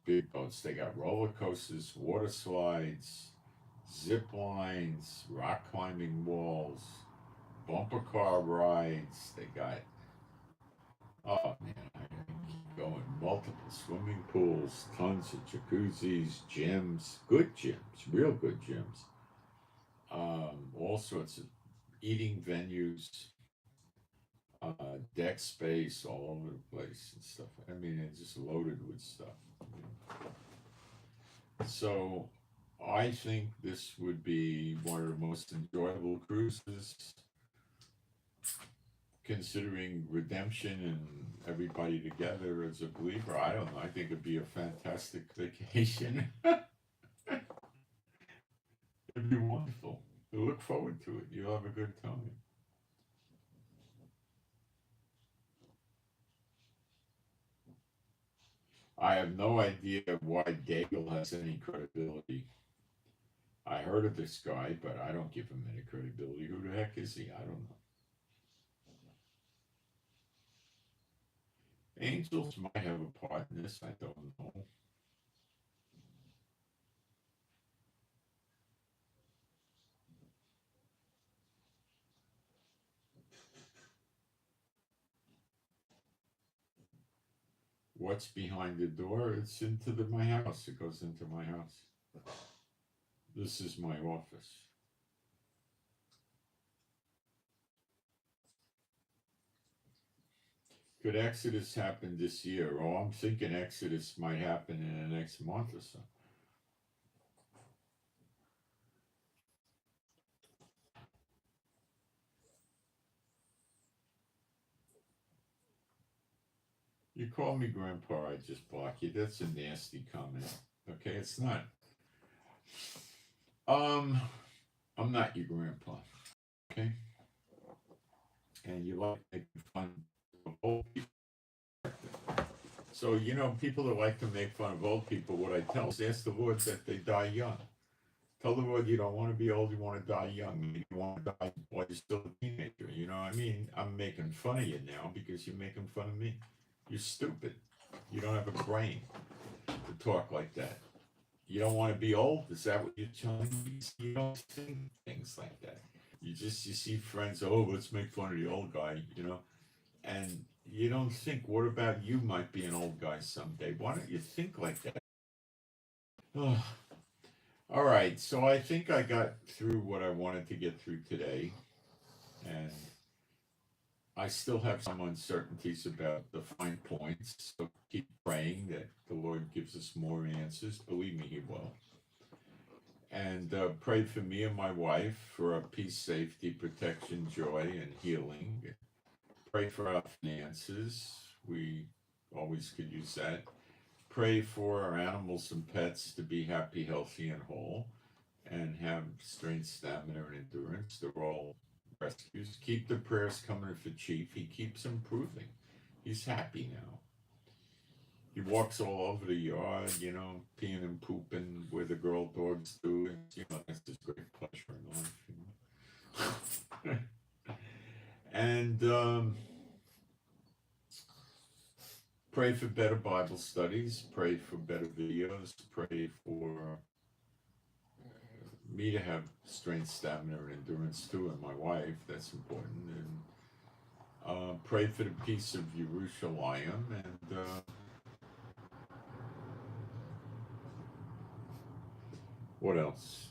Big boats. They got roller coasters, water slides, zip lines, rock climbing walls, bumper car rides. They got, oh man, I keep going. Multiple swimming pools, tons of jacuzzis, gyms, good gyms, real good gyms. All sorts of eating venues, deck space all over the place and stuff. I mean, it's just loaded with stuff. So I think this would be one of the most enjoyable cruises, considering redemption and everybody together as a believer. I don't know. I think it'd be a fantastic vacation. It'd be wonderful. I look forward to it. You'll have a good time. I have no idea why Daigle has any credibility. I heard of this guy, but I don't give him any credibility. Who the heck is he? I don't know. Angels might have a part in this. I don't know. What's behind the door? It's into my house. It goes into my house. This is my office. Could Exodus happen this year? Oh, I'm thinking Exodus might happen in the next month or so. You call me grandpa, I just block you. That's a nasty comment. Okay, it's not. I'm not your grandpa. Okay? And you like making fun of old people. So, people that like to make fun of old people, what I tell is ask the Lord that they die young. Tell the Lord you don't want to be old, you want to die young. You want to die while you're still a teenager. You know what I mean? I'm making fun of you now because you're making fun of me. You're stupid. You don't have a brain to talk like that. You don't want to be old? Is that what you're telling me? You don't think things like that. You see friends, oh, let's make fun of the old guy, and you don't think, what about you might be an old guy someday? Why don't you think like that? Oh. All right, so I think I got through what I wanted to get through today, and I still have some uncertainties about the fine points, so keep praying that the Lord gives us more answers. Believe me, He will. And pray for me and my wife for our peace, safety, protection, joy, and healing. Pray for our finances. We always could use that. Pray for our animals and pets to be happy, healthy, and whole, and have strength, stamina, and endurance. They're all rescues. Keep the prayers coming for Chief. He keeps improving. He's happy now. He walks all over the yard, peeing and pooping where the girl dogs do. And, that's his great pleasure in life. And pray for better Bible studies. Pray for better videos. Pray for me to have strength, stamina, and endurance too, and my wife. That's important. And pray for the peace of Jerusalem. And what else?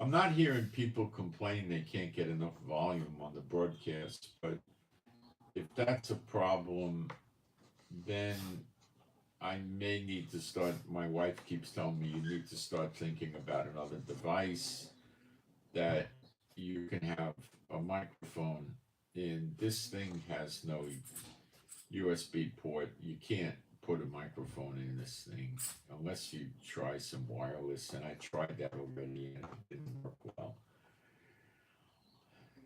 I'm not hearing people complain they can't get enough volume on the broadcast, but if that's a problem, then I may need to start. My wife keeps telling me you need to start thinking about another device that you can have a microphone in. This thing has no USB port. You can't put a microphone in this thing unless you try some wireless, and I tried that already and it didn't work well.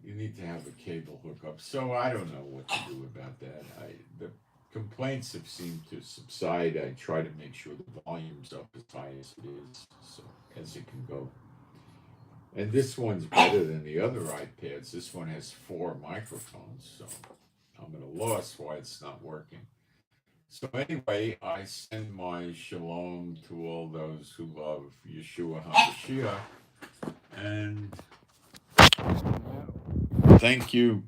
You need to have a cable hookup. So I don't know what to do about that. The complaints have seemed to subside. I try to make sure the volume's up as high as it is, so as it can go. And this one's better than the other iPads. This one has 4 microphones, so I'm at a loss why it's not working. So anyway, I send my shalom to all those who love Yeshua HaMashiach, and thank you